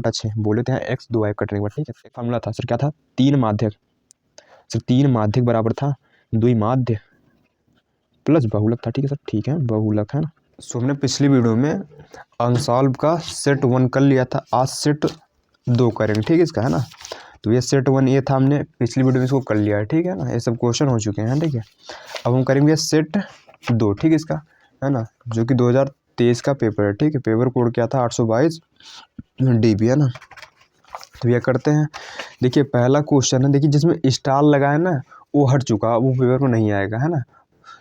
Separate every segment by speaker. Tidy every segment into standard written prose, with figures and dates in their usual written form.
Speaker 1: बटा 6 बोले थे x 2y कटने के बाद, ठीक है। फॉर्मूला था सर, क्या था, 3 माध्यक सर, 3 माध्यक बराबर था 2 माध्य प्लस बहुलक था, ठीक है सर, ठीक है, बहुलक है ना। सो हमने पिछली वीडियो में अनसॉल्व का सेट 1 कर लिया था, आज सेट 2 करेंगे, ठीक है इसका, है ना। तो ये सेट 1 ये था, हमने पिछली वीडियो में इसको कर लिया है, ठीक है ना, ये सब क्वेश्चन हो चुके हैं, ठीक है। अब हम करेंगे सेट 2, ठीक है इसका, है ना, जो कि 2023 का पेपर है, ठीक है। पेपर कोड क्या था, 822 DB, है ना। तो ये करते हैं। देखिए पहला क्वेश्चन है, देखिए जिसमें स्टार लगा है ना वो हट चुका, वो पेपर में नहीं आएगा, है ना।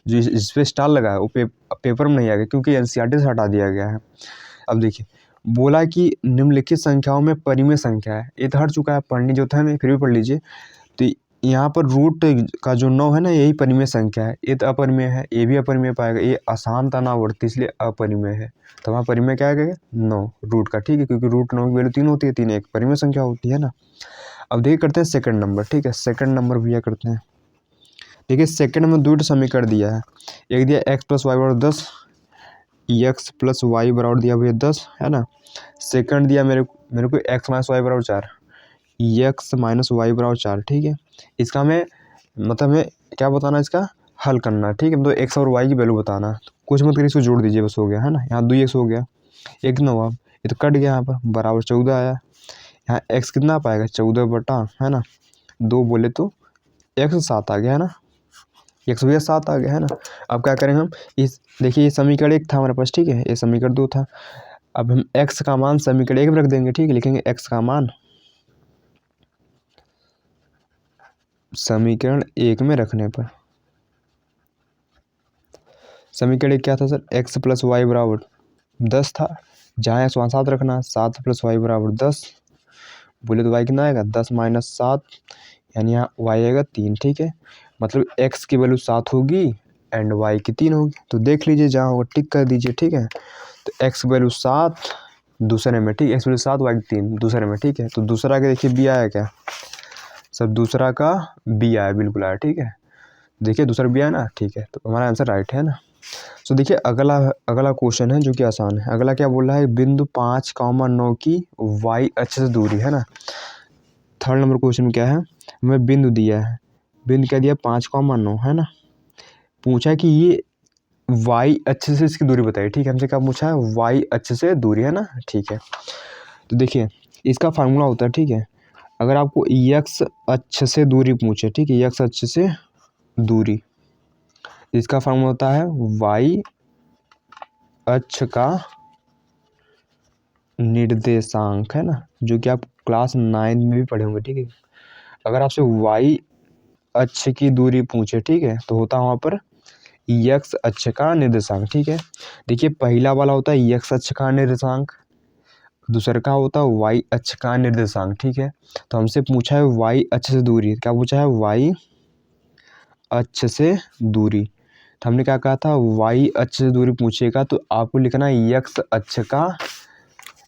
Speaker 1: जो इस पर स्टार लगा है वो पेपर में नहीं आएगा, क्योंकि NCERT से हटा दिया गया है। अब देखिए बोला कि निम्नलिखित संख्याओं में परिमेय संख्या है, ये तो हट चुका है, पढ़नी जो था नहीं, फिर भी पढ़ लीजिए। तो यहाँ पर रूट का जो 9 है ना, यही परिमेय संख्या है, ये तो अपरिमेय है, ये भी अपरिमेय पाएगा, ये आसान था नावर्ती इसलिए अपरिमेय है। तो वहाँ परिमेय क्या आएगा, 9 रूट का, ठीक है, क्योंकि रूट 9 की वैल्यू 3 होती है, 3 एक परिमेय संख्या होती है ना। अब देखिए करते हैं सेकंड नंबर, ठीक है, सेकंड नंबर भैया करते हैं। देखिए सेकंड में 2 समीकरण दिया है, एक दिया x + y = 10, x + y बराबर दिया भैया 10, है ना। सेकंड दिया मेरे को x - y = 4, x - y = 4, ठीक है। इसका हमें मतलब हमें क्या बताना है, इसका हल करना है, ठीक है। तो x और y की वैल्यू बताना है, कुछ मत करिए, इसको जोड़ दीजिए बस, हो गया, है ना। यहाँ 2x हो गया, एक 9, अब ये तो कट गया, यहाँ पर बराबर 14 आया। यहाँ x कितना पाएगा, 14 बटा, है ना, 2 बोले तो x 7 आ गया, है ना, x भैया 7 आ गया, है ना। अब क्या करेंगे हम, इस देखिए ये समीकरण 1 था हमारे पास, ठीक है, ये समीकरण 2 था। अब हम x का मान समीकरण 1 में रख देंगे, ठीक है, लिखेंगे x का मान समीकरण 1 में रखने पर, समीकरण 1 क्या था सर, x + y = 10 था, जहाँ x वहाँ 7 रखना, 7 + y = 10 बोले तो y कितना आएगा, 10 - 7, यानी यहाँ y आएगा 3, ठीक है। मतलब x की वैल्यू 7 होगी एंड y की 3 होगी, तो देख लीजिए जहाँ होगा टिक कर दीजिए, ठीक है। तो x की वैल्यू 7 दूसरे में, ठीक है, x की वैल्यू 7 y की 3 दूसरे में, ठीक है। तो दूसरा का देखिए b आया क्या सर, दूसरा का b आया, बिल्कुल आया, ठीक है। देखिए दूसरा b आया ना, ठीक है, तो हमारा आंसर राइट है ना। तो देखिए अगला क्वेश्चन है जो कि आसान है। अगला क्या बोल रहा है, बिंदु 5, 9 की y अक्ष से दूरी, है ना। थर्ड नंबर क्वेश्चन क्या है, हमें बिंदु दिया है, बिंदु क्या दिया, 5, 9, है ना। पूछा कि ये y अक्ष से इसकी दूरी बताइए, ठीक है, हमसे क्या पूछा है, y अक्ष से दूरी, है ना, ठीक है। तो देखिए इसका फार्मूला होता है, ठीक है, अगर आपको x अक्ष से दूरी पूछे, ठीक है, x अक्ष से दूरी, इसका फार्मूला होता है y अक्ष का निर्देशांक, है ना, जो कि आप क्लास 9 में भी पढ़े होंगे, ठीक है। अगर आपसे y अक्ष की दूरी पूछे, ठीक है, तो होता है वहाँ पर x अक्ष का निर्देशांक, ठीक है। देखिए पहला वाला होता है x अक्ष का निर्देशांक, दूसरा का होता है y अक्ष का निर्देशांक, ठीक है। तो हमसे पूछा है y अक्ष से दूरी, क्या पूछा है, y अक्ष से दूरी, तो हमने क्या कहा था, y अक्ष से दूरी पूछेगा तो आपको लिखना है x अक्ष का,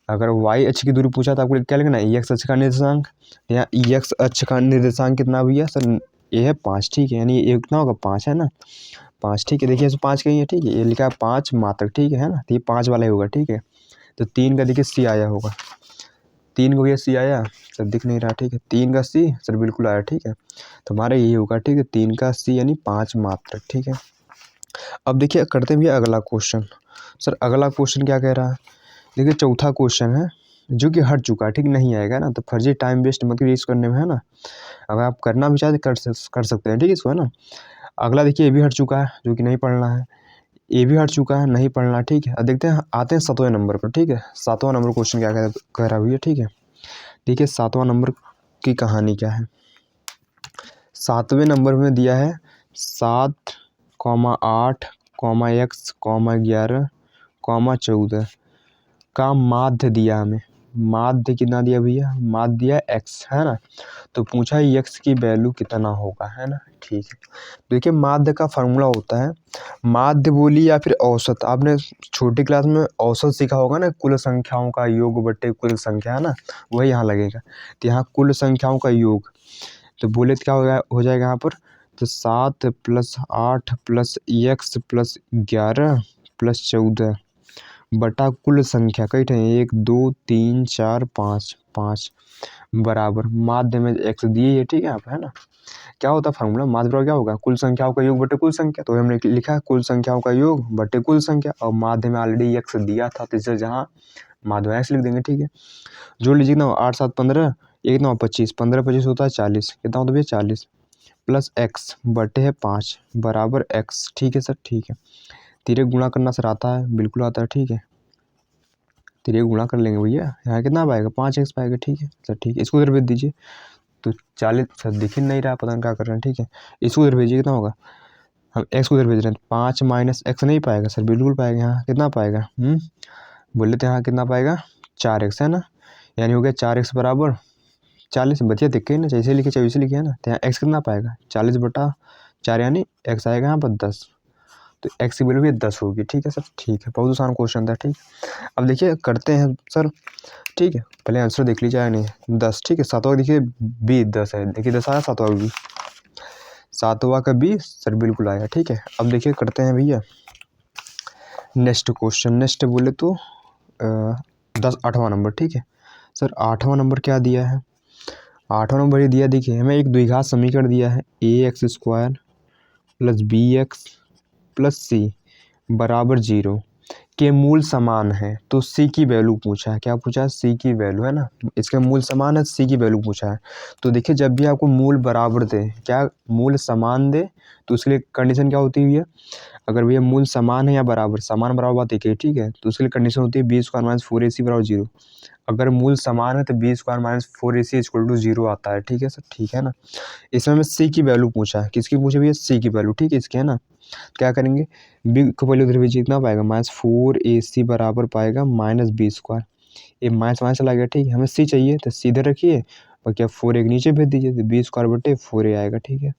Speaker 1: अगर y अक्ष की दूरी पूछा तो आपको क्या लिखना है, x अक्ष का निर्देशांक। यहाँ x अक्ष का निर्देशांक कितना भैया सर, ये है 5, ठीक है, यानी ये कितना होगा, 5, है ना, 5, ठीक है। देखिए इसमें 5 कहीं है, ठीक है, ये लिखा है 5 मात्रक, ठीक है ना, तो ये 5 वाला ही होगा, ठीक है। तो 3 का देखिए C आया होगा, 3 को भैया C आया सर, दिख नहीं रहा, ठीक है, 3 का C सर बिल्कुल आया, ठीक है। तो हमारा यही होगा, ठीक है, 3 का C यानी 5 मात्रक, ठीक है। अब देखिए करते हैं भैया अगला क्वेश्चन। सर अगला क्वेश्चन क्या कह रहा है, देखिए चौथा क्वेश्चन है जो कि हट चुका है, ठीक, नहीं आएगा ना, तो फर्जी टाइम वेस्ट मत करिए इसको करने में, है ना। अगर आप करना भी चाहते कर सकते हैं, ठीक है इसको, है ना। अगला देखिए ये भी हट चुका है, जो कि नहीं पढ़ना है, ये भी हट चुका है, नहीं पढ़ना, ठीक है। अब देखते हैं, आते हैं 7वें नंबर पर, ठीक है। 7वां नंबर क्वेश्चन क्या कह रहा भैया, ठीक है। देखिए 7वां नंबर की कहानी क्या है, 7वें नंबर में दिया है 7, 8, x, 11, 14 का माध्य दिया हमें, माध्य कितना दिया भैया, माध्य दिया x, है ना। तो पूछा है x की वैल्यू कितना होगा, है ना, ठीक है। देखिए माध्य का फार्मूला होता है, माध्य बोली या फिर औसत, आपने छोटी क्लास में औसत सीखा होगा ना, कुल संख्याओं का योग बटे कुल संख्या, है ना, वही यहाँ लगेगा। तो यहाँ कुल संख्याओं का योग, तो बोले तो क्या हो जाएगा यहाँ पर, तो 7 + 8 + x + 11 + 14 बटा कुल संख्या कई ठे 1 2 3 4 5 5 बराबर माध्य में x दिए है, ठीक है आप, है ना। क्या होता है फार्मूला, माध्य बराबर क्या होगा, कुल संख्याओं का योग बटे कुल संख्या। तो हमने लिखा है कुल संख्याओं का योग बटे कुल संख्या, और माध्य में ऑलरेडी x दिया था, तो इसे जहाँ माध्य x लिख देंगे, ठीक है। जोड़ लीजिए ना, 8 7 15, 1 9 25, 15 25 होता है 40, कितना होता है भैया 40, प्लस x बटे है 5 बराबर x, ठीक है सर, ठीक है। तिरे गुणा करना सर आता है, बिल्कुल आता है, ठीक है। तिरे गुणा कर लेंगे भैया, यहाँ कितना पाएगा 5x पाएगा, ठीक है सर, ठीक है। इसको इधर भेज दीजिए, तो 40 सर दिख ही नहीं रहा, पता नहीं क्या कर रहे हैं, ठीक है। इसको इधर भेजिए, कितना होगा, हम x को इधर भेज रहे हैं, 5 माइनस x नहीं पाएगा सर, बिल्कुल पाएगा। यहाँ कितना पाएगा, बोले तो यहाँ कितना पाएगा 4x, है ना। यानी हो गया 4x बराबर 40, बतिया दिख गई ना, जैसे लिखे चाहे वैसे लिखे, है ना। तो यहाँ x कितना पाएगा 40 बटा 4, यानी x आएगा यहाँ पर 10, तो x की वैल्यू भी 10 होगी, ठीक है सर, ठीक है। बहुत आसान क्वेश्चन था, ठीक। अब देखिए करते हैं सर, ठीक है। पहले आंसर देख लीजिए, नहीं 10, ठीक है। सातवां देखिए बी 10 है, देखिए 10 आया, सातवां बी, सातवां का बी सर बिल्कुल आया, ठीक है। अब देखिए करते हैं भैया नेक्स्ट क्वेश्चन, नेक्स्ट बोले तो 8वां नंबर, ठीक है सर। 8वां नंबर क्या दिया है, 8वां नंबर ये दिया, देखिए हमें एक द्विघात समीकरण दिया है, ax² प्लस bx प्लस सी बराबर 0 के मूल समान है। तो सी की वैल्यू पूछा है, क्या पूछा है, सी की वैल्यू, है ना। इसके मूल समान है, सी की वैल्यू पूछा है। तो देखिए जब भी आपको मूल बराबर दे, क्या मूल समान दे, तो उसके लिए कंडीशन क्या होती है, अगर भैया मूल समान है या बराबर, समान बराबर बात एक है, ठीक है। तो उसके लिए कंडीशन होती है b² माइनस 4ac बराबर 0। अगर मूल समान है तो b² minus 4ac equal to 0 आता है, ठीक है सर, ठीक है ना। इसमें हमें सी की वैल्यू पूछा है, किसकी पूछे भैया, सी की वैल्यू, ठीक है इसकी, है ना। क्या करेंगे, बी को वैल्यू उधर भेजिए, कितना पाएगा माइनस 4ac बराबर पाएगा माइनस b², ये माइनस माइनस चला गया, ठीक है। हमें सी चाहिए तो सीधे रखिए, और क्या 4 एक नीचे भेज दीजिए, तो b² बटे 4a आएगा, ठीक है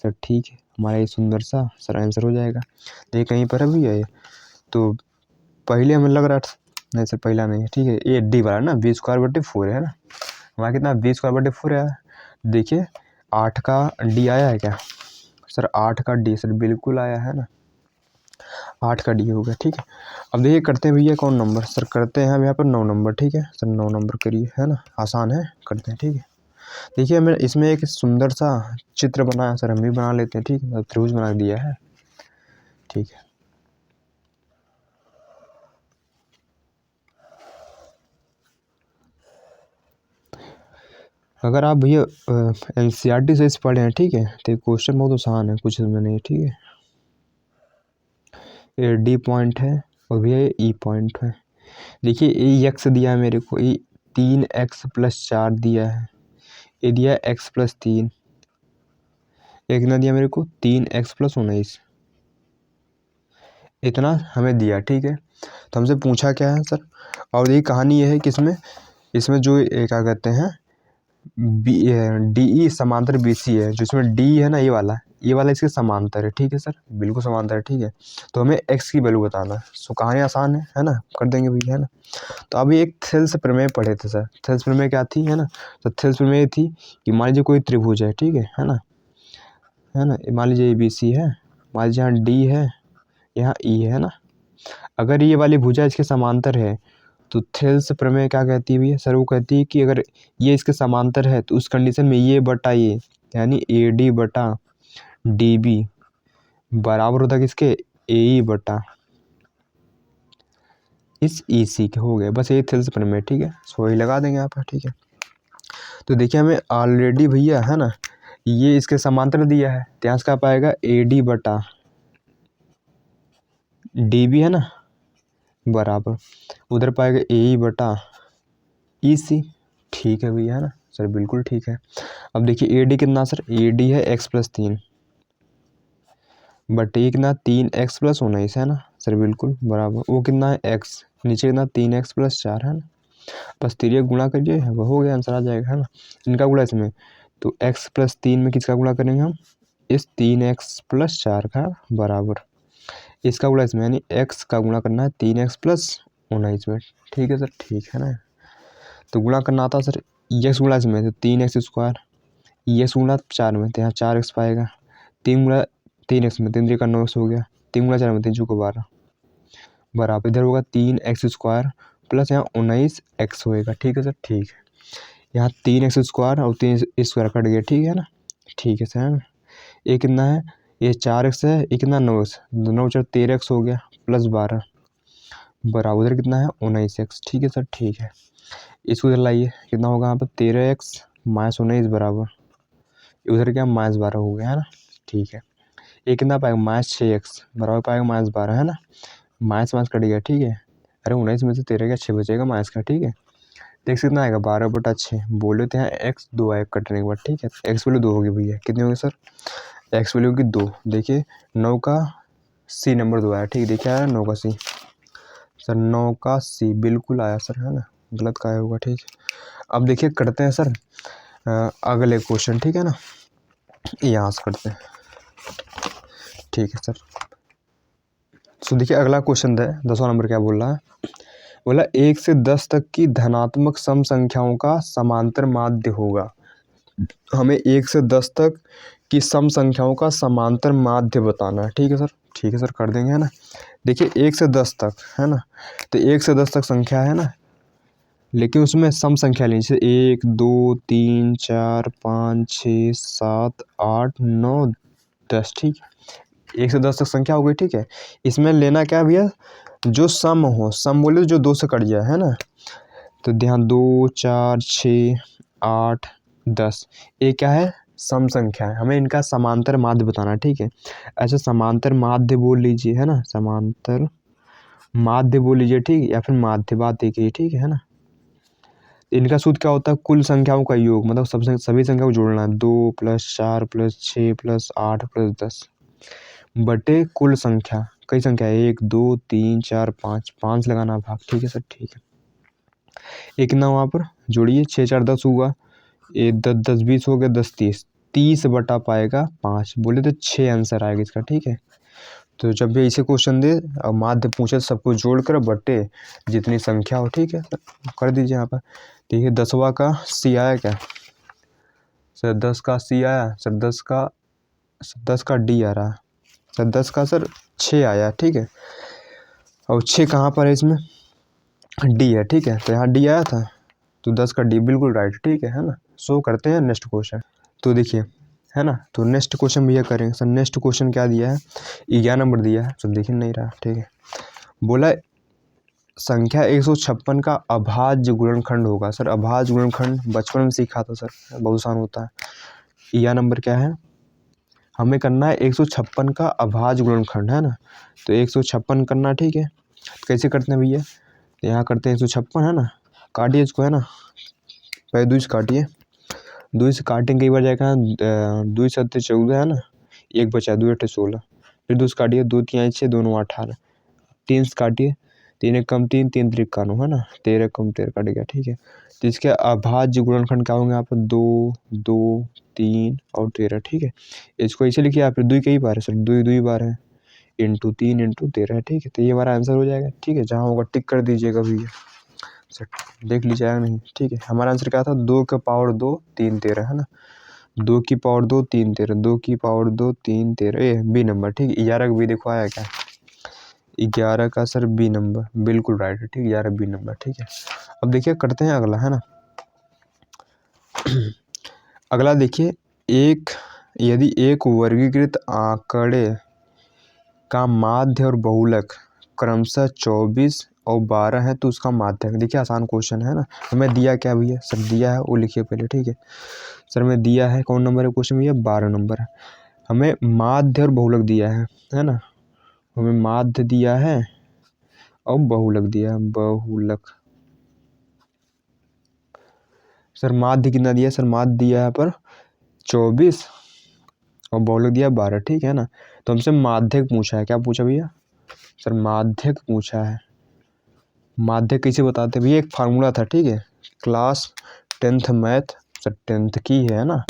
Speaker 1: सर, ठीक है। हमारा ये सुंदर सा सर आंसर हो जाएगा। ये कहीं पर अभी है, तो पहले हमें लग रहा था, नहीं सर पहला नहीं है, ठीक है। ये डी वाला ना, b² बटे 4 है ना, हमारा कितना b² बटे 4 है। देखिए 8 का डी आया है क्या सर, 8 का डी सर बिल्कुल आया है ना, 8 का डी हो गया, ठीक है। अब देखिए करते हैं भैया कौन नंबर, सर करते हैं हम यहाँ पर 9 नंबर, ठीक है सर, 9 नंबर करिए, है ना, आसान है, करते हैं, ठीक है। देखिए हमें इसमें एक सुंदर सा चित्र बनाया सर, हम भी बना लेते हैं, ठीक है, त्रिभुज बना दिया है, ठीक है। अगर आप भैया एनसीईआरटी से इस पढ़े हैं, ठीक है, तो क्वेश्चन बहुत आसान है, कुछ इसमें नहीं है, ठीक है। ये डी पॉइंट है और भैया ये ई पॉइंट है। देखिए ये एक्स दिया है मेरे को, ये 3x प्लस 4 दिया है, ये दिया है x प्लस 3, एक ना दिया मेरे को 3x प्लस 19, इतना हमें दिया, ठीक है। तो हमसे पूछा क्या है सर, और ये कहानी ये है कि इसमें जो क्या कहते हैं बी डी ई समांतर बी सी है, जिसमें डी है ना, ये वाला इसके समांतर है, ठीक है सर, बिल्कुल समांतर है, ठीक है। तो हमें एक्स की वैल्यू बताना है, सो कहानी आसान है ना, कर देंगे भैया, है ना। तो अभी एक थेल्स प्रमेय पढ़े थे सर, थेल्स प्रमेय क्या थी, है ना। तो थेल्स प्रमेय थी कि मान लीजिए कोई त्रिभुज है, ठीक है ना, है ना, मान लीजिए ए बी सी है, मान लीजिए यहाँ डी है, यहाँ ई है ना। अगर ये वाली भुजा इसके समांतर है, तो थेल्स प्रमेय क्या कहती है सर, वो कहती है कि अगर ये इसके समांतर है तो उस कंडीशन में ये बटा ये, यानी ए डी बटा डी बी बराबर होता है किसके, ए ई बटा इस ई सी के, हो गए बस, ये थेल्स प्रमेय, ठीक है, सो ही लगा देंगे आप, ठीक है। तो देखिए हमें ऑलरेडी भैया, है ना, ये इसके समांतर दिया है, तो यहाँ से क्या पाएगा ए डी बटा डी बी, है ना, बराबर उधर पाएगा ए ई बटा ई सी, ठीक है भैया, है ना सर, बिल्कुल ठीक है। अब देखिए ए डी कितना सर, ए डी है x प्लस 3 बट ये कितना 3x प्लस 19, है ना सर, बिल्कुल बराबर, वो कितना है x, नीचे कितना 3x प्लस 4, है ना, बस तिरिया गुणा करिए, वो हो गया, आंसर आ जाएगा, है ना। इनका गुणा इसमें, तो x प्लस 3 में किसका गुणा करेंगे हम, इस 3x प्लस 4 का बराबर, इसका गुणा इसमें, यानी x का गुणा करना है 3x प्लस 19 में, ठीक है सर, ठीक है ना। तो गुणा करना आता सर, एक्स गुणा इसमें तो 3x², एक्स गुणा 4 में तो यहाँ 4x पाएगा, 3 गुणा 3x में 3 3 का 9x हो गया, 3 गुणा 4 में 3 चौको 12, बराबर इधर होगा 3x² प्लस यहाँ 19x होएगा। ठीक है सर, ठीक है। यहाँ 3x² और 3 कट गया, ठीक है ना, ठीक है सर, है ना। ये कितना है, ये 4x है, ये कितना 9x, 9 13x हो गया प्लस 12 बराबर उधर कितना है 19x। ठीक है सर, ठीक है। इसको इधर लाइए, कितना होगा यहाँ पर 13x माइनस 19 बराबर उधर क्या -12 हो गया, है ना, ठीक है। ये कितना पाएगा -6x बराबर पाएगा -12, है ना, माइनस माइनस कट गया, ठीक है। अरे 19 में से 13 का 6 बचेगा माइनस का, ठीक है। तो x कितना आएगा 12/6 बोले थे यहाँ x 2 आएगा कटने के बाद, ठीक है। x वैल्यू 2 होगी भैया, कितनी होगी सर, x वैल्यू होगी 2। देखिए 9 का c नंबर 2 आया, ठीक है। देखिए आया 9 का c सर, 9 का c बिल्कुल आया सर, है ना, गलत का आया होगा, ठीक है। अब देखिए करते हैं सर अगले क्वेश्चन, ठीक है ना, यहाँ से करते हैं, ठीक है सर। तो देखिए अगला क्वेश्चन है 10वां नंबर, क्या बोल रहा है, बोला 1 से 10 तक की धनात्मक सम संख्याओं का समांतर माध्य होगा। हमें 1 से 10 तक की सम संख्याओं का समांतर माध्य बताना है, ठीक है सर, ठीक है सर, कर देंगे, है ना। देखिए 1 से 10 तक, है ना, तो 1 से 10 तक संख्या है ना, लेकिन उसमें सम संख्या लेनी चाहिए 1 2 3 4 5 6 7 8 9 10, ठीक है। 1 से 10 तक संख्या हो गई, ठीक है। इसमें लेना क्या भैया, जो सम हो, सम बोले जो 2 से कट जाए, है ना। तो ध्यान 2 4 6 8 10 ये क्या है, सम संख्या है, हमें इनका समांतर माध्य बताना है, ठीक है। ऐसे समांतर माध्य बोल लीजिए, है ना, समांतर माध्य बोल लीजिए, ठीक है, या फिर माध्य बात एक ही, ठीक है ना। इनका सूत्र क्या होता है, कुल संख्याओं का योग, मतलब सब सभी संख्या को जोड़ना है, 2 + 4 + 6 + 8 + 10 बटे कुल संख्या, कई संख्या है 1 2 3 4 5 लगाना भाग, ठीक है सर, ठीक है। एक कितना वहाँ पर जोड़िए 6 4 10 हुआ, ये 10 10 20 हो गया, 10 30 30 बटा पाएगा 5 बोले तो 6 आंसर आएगा इसका, ठीक है। तो जब भी ऐसे क्वेश्चन दे और माध्य पूछे सबको जोड़कर बटे जितनी संख्या हो, ठीक है, कर दीजिए यहाँ पर। देखिए 10वां का सी आया क्या सर, 10 का सी आया सर, 10 का डी आ रहा है सर, 10 का सर 6 आया, ठीक है। और 6 कहाँ पर है इसमें, डी है, ठीक है, तो यहाँ डी आया था, तो 10 का डी बिल्कुल राइट, ठीक है ना। सो करते हैं नेक्स्ट क्वेश्चन। तो देखिए, है ना, तो नेक्स्ट क्वेश्चन भैया करेंगे सर। नेक्स्ट क्वेश्चन क्या दिया है, 11 नंबर दिया है सर, देख ही नहीं रहा, ठीक है। बोला संख्या 156 का अभाज्य गुणनखंड होगा सर। अभाज्य गुणनखंड बचपन में सीखा था सर, बहुत आसान होता है। 11 नंबर क्या है, हमें करना है 156 का अभाज्य गुणनखंड, है ना। तो 156 करना, ठीक है। तो कैसे करते हैं भैया, तो यहाँ करते हैं 156, है ना, काटिए इसको, है ना, पहले 2 से काटिए, 2 से काटेंगे कई बार जाएगा 2 7 14, है ना, 1 बचा 2 8 16, फिर 2 से काटिए 2 3 6 2 18, 3 से काटिए 3 1 कम 3 3 3 91, है ना, 13 कम 13 कट गया, ठीक है। तो इसके अभाज्य गुणनखंड क्या होंगे यहाँ पर 2 2 3 और 13, ठीक है। इसको ऐसे लिखिए आप, 2 कई बार है सर, 2 2 बार है, इंटू 3 इंटू 13, ठीक है। तो ये हमारा आंसर हो जाएगा, ठीक है। जहाँ होगा टिक कर दीजिएगा भैया सर, देख लीजिएगा नहीं, ठीक है। हमारा आंसर क्या था, 2 का पावर 2 3 13, है ना, 2 की पावर 2 3 13, 2 की पावर 2 3 13, ये बी नंबर, ठीक है। 11 का बी देखो आया क्या, 11 का सर बी नंबर बिल्कुल राइट है, ठीक है, 11 बी नंबर, ठीक है। अब देखिए करते हैं अगला, है ना। अगला देखिए, यदि एक वर्गीकृत आंकड़े का माध्य और बहुलक क्रमशः 24 और 12 है तो उसका माध्य, देखिए आसान क्वेश्चन है ना। हमें दिया क्या भैया सर, दिया है वो लिखिए पहले, ठीक है सर। हमें दिया है कौन नंबर है क्वेश्चन भैया, 12 नंबर है। हमें माध्य और बहुलक दिया है ना, हमें माध्य दिया है और बहुलक दिया है, बहुलक सर। माध्य कितना दिया सर, माध्य दिया है पर 24 और बहुलक दिया 12, ठीक है ना। तो हमसे माध्यक पूछा है, क्या पूछा भैया सर, माध्यक पूछा है। माध्यक कैसे बताते हैं भैया, एक फार्मूला था, ठीक है, class 10th math sir, 10th की है ना।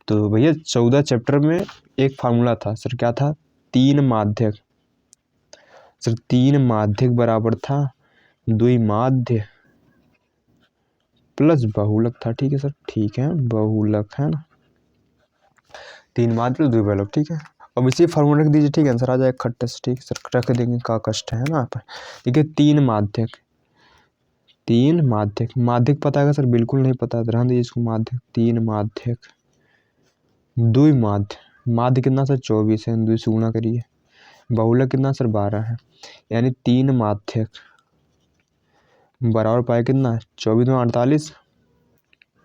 Speaker 1: तो भैया 14 चैप्टर में एक फार्मूला था सर, क्या था, 3 माध्यक सर, 3 माध्यक बराबर था 2 माध्य प्लस बहुलक था, ठीक है सर, ठीक है, बहुलक है ना, 3 माध्य प्लस 2 बहुलक, ठीक है। अब इसी फॉर्मूला रख दीजिए, ठीक है, आंसर आ जाएगा खट्टे से। ठीक है सर, रख देंगे का कष्ट है ना यहाँ पर। देखिए तीन माध्यक, तीन माध्यक, माध्यक पता है सर? बिल्कुल नहीं पता, ध्यान दीजिए इसको। माध्यक, तीन माध्यक, द्विमाध्य, माध्य कितना सर? 24 है, 2 से गुणा करिए। बहुलक कितना सर? 12 है। यानी तीन माध्यक बराबर पाए कितना? 24 में 48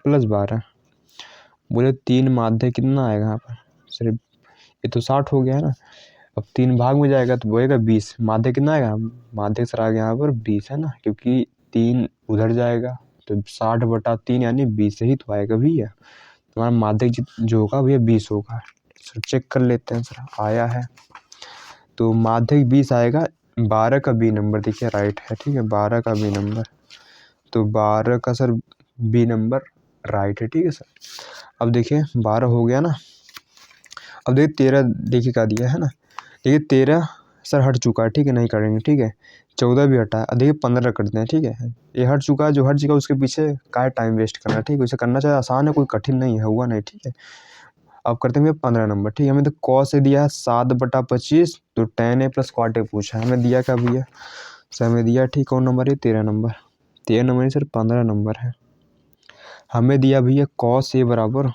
Speaker 1: प्लस 12। बोले तीन माध्यक कितना आएगा यहाँ पर सर? ये तो 60 हो गया है ना। अब 3 भाग में जाएगा तो बोलेगा 20। माध्यक कितना आएगा? माध्यक सर आ गया यहाँ पर 20 है ना, क्योंकि 3 उधर जाएगा तो 60/3 यानी 20 ही तो आएगा भैया। तुम्हारा माध्यक जो होगा भैया 20 होगा। सर चेक कर लेते हैं सर, आया है तो माध्यक 20 आएगा। 12 का बी नंबर देखिए राइट है, ठीक है, 12 का बी नंबर, तो 12 का सर बी नंबर राइट है, ठीक है सर। अब देखिए 12 हो गया ना। अब देखिए 13 देखिए क्या दिया है ना। देखिए 13 सर हट चुका है, ठीक है, नहीं करेंगे, ठीक है। 14 भी हटा है। अब देखिए 15 करते हैं, ठीक है। ये हट चुका है, जो हट चुका है उसके पीछे क्या टाइम वेस्ट करना, ठीक है। उसे करना चाहिए, आसान है, कोई कठिन नहीं है, हुआ नहीं, ठीक है। अब करते हैं 15 नंबर, ठीक है। हमें तो कॉस से दिया है 7/25, तो tan a plus cot a पूछा है हमें, दिया क्या भैया सर? हमें दिया, ठीक, कौन नंबर है? 13 नंबर। 13 नंबर नहीं सर, 15 नंबर है। हमें दिया भैया कॉस ए बराबर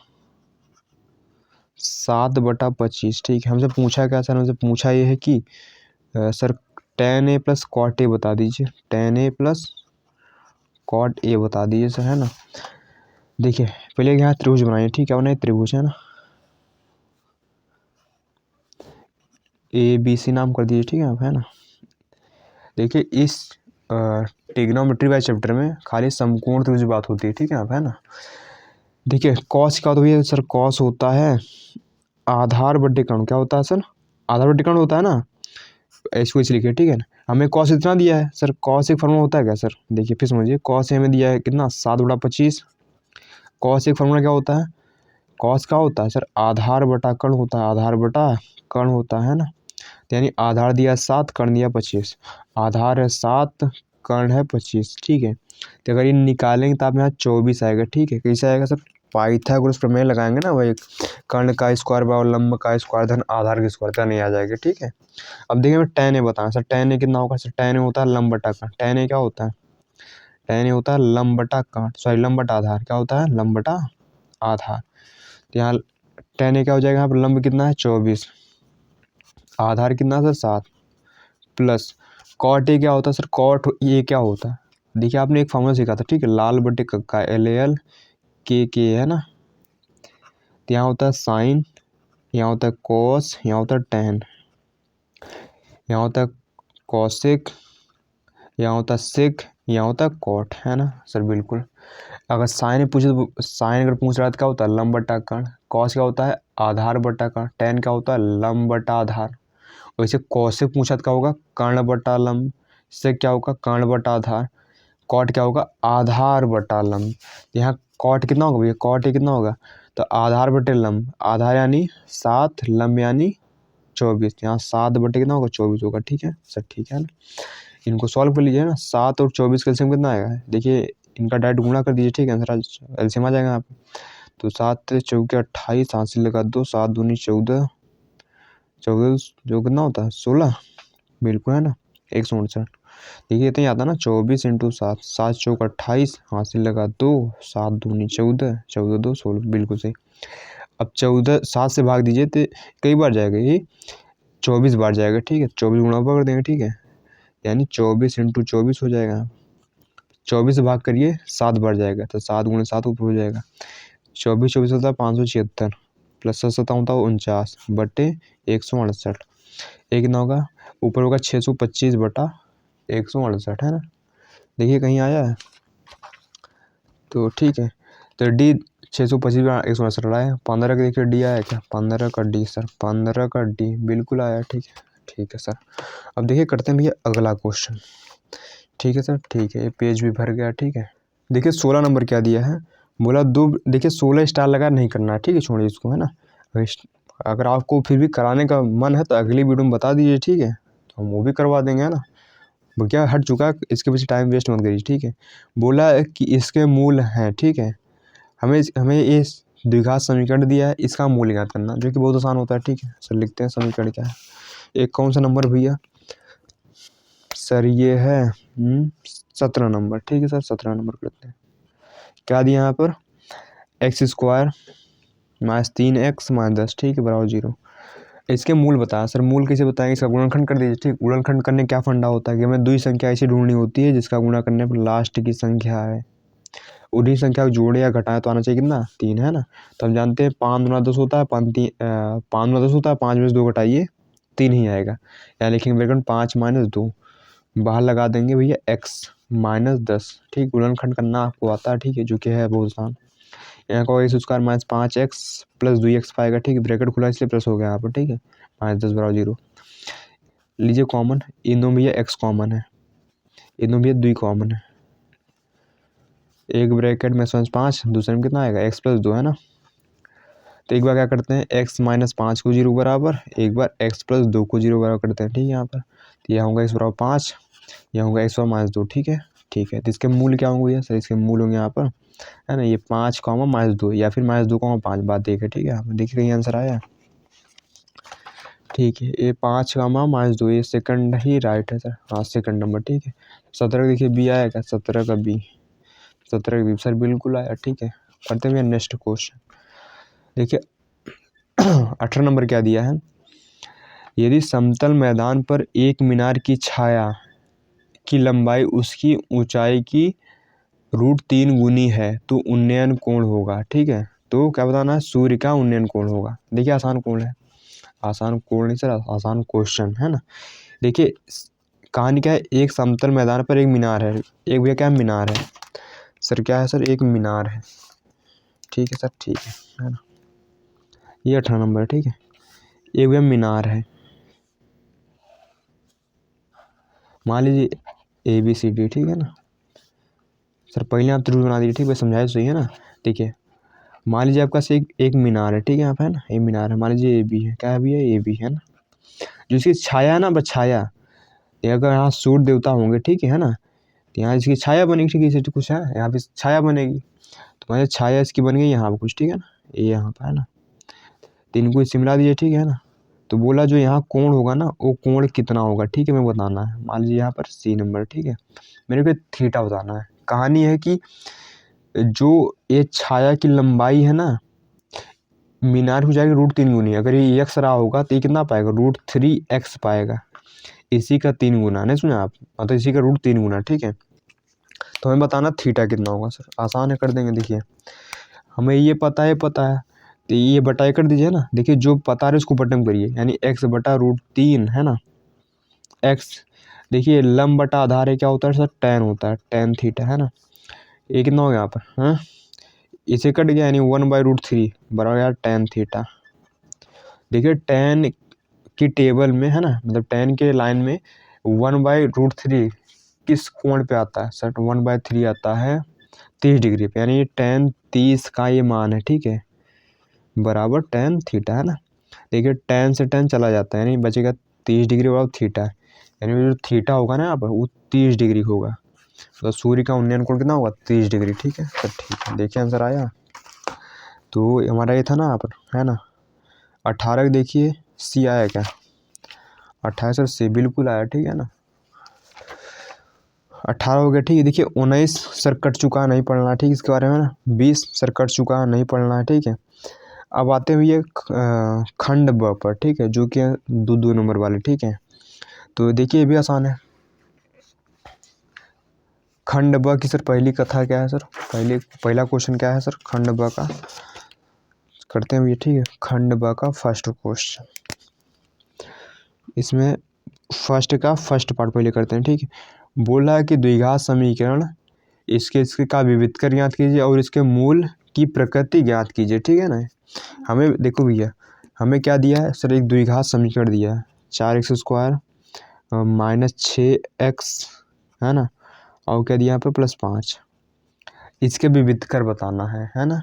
Speaker 1: 7/25, ठीक है। हमसे पूछा क्या सर? हमसे पूछा ये है कि sir tan a plus cot a बता दीजिए, tan a plus cot a बता दीजिए सर, है ना। देखिए पहले यहाँ त्रिभुज बनाइए, ठीक है, बनाइए त्रिभुज, है ना, ABC नाम कर दीजिए, ठीक है आप, है ना। देखिए इस ट्रिग्नोमेट्री वाले चैप्टर में खाली समकोण त्रिभुज बात होती है, ठीक है आप, है ना। देखिए कॉस का तो भैया सर कॉस होता है आधार बटे कर्ण, क्या होता है सर? आधार बटे कर्ण होता है ना, इसको इस लिखिए, ठीक है ना। हमें कॉस इतना दिया है सर, कॉस एक फॉर्मूला होता है क्या सर? देखिए फिर समझिए, कॉस हमें दिया है कितना? 7/25। कॉस एक फॉर्मूला क्या होता है? कॉस क्या होता है सर? आधार बटा कर्ण होता है, आधार बटा कर्ण होता है ना। यानी आधार दिया 7, कर्ण दिया 25। आधार है 7, कर्ण है 25, ठीक है। तो अगर ये निकालेंगे तो आप यहाँ 24 आएगा, ठीक है। कैसे आएगा सर? पाइथागोरस प्रमेय लगाएंगे ना, वही कर्ण का स्क्वायर बराबर लंब का स्क्वायर धन आधार का स्क्वायर, तो नहीं आ जाएगा, ठीक है। अब देखिए मैं tan a बताना सर, tan a कितना होगा सर? tan a होता है लंब बटा कर्ण। tan a क्या होता है? tan a होता है लंब बटा कर्ण, सॉरी लंब बटा आधार। क्या होता है? लंब बटा आधार। तो यहाँ tan a क्या हो जाएगा? यहाँ पर लंब कितना है? 24, आधार कितना सर? 7, प्लस कॉट ए क्या होता है सर? कॉट ए क्या होता है? देखिए आपने एक फॉर्मूला सीखा था, ठीक है, लाल बटे कक्का, LAL के है ना। तो यहाँ होता है साइन, यहाँ होता है कोस, यहाँ होता है टेन, यहाँ होता है कॉसिक, यहाँ होता है सिक, यहाँ होता है कॉट, है ना सर। बिल्कुल, अगर साइन पूछे तो साइन अगर पूछ रहा है तो क्या होता है? लंब बटा कर्ण। कॉस क्या होता है? आधार बटा कर्ण। टेन क्या होता है? लंब बटा आधार। वैसे कॉसिक पूछा तो क्या होगा? कर्ण बटा लंब। सिक क्या होगा? कर्ण बटा आधार। कॉट क्या होगा? आधार बटा लंब। यहाँ कॉट कितना होगा भैया? कॉट कितना होगा? तो आधार बटे लंब, आधार यानी 7, लंब यानी 24। यहाँ 7 बटे कितना होगा? 24 होगा, ठीक है सर, ठीक है ना। इनको सॉल्व कर लीजिए ना। 7 और 24 का एलसीएम कितना आएगा? देखिए इनका डायरेक्ट गुणा कर दीजिए, ठीक है, आंसर एलसीएम आ जाएगा यहाँ पे। तो 7 चौके 28, हाथ से लगा 2, 7 दूनी 14, 14 जो कितना होता है? 16, बिल्कुल, है ना, 169। देखिए इतना ही आता है ना, 24 × 7, 7 चौक 28, हाथ से लगा 2, 7 दूनी 14, 14 2 16, बिल्कुल सही। अब 14 7 से भाग दीजिए तो कई बार जाएगा ये? 24 बार जाएगा, ठीक है। 24 गुणा कर देंगे, ठीक है, यानी 24 × 24 हो जाएगा। 24 से भाग करिए 7 बार जाएगा तो 7 × 7 ऊपर हो जाएगा। 24 24 होता है 576, प्लस 7 7 होता है 49 बटे 168। ये कितना होगा? ऊपर होगा 625 बटा 168, है ना। देखिए कहीं आया है तो ठीक है। तो डी 625 का 168 आया। 15 का देखिए डी आया क्या? 15 का डी सर, 15 का डी बिल्कुल आया, ठीक है, ठीक है सर। अब देखिए करते हैं भैया अगला क्वेश्चन, ठीक है सर, ठीक है। ये पेज भी भर गया, ठीक है। देखिए 16 नंबर क्या दिया है? बोला दो, देखिए 16 स्टार लगा नहीं करना है, ठीक है, छोड़िए इसको, है ना। अगर आपको फिर भी कराने का मन है तो अगली वीडियो में बता दीजिए, ठीक है, तो हम वो भी करवा देंगे, है ना। क्या हट चुका है, इसके पीछे टाइम वेस्ट मत करिए, ठीक है। बोला कि इसके मूल हैं, ठीक है। हमें ये द्विघात समीकरण दिया है, इसका मूल ज्ञात करना, जो कि बहुत आसान होता है। ठीक है सर, लिखते हैं समीकरण क्या है। एक कौन सा नंबर भैया सर, ये है 17 नंबर। ठीक है सर, 17 नंबर करते हैं। क्या दिया यहाँ पर, x² माइनस 3x माइनस 10, ठीक है, बराबर 0। इसके मूल बताया सर, मूल कैसे बताएंगे, इसका गुणनखंड कर दीजिए। ठीक, गुणनखंड करने क्या फंडा होता है कि हमें दुई संख्या ऐसी ढूंढनी होती है जिसका गुणा करने पर लास्ट की संख्या है, उन्हीं संख्या को जोड़े या घटाए तो आना चाहिए कितना, 3, है ना। तो हम जानते हैं 5 गुना 10 होता है, 5 गुना 10 होता है, 5 में से 2 घटाइए 3 ही आएगा। यहाँ लिखेंगे ब्रैकेट 5 माइनस 2, बाहर लगा देंगे भैया x माइनस 10। ठीक, गुणनखंड करना आपको आता है, ठीक है, जो कि है बहुत आसान। यहाँ का x² minus 5x plus 2x पाएगा। ठीक है, ब्रैकेट खुला इसलिए प्लस हो गया यहाँ पर। ठीक है, माइनस 10 बराबर 0 लीजिए कॉमन, इन दोनों भैया x कॉमन है, इन दोनों भैया 2 कॉमन है। एक ब्रैकेट में 5, दूसरे में कितना आएगा x प्लस 2, है ना। तो एक बार क्या करते हैं, x माइनस 5 को 0 बराबर, एक बार x प्लस 2 को 0 बराबर करते हैं। ठीक है, यहाँ पर तो यह होगा x बराबर 5, यह होगा x बराबर माइनस 2। ठीक है, ठीक है, तो इसके मूल क्या होंगे सर, इसके मूल होंगे यहाँ पर, है ना, ये 5 कॉमा माइनस 2 या फिर माइनस 2 कॉमा 5, बात देखिए। ठीक है, यहाँ पर देखिए कहीं आंसर आया। ठीक है, ये 5 कॉमा माइनस 2, ये सेकंड ही राइट है सर, हाँ सेकंड नंबर। ठीक है, 17 देखिए बी आया क्या, 17 का बी, 17 का बी सर बिल्कुल आया। ठीक है, करते हैं नेक्स्ट क्वेश्चन। देखिए 18 नंबर क्या दिया है, यदि समतल मैदान पर एक मीनार की छाया की लंबाई उसकी ऊंचाई की √3 गुनी है तो उन्नयन कोण होगा। ठीक है, तो क्या बताना है, सूर्य का उन्नयन कोण होगा। देखिए आसान कोण है, आसान कोण नहीं सर, आसान क्वेश्चन है ना। देखिए कहानी क्या है, एक समतल मैदान पर एक मीनार है, एक भैया क्या मीनार है सर, क्या है सर, एक मीनार है। ठीक है सर, ठीक है ना, ये 18 नंबर। ठीक है, एक भैया मीनार है, मान लीजिए ABCD। ठीक है ना सर, पहले आप त्रिभुज बना दीजिए। ठीक है, समझाए सही है ना। देखिए मान लीजिए आपका से एक मीनार है। ठीक है, यहाँ पे है ना, ये मीनार है, मान लीजिए AB है, क्या है भैया, AB है ना, जो इसकी छाया है ना, बस छाया, अगर यहाँ सूर्य देवता होंगे, ठीक है ना, तो यहाँ इसकी छाया बनेगी। ठीक है, कुछ है यहाँ पे छाया बनेगी, तो मान छाया इसकी बन गई यहाँ पे कुछ। ठीक है ना, ये यहाँ पे है ना, तो इनको इससे मिला दीजिए। ठीक है ना, तो बोला जो यहाँ कोण होगा ना, वो कोण कितना होगा। ठीक है, मैं बताना है, मान लीजिए यहाँ पर C नंबर। ठीक है, मेरे को थीटा बताना है। कहानी है कि जो ये छाया की लंबाई है ना, मीनार हो जाएगी √3 गुनी, अगर ये x रहा होगा तो ये कितना पाएगा, √3x पाएगा, इसी का 3 गुना, नहीं सुना आप, मतलब इसी का √3 गुना। ठीक है, तो हमें बताना थीटा कितना होगा सर, आसान है, कर देंगे। देखिए हमें ये पता है तो ये बटाई कर दीजिए ना। देखिए जो पता है उसको बटन करिए, यानी x बटा √3, है ना, x। देखिए लंब बटा आधार है, क्या होता है सर, tan होता है, tan थीटा, है ना। ये कितना हो गया यहाँ पर, हाँ इसे कट गया, यानी 1/√3 बराबर यार tan थीटा। देखिए tan की टेबल में, है ना, मतलब tan के लाइन में 1/√3 किस कोण पे आता है सर, 1/3 आता है 30 डिग्री पे, यानी tan 30 का ये मान है। ठीक है, बराबर tan थीटा, है ना। देखिए tan से tan चला जाता है, यानी बचेगा 30 डिग्री बराबर थीटा, यानी जो थीटा होगा ना यहाँ पर वो 30 डिग्री होगा, तो सूर्य का उन्नयन कोण कितना होगा, 30 डिग्री। ठीक है सर, ठीक है, देखिए आंसर आया। तो हमारा ये था ना यहाँ पर, है ना, 18 देखिए C आया क्या, 18 सर C बिल्कुल आया। ठीक है ना, 18 हो गया। ठीक है, देखिए 19 सर कट चुका है, नहीं पढ़ना है। ठीक है, इसके बारे में ना 20 सर कट चुका है, नहीं पढ़ना है। ठीक है, अब आते हैं ये खंड ब पर। ठीक है, जो कि 2 नंबर वाले। ठीक है, तो देखिए ये भी आसान है। खंड ब की सर पहली कथा क्या है सर, पहला क्वेश्चन क्या है सर, खंड ब का करते हैं ये। ठीक है, खंड ब का फर्स्ट क्वेश्चन, इसमें फर्स्ट पार्ट पहले करते हैं। ठीक है, बोला है कि द्विघात समीकरण इसके का विविधकर ज्ञात कीजिए और इसके मूल की प्रकृति ज्ञात कीजिए। ठीक है ना, हमें देखो भैया हमें क्या दिया है सर, एक द्विघात समीकरण दिया है, 4x² माइनस 6x, है ना, और क्या दिया यहाँ पे +5, इसके विविधकर बताना है ना।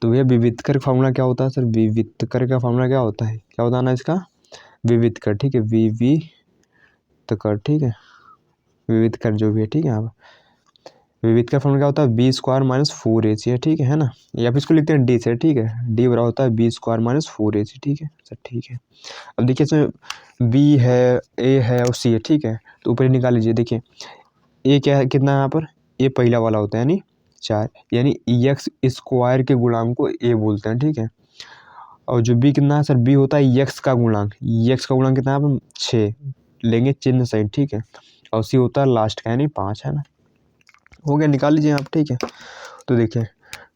Speaker 1: तो भैया विविधकर का फॉर्मूला क्या होता है सर, विविधकर का फॉर्मूला क्या होता है, क्या बताना है इसका, विविधकर। ठीक है, विविधकर। ठीक है, विविधकर जो भी है। ठीक है, यहाँ विविध का फॉर्मूला क्या होता है, बी स्क्वायर माइनस 4ac है, ठीक है ना, या फिर इसको लिखते हैं डी से, ठीक है, डी बराबर होता है बी स्क्वायर माइनस 4ac, ठीक है सर, ठीक है। अब देखिए इसमें बी है, ए है और सी है, ठीक है, तो ऊपर निकाल लीजिए। देखिए ए क्या है, कितना है यहाँ पर, ए पहला वाला होता है यानी 4, यानी एक्स स्क्वायर के गुणांक को ए बोलते हैं, ठीक है। और जो बी कितना है सर, बी होता है एक्स का गुणांक, एक्स का गुणांक कितना है, आप 6 लेंगे चिन्ह सहित, ठीक है, और सी होता है लास्ट का यानी 5, है ना। हो गया, निकाल लीजिए आप, ठीक है। तो देखिए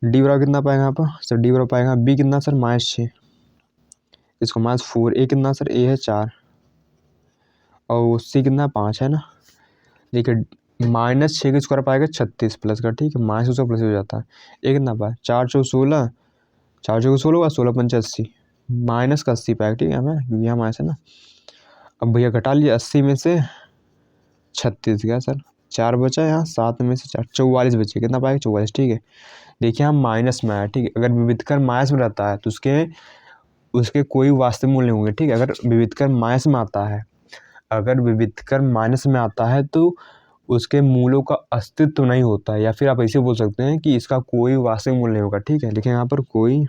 Speaker 1: डी बराबर कितना पाएगा यहाँ पर सर, डी बराबर पाएगा बी कितना सर, -6, इसको -4, ए कितना सर, ए है 4 और सी कितना 5, है ना। देखिए -6 के स्क्वायर पाएगा 36 प्लस का, ठीक है, माइनस उसका प्लस हो जाता है। ए कितना पाया 4 चौक 16, 4 चौक 16 होगा, 16 पंच 80, माइनस का 80 पाएगा, ठीक है, हमें क्योंकि यहाँ माइनस है ना। अब भैया घटा लिए 80 में से 36 गया सर, 4 बचा, यहाँ 7 में से 4 44 बचे, कितना पाएगा 44, ठीक है। देखिए हम माइनस में आया, ठीक है, अगर विविधकर माइनस में रहता है तो उसके कोई वास्तविक मूल्य नहीं होंगे, ठीक है। अगर विविधकर माइनस में आता है, अगर विविधकर माइनस में आता है तो उसके मूलों का अस्तित्व नहीं होता है, या फिर आप ऐसे बोल सकते हैं कि इसका कोई वास्तविक मूल्य नहीं होगा, ठीक है। लेकिन यहाँ पर कोई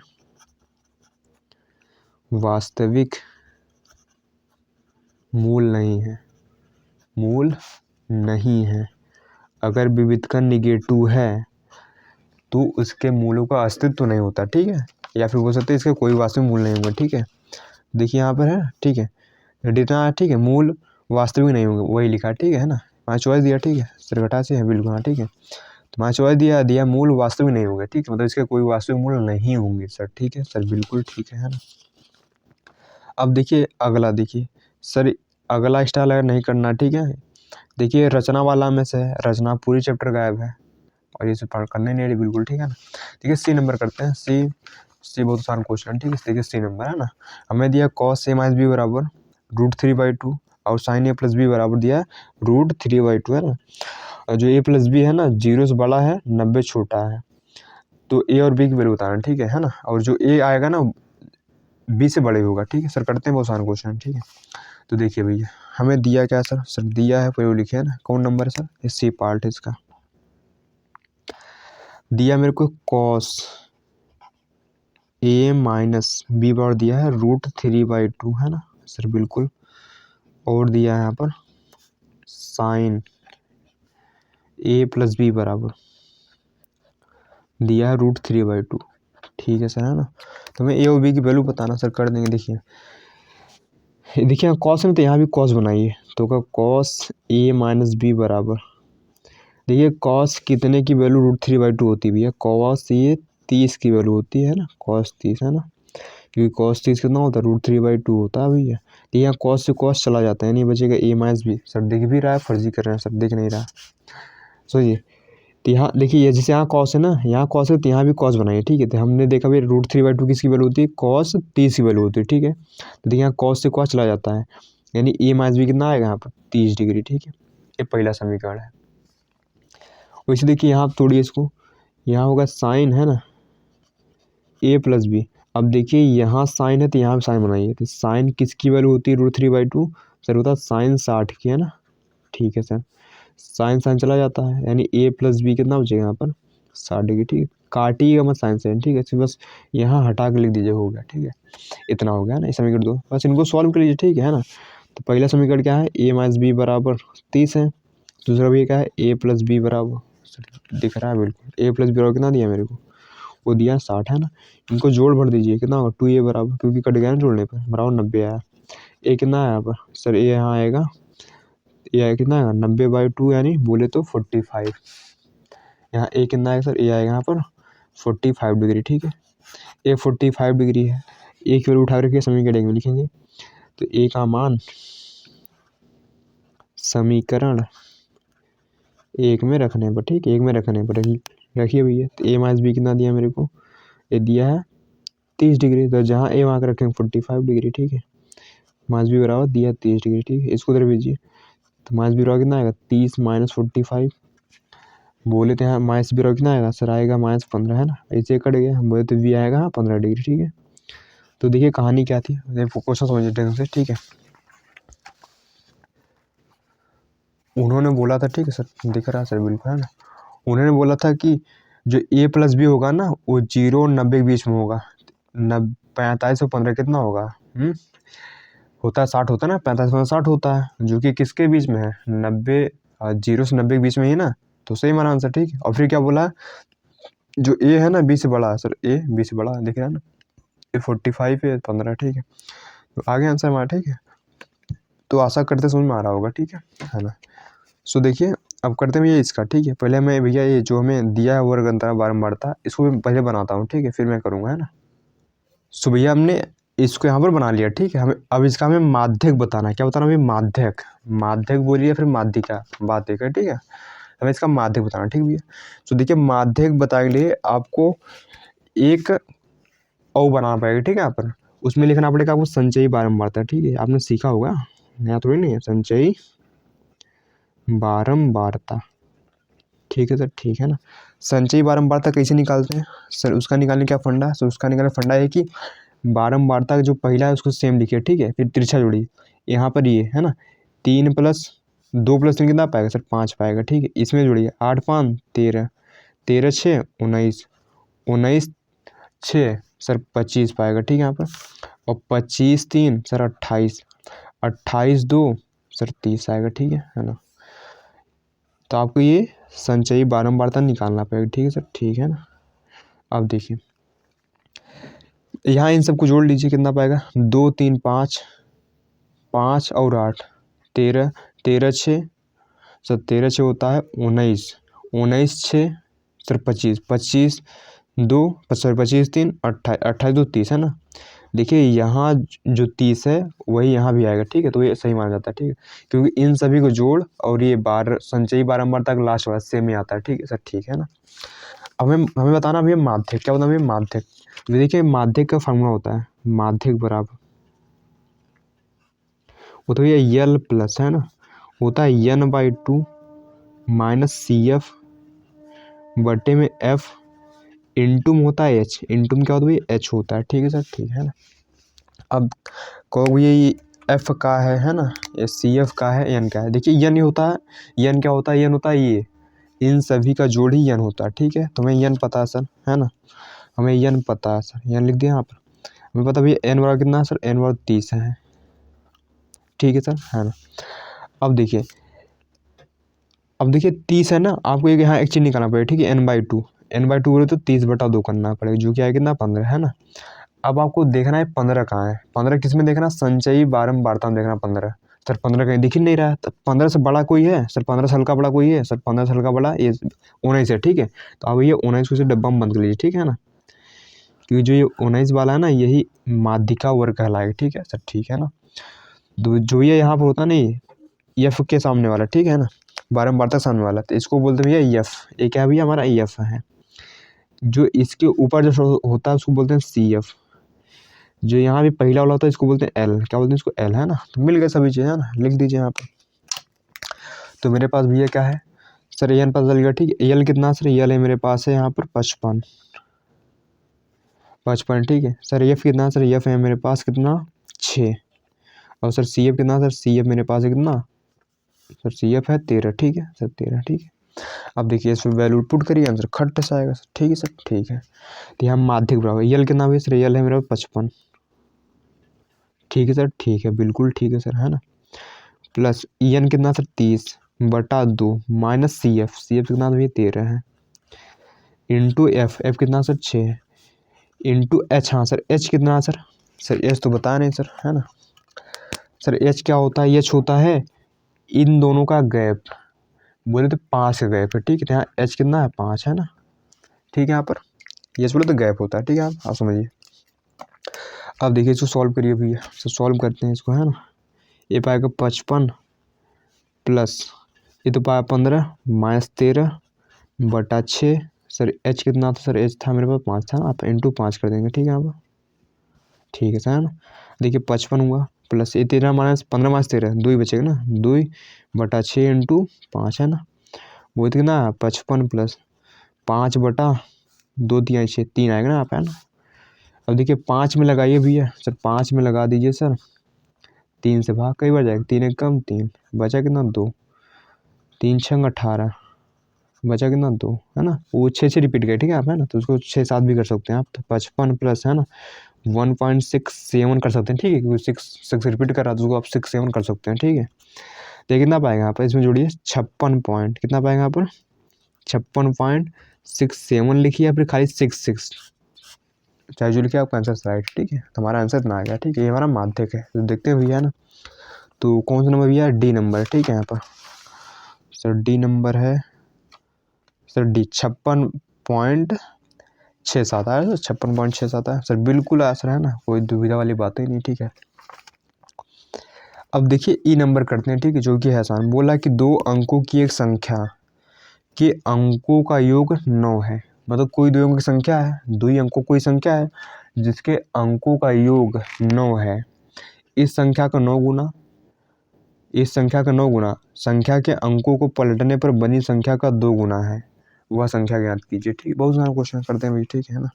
Speaker 1: वास्तविक मूल नहीं है, मूल नहीं है। अगर विविधकर निगेटिव है तो उसके मूलों का अस्तित्व नहीं होता, ठीक है, या फिर बोल सकते हैं इसके कोई वास्तविक मूल नहीं होगा, ठीक है। देखिए यहाँ पर है, ठीक है, जितना, ठीक है, मूल वास्तविक नहीं होंगे वही लिखा, ठीक है ना। 5 चॉइस दिया, ठीक है, सरघटा से है बिल्कुल, हाँ ठीक है। तो 5 चॉइस दिया मूल वास्तविक नहीं होंगे, ठीक है, मतलब इसके कोई वास्तविक मूल नहीं होंगे सर, ठीक है सर, बिल्कुल ठीक है ना। अब देखिए अगला, देखिए सर अगला स्टाइल अगर नहीं करना, ठीक है, देखिए रचना वाला में से है, रचना पूरी चैप्टर गायब है और ये पढ़ करने नहीं रही बिल्कुल, ठीक है ना। देखिए सी नंबर करते हैं, सी बहुत आसान क्वेश्चन, ठीक है। देखिए सी नंबर है ना, हमें दिया cos a माइनस बी बराबर √3/2 और sin a प्लस बी बराबर दिया √3/2, है ना। और जो a प्लस बी है ना, 0 से बड़ा है, 90 छोटा है, तो a और b की वैल्यू बताना, ठीक है ना। और जो a आएगा ना b से बड़े होगा, ठीक है सर, करते हैं बहुत आसान क्वेश्चन, ठीक है। तो देखिए भैया हमें दिया क्या सर दिया है वैल्यू लिखे है ना, कौन नंबर है सर, ये सी पार्ट है इसका। दिया मेरे को cos a माइनस बी बराबर दिया है √3/2, है ना सर, बिल्कुल। और दिया है यहाँ पर sin a प्लस बी बराबर दिया है √3/2, ठीक है सर, है ना। तो हमें a और b की वैल्यू बताना सर, कर देंगे। देखिए यहाँ cos में तो यहाँ भी cos बनाइए, तो का cos a माइनस बी बराबर, देखिए cos कितने की वैल्यू √3/2 होती है भैया, cos ये 30 की वैल्यू होती है ना, cos 30, है ना, क्योंकि cos 30 कितना होता है √3/2 होता है भैया। तो यहाँ cos से cos चला जाता है, नहीं बचेगा a माइनस बी। सर दिख भी रहा है, फर्जी कर रहे हैं सर, दिख नहीं रहा, सोचिए। तो यहाँ देखिए जैसे यहाँ cos है ना, यहाँ cos है तो यहाँ भी cos बनाइए, ठीक है। तो हमने देखा भाई √3/2 किसकी वैल्यू होती है, cos 30 की वैल्यू होती है, ठीक है। तो देखिए यहाँ cos से cos चला जाता है, यानी a माइनस बी कितना आएगा यहाँ पर 30 डिग्री, ठीक है। ये पहला समीकरण है। वैसे देखिए यहाँ तोड़िए इसको, यहाँ होगा साइन, है ना, a प्लस बी। अब देखिए यहाँ साइन है तो यहाँ भी साइन बनाइए, तो साइन किसकी वैल्यू होती है √3/2 सर, होता है साइन 60 की, है ना, ठीक है सर। साइन साइन चला जाता है, यानी a प्लस बी कितना बचेगा यहाँ पर 60 डिग्री, ठीक है। काटिएगा मत साइन साइन, ठीक है, तो बस यहाँ हटा के लिख दीजिए, हो गया, ठीक है। इतना हो गया ना, समीकरण 2, बस इनको सॉल्व कर लीजिए, ठीक है ना। तो पहला समीकरण क्या है, a माइनस बी बराबर 30 है। दूसरा भी क्या है, a प्लस बी बराबर, दिख रहा है बिल्कुल, a प्लस बी बराबर कितना दिया मेरे को, वो दिया 60, है ना। इनको जोड़ भर दीजिए, कितना होगा 2a बराबर, क्योंकि कट गया ना जोड़ने पर, बराबर 90 आया। a कितना है यहाँ पर सर, a यहाँ आएगा, ए आएगा कितना आएगा 90/2, यानी बोले तो 45। यहाँ ए कितना आएगा सर, ए आएगा यहाँ पर 45 डिग्री, ठीक है। ए 45 डिग्री है, ए की वैल्यू उठा रखिए, समीकरण में लिखेंगे। तो ए का मान समीकरण 1 में रखने पर, ठीक है, 1 में रखने पर रखिए भैया। तो ए माइनस बी कितना दिया मेरे को, ये दिया है 30 डिग्री, तो जहाँ ए वहाँ रखेंगे 45 डिग्री, ठीक है। माइनस बी बराबर दिया 30 डिग्री, ठीक है, इसको इधर भेजिए। तो माइनस बी बराबर कितना आएगा 30 माइनस 45, बोले तो यहाँ माइनस बी बराबर कितना आएगा सर, आएगा -15, है ना, ऐसे कट गया, हम बोले तो वी आएगा 15 डिग्री, ठीक है। तो देखिए कहानी क्या थी, क्वेश्चन समझिए ढंग से, ठीक है। उन्होंने बोला था, ठीक है सर, दिख रहा है सर बिल्कुल, है ना। उन्होंने बोला था कि जो a प्लस बी होगा ना वो 0 और 90 के बीच में होगा। 45 और 15 कितना होगा? होता है 60 होता है ना, 45 और 60 होता है, जो कि किसके बीच में है? 90, 0 से 90 के बीच में ही ना। तो सही हमारा आंसर। ठीक है, और फिर क्या बोला? जो a है ना b से बड़ा है सर, a b से बड़ा दिख रहा है ना, ये 45 है 15। ठीक है, तो आगे आंसर हमारा। ठीक है, तो आशा करते समझ में आ रहा होगा। ठीक है ना। सो देखिए अब करते हैं ये इसका। ठीक है, पहले मैं भैया ये जो हमें दिया है वर्ग अंतरा बारंबारता, इसको मैं पहले बनाता हूँ। ठीक है, फिर मैं करूँगा, है ना। सो भैया हमने इसको यहाँ पर बना लिया। ठीक है, हमें अब इसका हमें माध्यक बताना है। क्या बताना है? माध्यक। माध्यक बोलिए फिर माध्यिका, बात एक है। ठीक है, हमें इसका माध्यक बताना। ठीक भैया, तो देखिए माध्यक बताने के लिए आपको एक ओ बनाना पड़ेगा। ठीक है, यहाँ पर उसमें लिखना पड़ेगा आपको संचयी बारंबारता। ठीक है, आपने सीखा होगा, नया थोड़ी नहीं है, संचयी बारंबारता। ठीक है सर, ठीक है ना। संचयी बारंबारता कैसे निकालते हैं सर? उसका निकालने क्या फंडा? सर उसका निकालने फंडा है कि बारंबारता जो पहला है उसको सेम लिखिए। ठीक है, फिर तिरछा जोड़िए। यहाँ पर ये है ना 3 + 2 + 3 कितना पाएगा सर? 5 पाएगा। ठीक है, इसमें जोड़िए 8 × 5 = 13, 13 × 6 = 19, 19 6 सर 25 पाएगा। ठीक है, यहाँ पर और 25 3 सर 28, 28 2 सर 30 आएगा। ठीक है ना। तो आपको ये संचयी बारंबारता निकालना पड़ेगा। ठीक है सर, ठीक है ना। अब देखिए यहाँ इन सबको जोड़ लीजिए, कितना पाएगा? 2 3 5, 5 और 8 13, 13 6 सर 13 6 होता है 19, 19 6 सर 25, 25 2 सर 25 3 28, 28 2 30 है ना। देखिए यहाँ जो 30 है वही यहाँ भी आएगा। ठीक है, तो ये सही माना जाता है। ठीक है, क्योंकि इन सभी को जोड़ और ये संचयी बारंबारता का लास्ट वाला सेम ही आता है। ठीक है सर, ठीक है ना। अब हमें बताना भैया माध्यक। क्या होता है भैया माध्यक? देखिए माध्यक का फार्मूला होता है माध्यक बराबर, वो तो भैया यल प्लस है ना, होता है n/2 - CF बटे में F इंटू में होता है H। इंटू में क्या होता है भैया? H होता है। ठीक है सर, ठीक है ना। अब कहो ये F का है ना, ये CF का है, N का है। देखिए n होता है, n क्या होता है? n होता है ये, इन सभी का जोड़ ही n होता है। ठीक है, तो हमें n पता है सर, है ना। हमें n पता है सर, n लिख दिया यहाँ पर। हमें पता भैया n बराबर कितना है सर? n बराबर 30 है। ठीक है सर, है ना। अब देखिए 30 है ना, आपको एक यहाँ एक चीज निकालना पड़ेगा। ठीक है, n/2 n/2 बोले तो 30/2 करना पड़ेगा, जो कि आएगा कितना? 15, है ना। अब आपको देखना है 15 कहाँ है। 15 किस में देखना? संचयी बारंबारता में देखना 15। सर 15 कहीं दिख ही नहीं रहा है। तो 15 से बड़ा कोई है सर? 15 से हल्का बड़ा कोई है सर? 15 से हल्का बड़ा ये 19 है। ठीक है, तो अब ये 19 को इसे डब्बा में बंद कर लीजिए। ठीक है ना, क्योंकि जो ये 19 वाला है ना यही माध्यिका वर्ग कहलाएगा। ठीक है सर, ठीक है ना। जो ये यहाँ पर होता नहीं एफ के सामने वाला, ठीक है ना, बारंबारता सामने वाला, तो इसको बोलते हैं भैया एफ। ये क्या है भैया? हमारा एफ है। जो इसके ऊपर जो होता है उसको बोलते हैं सी एफ। जो यहाँ भी पहला वाला होता है इसको बोलते हैं एल। क्या बोलते हैं इसको? एल, है ना। तो मिल गए सभी चीज़, है ना, लिख दीजिए यहाँ पर। तो मेरे पास भैया क्या है सर? एन पता चल गया। ठीक है, एल कितना सर? एल है मेरे पास है यहाँ पर 55, 55। ठीक है सर, एफ कितना सर? एफ है मेरे पास कितना? 6। और सर सी एफ कितना सर? सी एफ मेरे पास है कितना सर? सी एफ है 13। ठीक है सर, 13। ठीक है, अब देखिए इसमें वैल्यू पुट करिए, आंसर खट्ट से आएगा सर। ठीक है सर, ठीक है। तो यहाँ माध्यिक बराबर यल कितना है सर? यल है मेरा 55। ठीक है सर, ठीक है, बिल्कुल ठीक है सर, है ना। प्लस एन कितना sir? 30/2 minus C F. C F कितना भैया? 13 है। इंटू एफ, एफ कितना सर? 6। इंटू एच, हाँ सर एच कितना सर? सर एच तो बताया नहीं सर, है ना। सर एच क्या होता है? एच होता है इन दोनों का गैप, बोले तो 5 का गैप है। ठीक है, यहाँ एच कितना है? 5 है ना। ठीक है, यहाँ पर एच बोले तो गैप होता है। ठीक है, आप समझिए। अब देखिए इसको सॉल्व करिए भैया। तो सॉल्व करते हैं इसको, है ना। ये पाएगा 55 प्लस ये तो पाया 15 माइनस 13/6। सर एच कितना था सर? एच था मेरे पास 5 था ना, आप इंटू 5 कर देंगे। ठीक है, आप ठीक है सर, है ना। देखिए 55 हुआ प्लस ये 13 माइनस 15 माइनस 13 2 ही बचेगा ना, 2/6 इंटू 5, है ना। वो कितना 55 प्लस 5/2 3 6 3 आएगा ना, आप, है ना। अब देखिए 5 में लगाइए भैया सर, 5 में लगा दीजिए सर। 3 से भाग कई बार जाएगा? 3 एक कम 3 बचा कितना? 2, 3 6 18 बचा कितना 2 है ना, वो 6 रिपीट गए ठीक है आप, है ना, तो उसको 6 7 भी कर सकते हैं आप, तो 55 प्लस है ना 1.67 कर सकते हैं ठीक है, क्योंकि 6 रिपीट कर रहा है तो उसको आप 6 7 कर सकते हैं ठीक है। तो कितना पाएगा यहाँ पर, इसमें जोड़िए 56 पॉइंट, कितना पाएगा यहाँ पर 56.67 लिखिए या फिर खाली 66 चाहे जो लिखिए, आपका आंसर राइट ठीक है। तो हमारा आंसर इतना आ गया ठीक है, ये हमारा माध्यक है। तो देखते हैं भैया ना, तो कौन सा नंबर भैया, डी नंबर ठीक है यहाँ पर सर, डी नंबर है सर, डी 56.67 आया सर, 56.67 आया सर, बिल्कुल आंसर है ना, कोई दुविधा वाली बात ही नहीं ठीक है। अब देखिए ई नंबर करते हैं ठीक है, जो कि है आसान। बोला कि 2 अंकों की एक संख्या के अंकों का योग 9 है, मतलब कोई 2 अंकों की संख्या है, 2 ही अंकों कोई संख्या है जिसके अंकों का योग 9 है। इस संख्या का 9 गुना, इस संख्या का 9 गुना संख्या के अंकों को पलटने पर बनी संख्या का 2 गुना है, वह संख्या ज्ञात कीजिए ठीक है। बहुत सारा क्वेश्चन करते हैं भाई ठीक है ना।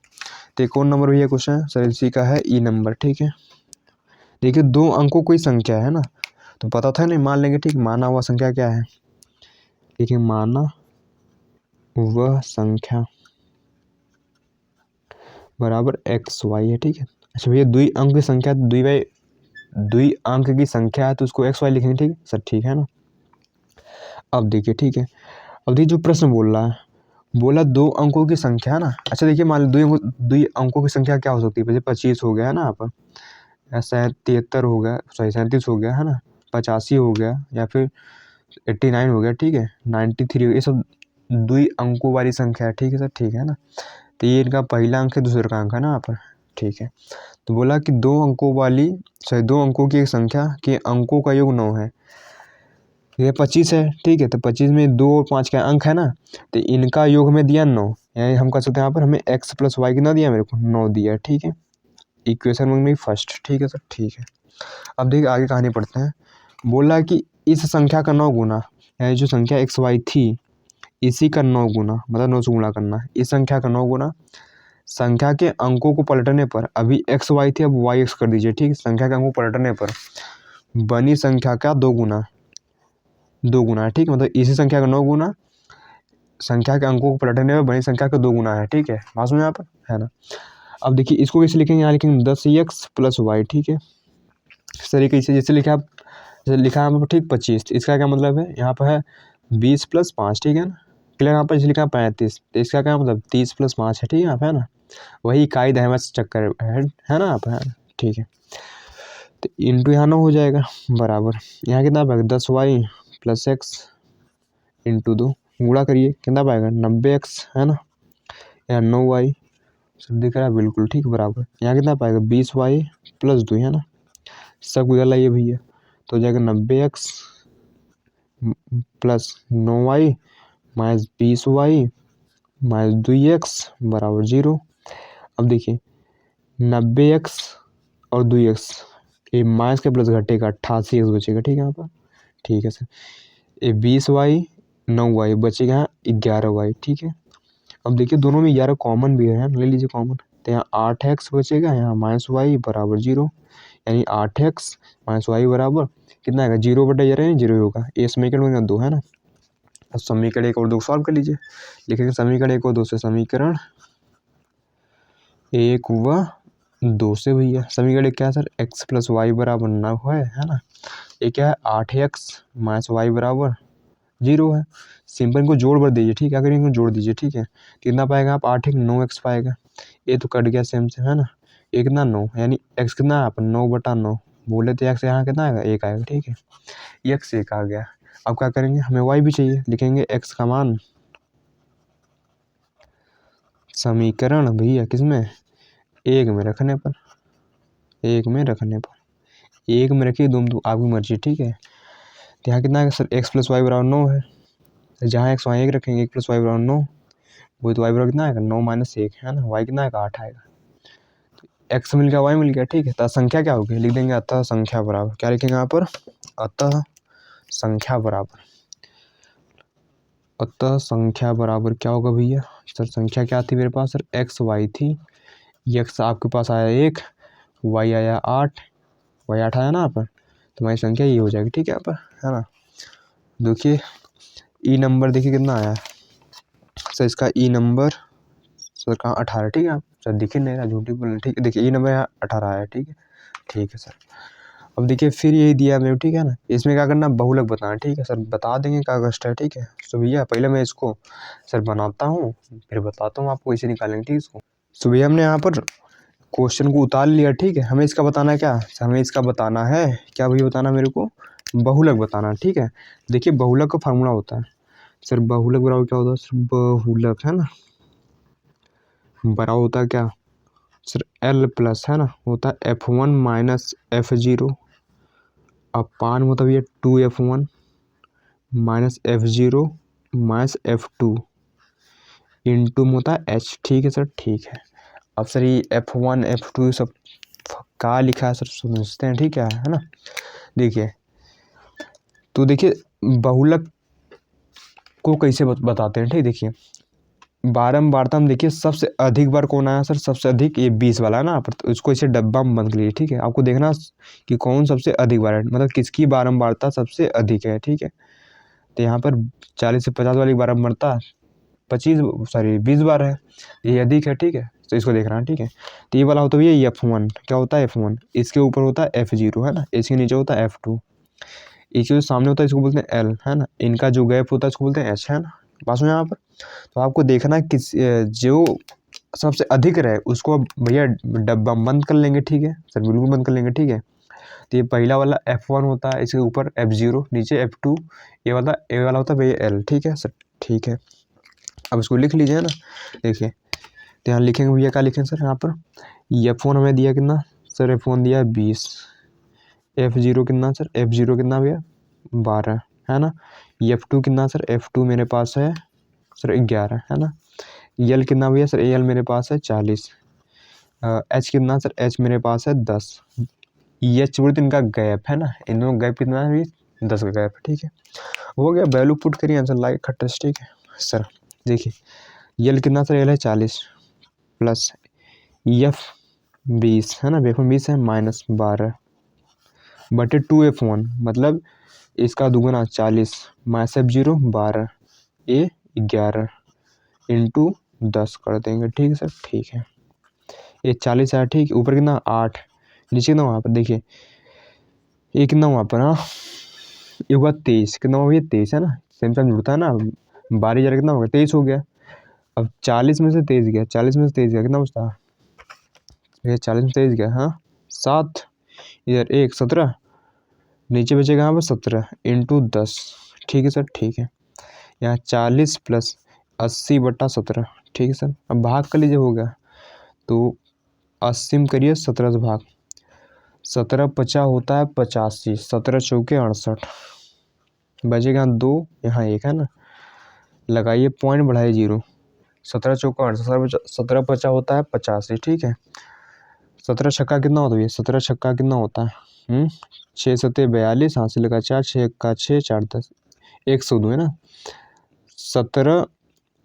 Speaker 1: तो कौन नंबर भैया क्वेश्चन है सर, इसी का है ई नंबर ठीक है। देखिए 2 अंकों कोई संख्या है ना, तो पता था नहीं, मान लेंगे ठीक, माना हुआ संख्या क्या है, देखिए माना वह संख्या बराबर एक्स वाई है ठीक है। अच्छा भैया 2 अंक की संख्या, 2 अंक की संख्या है तो उसको एक्स वाई लिखेंगे ठीक है सर, ठीक है ना। अब देखिए ठीक है, अब देखिए जो प्रश्न बोल रहा है, बोला 2 अंकों की संख्या है ना। अच्छा देखिए मान लो 2 अंकों की संख्या क्या हो सकती है, जैसे 25 हो गया है ना, आप 73 हो गया, सॉरी 37 हो गया है ना, 85 हो गया, या फिर 89 हो गया ठीक है, 93 हो गया, ये सब 2 अंकों वाली संख्या है ठीक है सर, ठीक है ना। तो ये इनका पहला अंक है, दूसरे का अंक है ना यहाँ पर, ठीक है। तो बोला कि 2 अंकों वाली, सॉरी 2 अंकों की एक संख्या के अंकों का योग 9 है, ये 25 है ठीक है, तो 25 में 2 और 5 का अंक है ना, तो इनका योग हमें दिया 9, यानी हम कर सकते हैं यहाँ पर, हमें x प्लस वाई कितना दिया, मेरे को 9 दिया ठीक है। इक्वेशन में फर्स्ट ठीक है सर, ठीक है। अब देखिए आगे कहानी पढ़ते हैं। बोला कि इस संख्या का 9 गुना, यानी जो संख्या एक्स वाई थी इसी का 9 गुना, मतलब 9 से गुणा करना है, इस संख्या का 9 गुना संख्या के अंकों को पलटने पर, अभी एक्स वाई थी अब वाई एक्स कर दीजिए ठीक है, संख्या के अंकों को पलटने पर बनी संख्या का 2 गुना है ठीक है, मतलब इसी संख्या का 9 गुना संख्या के अंकों को पलटने पर बनी संख्या का 2 गुना है ठीक है, बात समझ में यहाँ पर है ना। अब देखिए इसको कैसे लिखेंगे, यहाँ लिखेंगे 10x प्लस वाई ठीक है, इस तरीके से जैसे लिखा, जैसे लिखा है ठीक 25, तो इसका क्या मतलब है, यहाँ पर है 20 प्लस 5 ठीक है ना, क्लियर। यहाँ पर जैसे लिखा 35, तो इसका क्या मतलब 30 प्लस 5 है ठीक है यहाँ पे, है ना, वही इकाई दहमत चक्कर है ना यहाँ पर, है ना ठीक है। तो इंटू यहाँ 9 हो जाएगा, बराबर यहाँ कितना पाएगा 10y प्लस एक्स इंटू 2, गुणा करिए कितना पाएगा 90x है ना, यहाँ 9y सब दिख रहा है बिल्कुल ठीक, बराबर यहाँ कितना पाएगा 20y प्लस 2 है ना, सब उधर लाइए भैया, तो हो जाएगा 90x plus 9y minus 20y minus 2x बराबर 0। अब देखिए 90x और 2x, ये माइनस के प्लस घटेगा 88x बचेगा ठीक है यहाँ पर, ठीक है सर। ये 20y 9y बचेगा यहाँ 11y ठीक है। अब देखिए दोनों में 11 कॉमन भी है, ले लीजिए कॉमन, तो यहाँ 8x बचेगा, यहाँ माइनस वाई बराबर 0, यानी 8x माइनस वाई बराबर कितना आएगा 0/11 यानी 0 होगा, ये समीकरण में 2 है ना। अब समीकरण 1 और 2 सॉल्व कर लीजिए, लिखेंगे समीकरण 1 और 2 से, समीकरण 1 व 2 से भैया, समीकरण 1 क्या है सर, x प्लस वाई बराबर 9 है ना, ये क्या है 8x माइनस वाई बराबर 0 है, सिंपल इनको जोड़ भर दीजिए ठीक है, अगर इनको जोड़ दीजिए ठीक है, कितना पाएगा आप 8 9x पाएगा, ये तो कट गया सेम से है ना, ये कितना 9, यानी x कितना है आप 9/9 बोले तो x यहाँ कितना आएगा 1 आएगा ठीक है, x 1 आ गया। अब क्या करेंगे, हमें y भी चाहिए, लिखेंगे x का मान समीकरण भैया किसमें 1 में रखने पर, 1 में रखने पर 1 में रखिए, तुम तो आपकी मर्जी ठीक है। तो यहाँ कितना है सर x प्लस वाई बराबर 9 है, जहाँ x वहाँ 1 रखेंगे, 1 प्लस वाई बराबर 9, वही तो वाई बराबर कितना आएगा 9 माइनस 1 है ना, वाई कितना आएगा 8 आएगा, तो x मिल गया वाई मिल गया ठीक है। तो संख्या क्या होगी, लिख देंगे अतः संख्या बराबर, क्या लिखेंगे यहाँ पर अतः संख्या बराबर, अतः संख्या बराबर क्या होगा भैया सर, संख्या क्या थी मेरे पास सर एक्स वाई थी, एक्स आपके पास आया 1, वाई आया 8, वाई 8 आया ना यहाँ पर, तो हमारी संख्या ये हो जाएगी ठीक है यहाँ पर, है ना। देखिए ई नंबर देखिए कितना आया, सर इसका ई नंबर सर कहाँ 18, ठीक है। सर दिख ही नहीं रहा, झूठी बोल, ठीक है। देखिए ई नंबर यहाँ 18 है, ठीक है। ठीक है सर। अब देखिए फिर यही दिया मेरे, ठीक है ना। इसमें क्या करना, बहुलक बताना, ठीक है सर। बता देंगे क्या कष्ट है, ठीक है। तो भैया पहले मैं इसको सर बनाता हूँ, फिर बताता हूँ आपको, इसे निकालेंगे, ठीक है इसको। तो भैया हमने यहाँ पर क्वेश्चन को उतार लिया, ठीक है। हमें इसका बताना है क्या, हमें इसका बताना है क्या भैया, बताना मेरे को बहुलक बताना, ठीक है। देखिए बहुलक का फार्मूला होता है सर, बहुलक बराबर क्या होता है सर, बहुलक है ना बराबर होता है क्या सर, L प्लस है ना होता है F1 माइनस F0 अपान मतलब ये 2F1 minus F0 minus F2 into होता है H, ठीक है सर, ठीक है। अब सर ये F1 F2 सब क्या लिखा है सर, समझते हैं, ठीक है ना। देखिए तो देखिए बहुलक को कैसे बताते हैं, ठीक। देखिए बारंबारता हम देखिए सबसे अधिक बार कौन आया सर, सबसे अधिक ये 20 वाला है ना पर, तो इसको इसे डब्बा में बंद कर लीजिए, ठीक है। आपको देखना कि कौन सबसे अधिक बार है, मतलब किसकी बारंबारता सबसे अधिक है, ठीक है। तो यहाँ पर 40 से 50 वाली बारंबारता 20 बार है, ये अधिक है, ठीक है। तो इसको देखना है, ठीक है। तो ये वाला होता है ये F1, क्या होता है F1, इसके ऊपर होता है F0 है ना, इसके नीचे होता है F2, इसके जो सामने होता है इसको बोलते हैं L है ना, इनका जो गैप होता है इसको बोलते हैं H है ना। पास में यहाँ पर तो आपको देखना है किस जो सबसे अधिक रहे उसको भैया डब्बा बंद कर लेंगे, ठीक है सर, बिल्कुल बंद कर लेंगे, ठीक है। तो ये पहला वाला F1 होता है, इसके ऊपर F0, नीचे F2, ये वाला होता है भैया L, ठीक है सर, ठीक है। अब इसको लिख लीजिए है ना। देखिए तो यहाँ लिखेंगे भैया, क्या लिखेंगे सर, यहाँ पर F1 हमें दिया कितना सर, F1 दिया 20, F0 कितना सर, F0 कितना भैया 12 है ना, F2 कितना सर, F2 मेरे पास है सर 11 है ना, L कितना भैया सर, L मेरे पास है 40, H कितना सर, H मेरे पास है 10, H बोलते इनका गैप है ना, इन दोनों गैप कितना है 10 का गैप, ठीक है। हो गया, वैल्यू पुट करिए, आंसर लाइक खट्टस, ठीक है सर। देखिए L कितना सर, L है 40 प्लस F 20 है ना, F 20 है माइनस 12 बटे 2F1 मतलब इसका दुगुना 40 माइनस F0 12 ये 11 इंटू 10 कर देंगे, ठीक है सर, ठीक है। ये 40 है, ठीक, ऊपर कितना 8, नीचे कितना वहाँ पर, देखिए ये कितना वहाँ पर, हाँ ये हुआ 23, कितना हुआ ये 23 है ना, सेम टाइम जुड़ता है ना, 12 कितना हो गया 23 हो गया। अब 40 में से 23 गया, 40 में से 23 गया, कितना बचता है ये 40 में 23 गया, हाँ 7, इधर 1 17, नीचे बचेगा यहाँ पर 17 इंटू 10, ठीक है सर, ठीक है। यहाँ 40 प्लस 80/17, ठीक है सर। अब भाग कर लीजिए, हो गया तो 80 में करिए 17 से भाग, 17 50 होता है 85, 17 चौके 68, बचेगा 2, यहाँ 1 है ना, लगाइए पॉइंट, बढ़ाइए 0, 17 चौका 68, 17 50 होता है 85, ठीक है। 17 छक्का कितना होता है, 17 छक्का कितना होता है 6 7 42, हाथ से लगा 4, 6 का 6 4 10 102 है ना, 17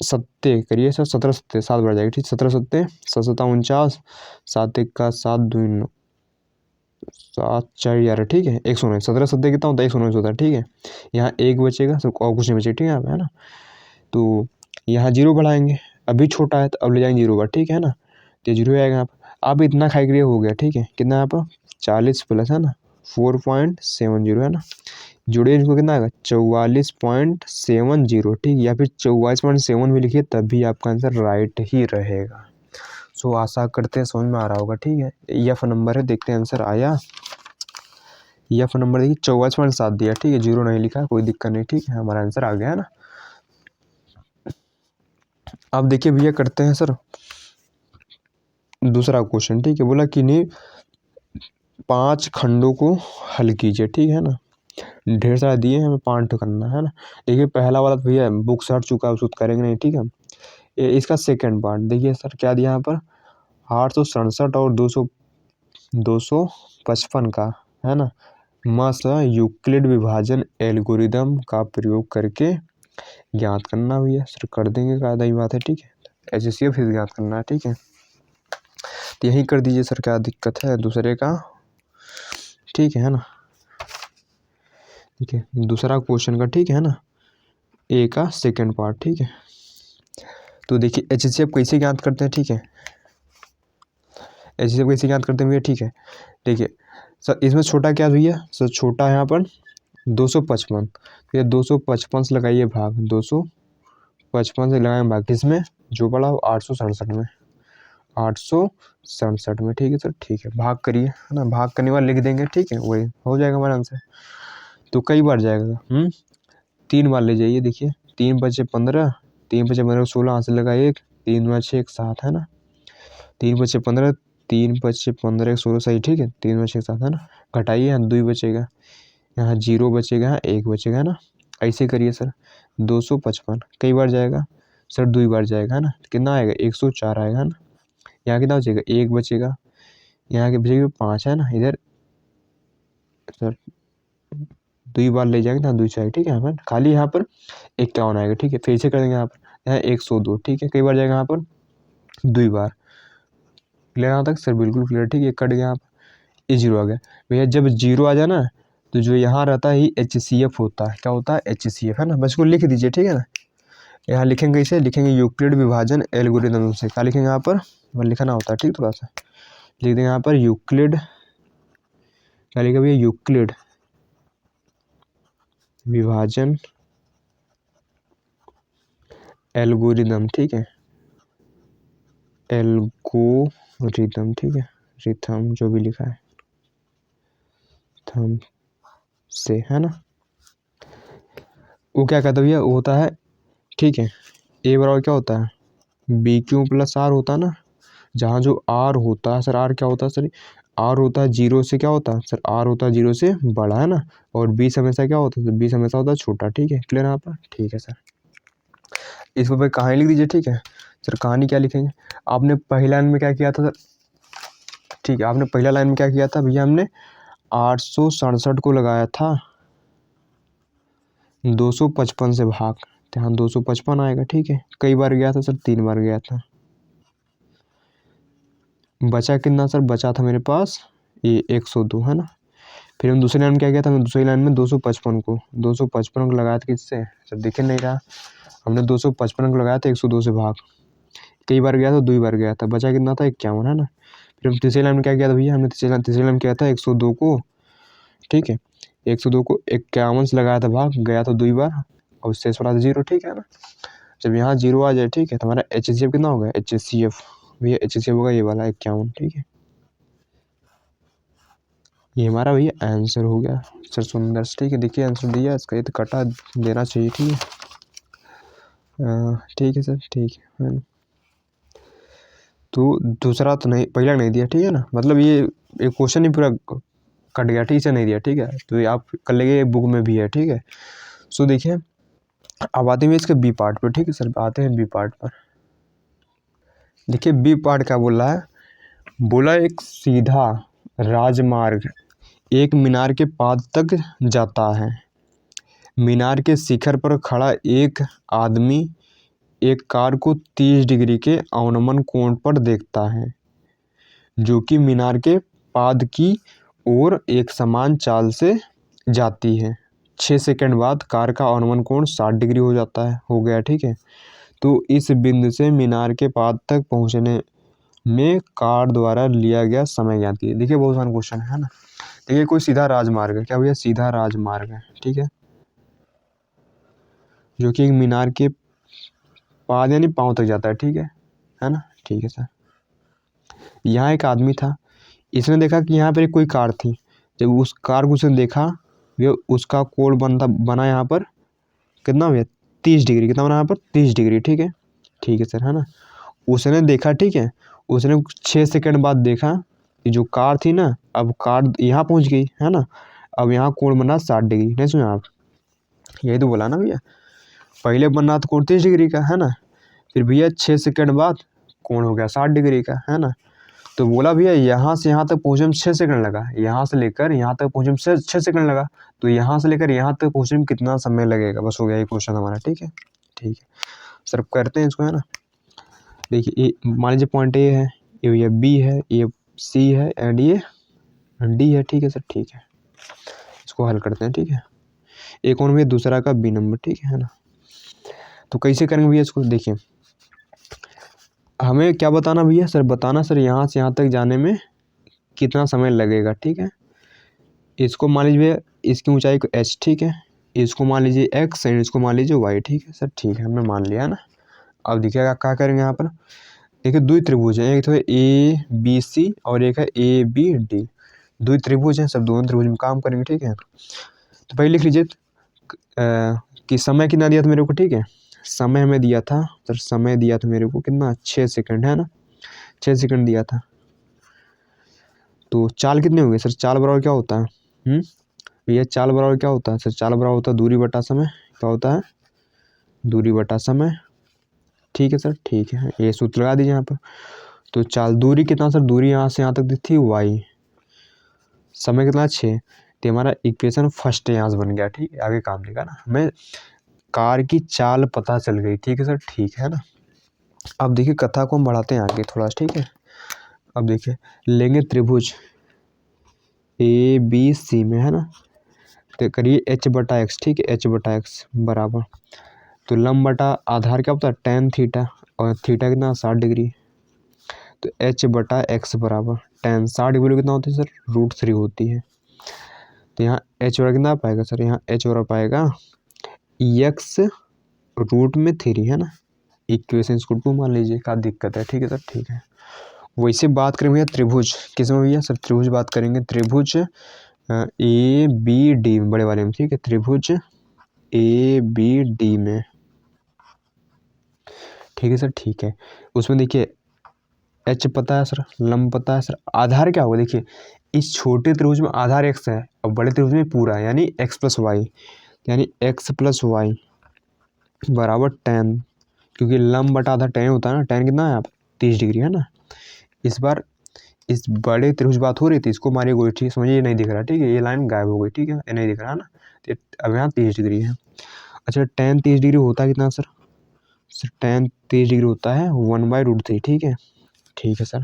Speaker 1: सत्ते करिए सर, 17 सत्ते 7 बढ़ जाएगी, ठीक, 17 सत्ते 7 7 49, 7 1 का 7 2 9 7 4 11, ठीक है 119, 17 सत्ते कितना होता है 119 होता है, ठीक है। यहाँ 1 बचेगा सब और कुछ नहीं बचेगा, ठीक है यहाँ पे है ना। तो यहाँ 0 बढ़ाएंगे, अभी छोटा है तो अब ले जाएंगे 0 पर, ठीक है ना, तो 0 आएगा यहाँ पर। अब इतना खाई के हो गया, ठीक है, कितना यहाँ पर 40 प्लस है ना 4.70 है ना, जुड़े इनको कितना आएगा 44.70, ठीक, या फिर 44.7 भी लिखिए तब भी आपका आंसर राइट ही रहेगा। सो आशा करते हैं समझ में आ रहा होगा, ठीक है। F नंबर है, देखते हैं आंसर आया। F नंबर देखिए 44.7 दिया, ठीक है, 0 नहीं लिखा, कोई दिक्कत नहीं, ठीक है, हमारा आंसर आ गया है ना। अब देखिए भैया करते हैं सर दूसरा क्वेश्चन, ठीक है। बोला कि नहीं 5 खंडों को हल कीजिए, ठीक है ना, ढेर सारा दिए हमें 5 करना है ना। देखिए पहला वाला तो भैया बुक से हट चुका है, उसको करेंगे नहीं, ठीक है। इसका सेकंड पार्ट देखिए सर, क्या दिया यहाँ पर 867 और 255 का है ना, मस यूक्लिड विभाजन एल्गोरिदम का प्रयोग करके ज्ञात करना भैया सर, कर देंगे, कायदा ही बात है, ठीक है। HCF फिर ज्ञात करना है, ठीक है, तो यही कर दीजिए सर, क्या दिक्कत है दूसरे का, ठीक है ना। ठीक है दूसरा क्वेश्चन का, ठीक है ना, ए का सेकंड पार्ट, ठीक है। तो देखिए HCF कैसे ज्ञात करते हैं, ठीक है, HCF कैसे ज्ञात करते हैं भैया, ठीक है। देखिए सर इसमें छोटा क्या भैया, सर छोटा है यहाँ पर 255, तो ये 255 से लगाइए भाग, 255 से लगाएं भाग किसमें, जो बड़ा हो 867 में, 867 में, ठीक है सर, ठीक है, भाग करिए, है ना, भाग करने वाला लिख देंगे, ठीक है, वही हो जाएगा हमारा आंसर। तो कई बार जाएगा, 3 बार ले जाइए, देखिए 3 बचे 15, 3 बचे 15 16, हाथ से लगा 1, 3 बचे 1 7, है ना, 3 बचे 15, 3 बचे 15 1 16 सही, ठीक है, 3 बचे 7, है ना, घटाइए, यहाँ 2 बचेगा, यहाँ 0 बचेगा, यहाँ 1 बचेगा, है ना, ऐसे करिए सर। 255 कई बार जाएगा सर, 2 बार जाएगा, है ना, कितना आएगा 104 आएगा, है ना, यहाँ कितना बचेगा 1 बचेगा, यहाँ के बचेगा 5, है ना, इधर सर 2 बार ले जाएंगे, यहाँ 2 चाहिए, ठीक है, यहाँ पर खाली यहाँ पर 51 आएगा, ठीक है, फिर से कर देंगे यहाँ पर, यहाँ 102, ठीक है, कई बार जाएगा यहाँ पर 2 बार, क्लियर यहाँ तक सर, बिल्कुल क्लियर, ठीक है, कट गया यहाँ पर, ये 0 आ गया भैया, जब 0 आ जाए ना तो जो यहाँ रहता है HCF होता है, क्या होता है HCF, है ना, बस को लिख दीजिए, ठीक है ना, यहाँ लिखेंगे, इसे लिखेंगे यूक्लिड विभाजन एल्गोरिदम से, क्या लिखेंगे यहाँ पर, लिखना होता है, ठीक, थोड़ा सा लिख देंगे यहाँ पर यूक्लिड, क्या लिखा भैया, यूक्लिड विभाजन एल्गोरिदम, ठीक है, एल्गोरिदम, ठीक है, रिथम जो भी लिखा है थम से, है ना, वो क्या कहता है भैया, वो होता है, ठीक है, ए बराबर क्या होता है BQ प्लस आर होता है ना, जहाँ जो आर होता है सर, आर क्या होता है सर, आर होता है 0 से, क्या होता है सर, आर होता है 0 से बड़ा, है ना, और 20 हमेशा क्या होता है, 20 हमेशा होता है छोटा, ठीक है, क्लियर यहाँ पर, ठीक है सर। इस पर कहानी लिख दीजिए, ठीक है सर, कहानी क्या लिखेंगे, आपने पहली लाइन में क्या किया था सर, ठीक है, आपने पहला लाइन में क्या किया था भैया, हमने 867 को लगाया था 255 से भाग, तो यहाँ 255 आएगा, ठीक है, कई बार गया था सर, 3 बार गया था, बचा कितना सर, बचा था मेरे पास ये 102, है ना, फिर हम दूसरी लाइन में क्या किया था, हमने दूसरी लाइन में 255 को लगाया था किससे सर, दिख नहीं रहा, हमने 255 को लगाया था 102 से भाग, कई बार गया था, 2 बार गया था, बचा कितना था 51, है ना, फिर हम तीसरी लाइन में क्या किया था भैया, हमने तीसरी लाइन में किया था 102 को, ठीक है, 102 को 51 से लगाया था भाग, गया था 2 बार, और शेष वाला 0, ठीक है ना, जब यहाँ 0 आ जाए, ठीक है, तो हमारा HCF कितना होगा, HCF भैया, HCF होगा ये वाला 51, ठीक है, ये हमारा भैया आंसर हो गया सर, सुंदर से, ठीक है, देखिए आंसर दिया इसका, ये तो कटा देना चाहिए, ठीक है, ठीक है सर, ठीक है ना, तो दूसरा तो नहीं, पहला नहीं दिया, ठीक है ना, मतलब ये एक क्वेश्चन ही पूरा कट गया, ठीक से नहीं दिया, ठीक है, तो ये आप कर लेंगे, बुक में भी है, ठीक है। सो देखिए अब आते हैं इसके बी पार्ट पर, ठीक है सर, आते हैं बी पार्ट पर, देखिए बी पार्ट क्या बोल रहा है, बोला एक सीधा राजमार्ग एक मीनार के पाद तक जाता है, मीनार के शिखर पर खड़ा एक आदमी एक कार को 30 डिग्री के अवनमन कोण पर देखता है, जो कि मीनार के पाद की ओर एक समान चाल से जाती है। 6 सेकंड बाद कार का अवनमन कोण 60 डिग्री हो गया, ठीक है। तो इस बिंदु से मीनार के पाद तक पहुंचने में कार द्वारा लिया गया समय ज्ञात कीजिए। देखिए बहुत आसान क्वेश्चन है ना। देखिए कोई सीधा राजमार्ग है, क्या भैया, सीधा राजमार्ग है, ठीक है, जो कि एक मीनार के पाद यानी पाँव तक जाता है, ठीक है ना, ठीक है सर। यहाँ एक आदमी था, इसने देखा कि यहाँ पर कोई कार थी, जब उस कार को उसने देखा, ये उसका कोण बना यहाँ पर कितना भैया 30 डिग्री, कितना बना यहाँ पर 30 डिग्री, ठीक है सर, है ना। उसने देखा, ठीक है, उसने 6 सेकंड बाद देखा कि जो कार थी ना, अब कार यहाँ पहुँच गई, है ना, अब यहाँ कोण बना 60 डिग्री, नहीं सुना आप, यही तो बोला ना भैया, पहले बनना तो कोण 30 डिग्री का, है ना, फिर भैया 6 सेकंड बाद कोण हो गया 60 डिग्री का, है ना। तो बोला भैया यहाँ से यहाँ तक पहुँचने में 6 सेकंड लगा, यहाँ से लेकर यहाँ तक पहुँचने में 6 सेकंड लगा, तो यहाँ से लेकर यहाँ तक पहुँचने में कितना समय लगेगा, बस हो गया ये क्वेश्चन हमारा, ठीक है सर, करते हैं इसको, है ना। देखिए मान लीजिए पॉइंट ए है, ये भैया बी है, ये सी है, एंड ये डी है, ठीक है सर, ठीक है, इसको हल करते हैं, ठीक है। एक और भैया दूसरा का बी नंबर, ठीक है ना। तो कैसे करेंगे भैया इसको, देखिए हमें क्या बताना भैया सर, बताना सर यहाँ से यहाँ तक जाने में कितना समय लगेगा। ठीक है, इसको मान लीजिए भैया, इसकी ऊंचाई को h, ठीक है, इसको मान लीजिए x एंड इसको मान लीजिए y। ठीक है सर, ठीक है, हमने मान लिया ना। अब देखिएगा क्या करेंगे यहाँ पर। देखिए दो त्रिभुज है, एक तो है ABC और एक है ABD। दो त्रिभुज हैं, सब दोनों त्रिभुज में काम करेंगे। ठीक है, तो पहले लिख लीजिए कि समय कितना दिया था मेरे को। ठीक है, समय हमें दिया था सर, समय दिया था मेरे को कितना, 6 सेकंड है ना, 6 सेकंड दिया था। तो चाल कितने हो गए सर, चाल बराबर क्या होता है भैया, चाल बराबर क्या होता है सर, चाल बराबर होता है दूरी बटा समय। क्या होता है, दूरी बटा समय। ठीक है सर, ठीक है, ये सूत्र लगा दीजिए यहाँ पर। तो चाल दूरी कितना सर, दूरी यहाँ से यहाँ तक दी थी y, समय कितना 6। तो हमारा इक्वेशन फर्स्ट यहाँ से बन गया। ठीक है, आगे काम लेगा ना, हमें कार की चाल पता चल गई। ठीक है सर, ठीक है ना। अब देखिए कथा को हम बढ़ाते हैं आगे थोड़ा। ठीक है, अब देखिए लेंगे त्रिभुज ABC में, है ना, तो करिए h बटा एक्स। ठीक है, h बटा एक्स बराबर, तो लंब बटा आधार क्या होता है, tan थीटा, और थीटा कितना 60 डिग्री। तो h बटा एक्स बराबर tan 60 डिग्री कितना होती है सर, √3 होती है। तो यहाँ h बराबर कितना पाएगा सर, यहाँ h बराबर पाएगा x √3, है ना। इक्वेशन इसको 2 मान लीजिए, क्या दिक्कत है। ठीक है सर, ठीक है। वैसे बात करें भैया त्रिभुज किस में भैया सर, त्रिभुज बात करेंगे, त्रिभुज ABD बड़े वाले में। ठीक है, त्रिभुज ABD में। ठीक है सर, ठीक है, उसमें देखिए h पता है सर, लंब पता है सर, आधार क्या होगा। देखिए इस छोटे त्रिभुज में आधार x है और बड़े त्रिभुज में पूरा है, यानी x प्लस वाई, यानी x प्लस वाई बराबर tan, क्योंकि लंब बटा आधार tan होता है ना, tan कितना है आप 30 डिग्री, है ना। इस बार इस बड़े त्रिभुज बात हो रही थी, इसको मारिए गोली। ठीक समझिए, ये नहीं दिख रहा। ठीक है, ये लाइन गायब हो गई। ठीक है, ये नहीं दिख रहा है ना, तो अब यहाँ 30 डिग्री है। अच्छा, tan 30 डिग्री होता है कितना सर, सर tan 30 डिग्री होता है 1/√3। ठीक है, ठीक है सर,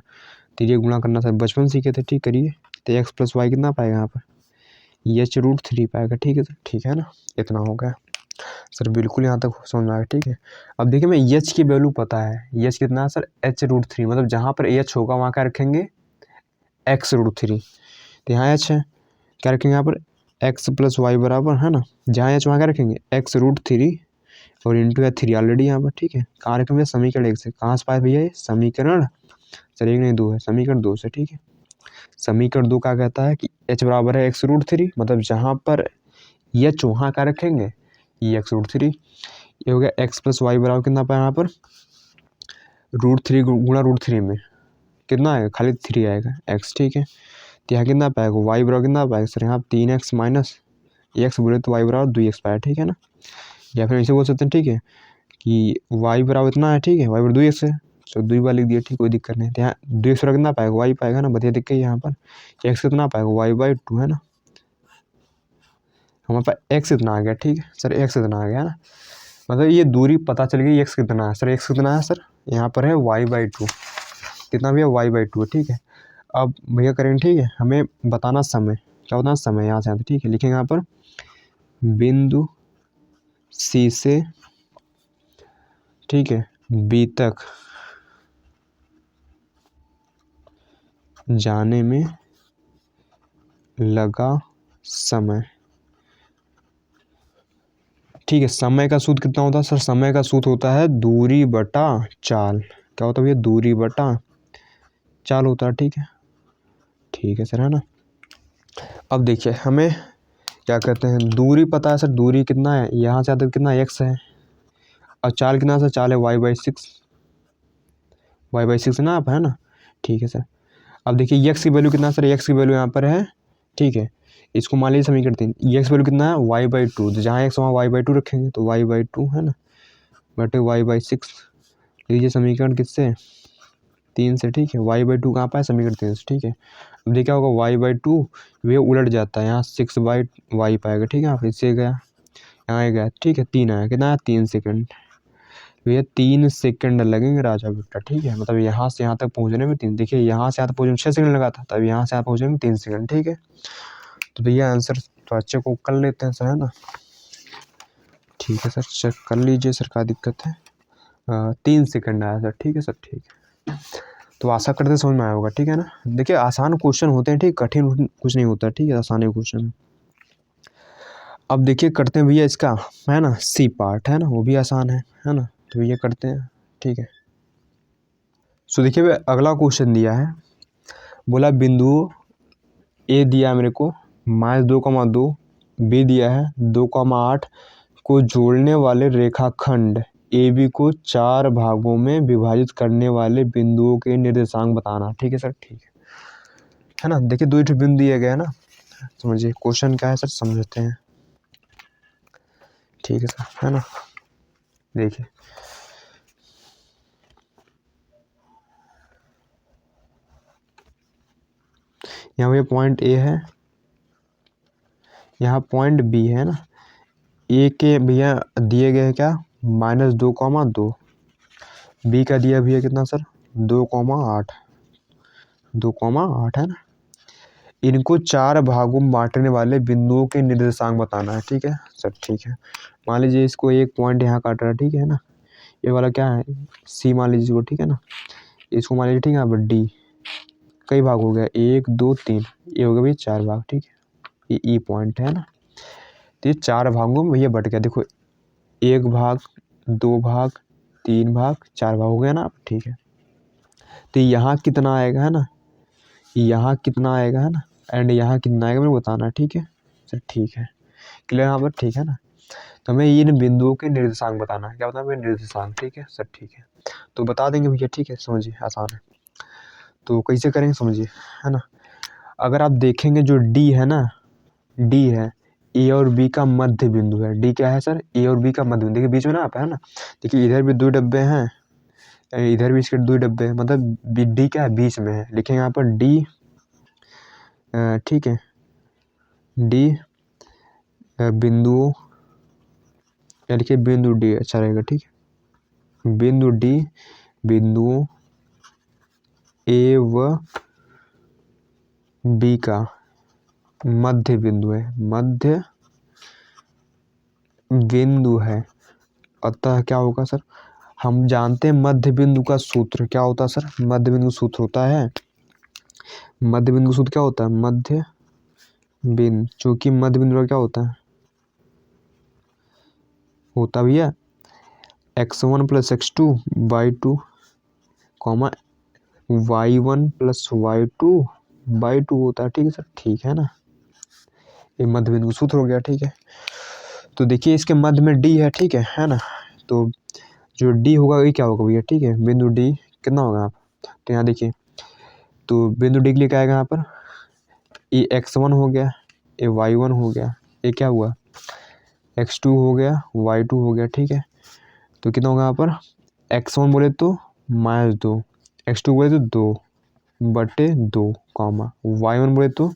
Speaker 1: तो ये गुणा करना सर बचपन सीखे थे। ठीक, करिए, तो x प्लस वाई कितना पाएगा यहाँ पर, h√3 पाएगा। ठीक है सर, ठीक है ना, इतना हो गया सर, बिल्कुल यहाँ तक समझ में आएगा। ठीक है, अब देखिए मैं h की वैल्यू पता है, h कितना है सर, h√3, मतलब जहाँ पर h होगा वहाँ क्या रखेंगे, x√3। तो यहाँ h है, क्या रखेंगे यहाँ पर, x प्लस वाई बराबर, है ना, जहाँ h वहाँ क्या रखेंगे x√3 और इंटू या 3 ऑलरेडी यहाँ पर। ठीक है, कहाँ रखेंगे समीकरण 1 से, कहाँ से पाए भैया ये समीकरण सर 1 नहीं 2 है, समीकरण 2 से। ठीक है, समीकरण 2 क्या कहता है कि h बराबर है x√3, मतलब जहाँ पर h वहाँ क्या रखेंगे ये x√3। ये हो गया x प्लस वाई बराबर कितना पाया यहाँ पर, √3 गुणा √3 में कितना आएगा, खाली 3 आएगा x। ठीक है, तो यहाँ कितना पाएगा, y बराबर कितना पाएगा सर, यहाँ 3x माइनस x बोले तो y बराबर 2x पाया। ठीक है ना, या फिर ऐसे बोल सकते हैं। ठीक है, कि y बराबर इतना है। ठीक है, y बराबर 2x है, तो 2 बार लिख दिया। ठीक, कोई दिक्कत नहीं। तो यहाँ 2x बराबर कितना पाएगा, y पाएगा ना, बतिया दिक्कत यहाँ पर x कितना पाएगा, y/2, है ना, हमारे पास x इतना आ गया। ठीक है सर, x इतना आ गया ना, मतलब ये दूरी पता चल गई x कितना है सर, x कितना है सर, यहाँ पर है y/2, कितना भैया y/2 है। ठीक है, अब भैया करेंगे। ठीक है, हमें बताना समय, क्या होता है समय, यहाँ से यहाँ। ठीक है, लिखेंगे यहाँ पर बिंदु C से, ठीक है, B तक जाने में लगा समय। ठीक है, समय का सूत्र कितना होता है सर, समय का सूत्र होता है दूरी बटा चाल। क्या होता है भैया, दूरी बटा चाल होता है। ठीक है, ठीक है सर, है ना। अब देखिए हमें क्या कहते हैं, दूरी पता है सर, दूरी कितना है, यहाँ से आते कितना x है, और चाल कितना सर, चाल है y/6, y/6 ना आप, है ना। ठीक है सर, अब देखिए x की वैल्यू कितना सर, x की वैल्यू यहाँ पर है। ठीक है, इसको मान लीजिए समीकरण 3, x वैल्यू कितना है y/2, तो जहाँ x वहाँ y/2 रखेंगे, तो y/2, है ना, बटे y/6 लीजिए समीकरण किससे, 3 से। ठीक है, y/2 कहाँ पाए, समीकरण 3 से। ठीक है, अब देखिए क्या होगा, y/2 वे उलट जाता है, यहाँ 6/y पाएगा। ठीक है, आप इससे गया, यहाँ गया। ठीक है, 3 आया, कितना 3 सेकंड, भैया 3 सेकंड लगेंगे राजा बेटा। ठीक है, मतलब यहाँ से यहाँ तक पहुँचने में 3, देखिए यहाँ से यहाँ तक पहुँचने में 6 सेकंड लगा था, तब यहाँ से यहाँ पहुँचने में 3 सेकंड। ठीक है, तो भैया आंसर तो अच्छे को कर लेते हैं सर, है ना। ठीक है सर, चेक कर लीजिए सर, क्या दिक्कत है, 3 सेकंड आया सर। ठीक है सर, ठीक है। तो आशा करते समझ में आया होगा, ठीक है ना। देखिए आसान क्वेश्चन होते हैं, ठीक, कठिन कुछ नहीं होता, ठीक है, आसान क्वेश्चन। अब देखिए करते हैं भैया इसका, है ना, सी पार्ट, है ना, वो भी आसान है ना, तो ये करते हैं, ठीक है। सो देखिए भैया अगला क्वेश्चन दिया है, बोला बिंदु ए दिया मेरे को -2,2, बी दिया है 2,8 को जोड़ने वाले रेखाखंड ए बी को 4 भागों में विभाजित करने वाले बिंदुओं के निर्देशांक बताना। ठीक है सर, ठीक है ना। देखिए 2 बिंदु दिए गए हैं ना, समझिए क्वेश्चन क्या है सर, समझते हैं, ठीक है सर, है ना। देखिए यहाँ पे पॉइंट ए है, यहाँ पॉइंट बी है ना। ए के भैया दिए गए क्या, -2,2, बी का दिया भैया कितना सर, 2,8, 2,8 है ना। इनको 4 भागों में बांटने वाले बिंदुओं के निर्देशांक बताना है। ठीक है सर, ठीक है। मान लीजिए इसको एक पॉइंट यहाँ काट रहा है, ठीक है ना। ये वाला क्या है, सी मान लीजिए इसको, ठीक है ना। इसको मान लीजिए, ठीक है, यहाँ पर डी, कई भाग हो गया, 1 2 3, ये हो गया भैया 4 भाग, ठीक है। ये ई पॉइंट है ना, तो ये 4 भागों में भैया बट गया, देखो 1 भाग, 2 भाग, 3 भाग, 4 भाग हो गया ना, ठीक है। तो यहाँ कितना आएगा, है ना, यहाँ कितना आएगा, है ना, एंड यहाँ कितना आएगा मेरे को बताना है, ठीक है सर, ठीक है, क्लियर यहाँ पर, ठीक है ना। तो हमें इन बिंदुओं के निर्देशांक बताना है, क्या बताना है, निर्देशांक, ठीक है सर, ठीक है। तो बता देंगे भैया, ठीक है, समझिए आसान है। तो कैसे करेंगे समझिए, है ना। अगर आप देखेंगे जो डी है ना, डी है ए और बी का मध्य बिंदु है। डी क्या है सर, ए और बी का मध्य बिंदु, देखिए बीच में ना आप, है ना। देखिए इधर भी 2 डब्बे हैं, इधर भी इसके 2 डब्बे हैं, मतलब डी क्या है, बीच में है। लिखेंगे यहाँ पर डी, ठीक है, डी बिंदु, या लिखिए बिंदु डी अच्छा रहेगा, ठीक है। बिंदु डी बिंदुओं ए व बी का मध्य बिंदु है, मध्य बिंदु है। अतः क्या होगा सर, हम जानते हैं मध्य बिंदु का सूत्र क्या होता है सर, मध्य बिंदु सूत्र होता है, मध्य बिंदु सूत्र क्या होता है, मध्य बिंदु, चूंकि मध्य बिंदु का क्या होता भैया x1 + x2 y2, y1 + y2 होता है, ठीक है सर, ठीक है ना। ये मध्य बिंदु सूत्र हो गया, ठीक है। तो देखिए इसके मध्य में डी है, ठीक है ना। तो जो डी होगा ये क्या होगा भैया, ठीक है, बिंदु डी कितना होगा आप, तो यहाँ देखिए, तो बिंदु डी के लिए क्या आएगा यहाँ पर, ये x1 हो गया, ये y1 हो गया, ये क्या हुआ x2 हो गया, y2 हो गया, ठीक है। तो कितना होगा यहाँ पर, x1 बोले तो -2, x2 बोले तो 2/2, y1 बोले तो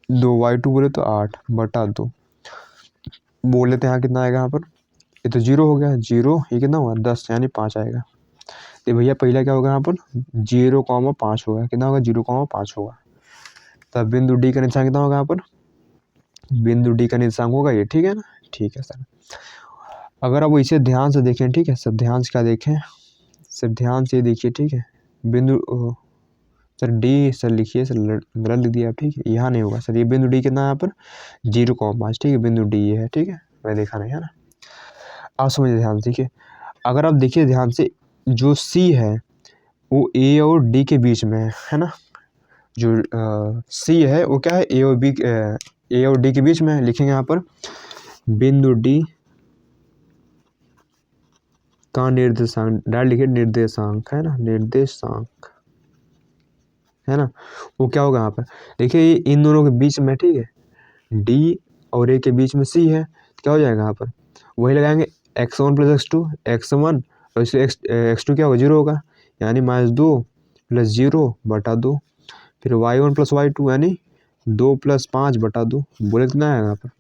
Speaker 1: 2, y2 बोले तो 8/2 बोले तो यहाँ कितना आएगा यहाँ पर, ये तो 0 हो गया, 0, ये कितना हुआ 10, यानी 5 आएगा। तो भैया पहला क्या होगा यहाँ पर, 0,5 होगा, कितना होगा 0,5 होगा। तब बिंदु डी का निशान कितना होगा यहाँ पर, बिंदु डी का निशान होगा ये, ठीक है ना, ठीक है सर। अगर आप इसे ध्यान से देखें, ठीक है सर, ध्यान से क्या देखें सर, ध्यान से देखिए, ठीक है। बिंदु सर डी सर लिखिए सर, गलत लिख दिया, ठीक है, यहाँ नहीं होगा सर। ये बिंदु डी कितना है यहाँ पर 0,5, ठीक है, बिंदु डी ये है, ठीक है, मैं देखा नहीं, है ना। आप समझिए ध्यान से, देखिए अगर आप देखिए ध्यान से, जो सी है वो ए और डी के बीच में है ना। जो सी है वो क्या है, ए और डी के बीच में है। लिखेंगे यहाँ पर बिंदु डी का निर्देशांक, डायरेक्ट लिखिए निर्देशांक, है ना, निर्देशांक, है ना। वो क्या होगा यहाँ पर, देखिए ये इन दोनों के बीच में, ठीक है, डी और ए के बीच में सी है, क्या हो जाएगा यहाँ पर, वही लगाएंगे x1 + x2, x1 और इसलिए x2 क्या होगा 0 होगा, यानी -2 + 0/2, फिर y1 + y2 यानी 2 + 5/2, बोले कितना आएगा यहाँ पर,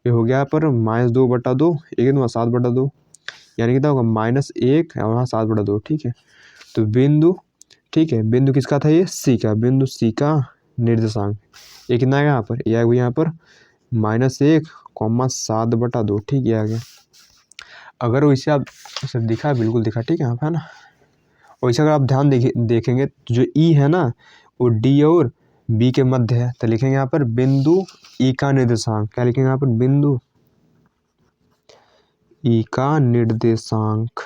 Speaker 1: ये हो गया यहाँ पर -2/2, एक कितना 7/2, यानी कितना होगा -1 और यहाँ 7/2, ठीक है। तो बिंदु, ठीक है, बिंदु किसका था ये, सी का, बिंदु सी का निर्देशांक ये कितना आएगा यहाँ पर, ये आएगा यहाँ पर -1, 7/2, ठीक है, आ गया। अगर वैसे आप सर दिखा, बिल्कुल दिखा, ठीक है यहाँ पर, है ना। वैसे अगर आप ध्यान देखेंगे तो जो ई है ना वो डी और बी के मध्य है, तो लिखेंगे यहाँ पर बिंदु ई का निर्देशांक। क्या लिखेंगे यहाँ पर? बिंदु ई का निर्देशांक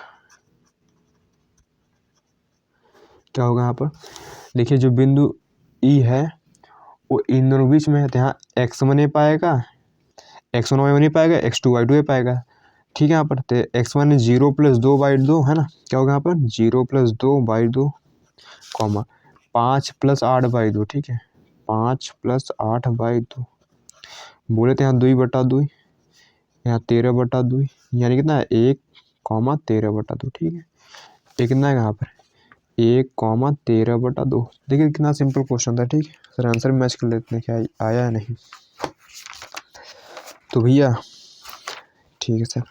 Speaker 1: क्या होगा यहाँ पर? देखिए जो बिंदु ई है वो इन दोनों बीच में है, तो यहाँ x1 ए पाएगा, x1 y1 नहीं पाएगा, x2 y2 ए पाएगा। ठीक है, यहाँ पर तो x1 0 + 2/2 है ना, क्या होगा यहाँ पर? 0 + 2/2 कॉमा 5 + 8/2। ठीक है, 5 + 8/2 बोले तो यहाँ 2/2, यहाँ 13/2, यानी कितना है? 1, 13/2। ठीक है, ये कितना है यहाँ पर? 1, 13/2। देखिए कितना सिंपल क्वेश्चन था। ठीक है सर, आंसर मैच कर लेते हैं क्या आया है नहीं। तो भैया ठीक है सर,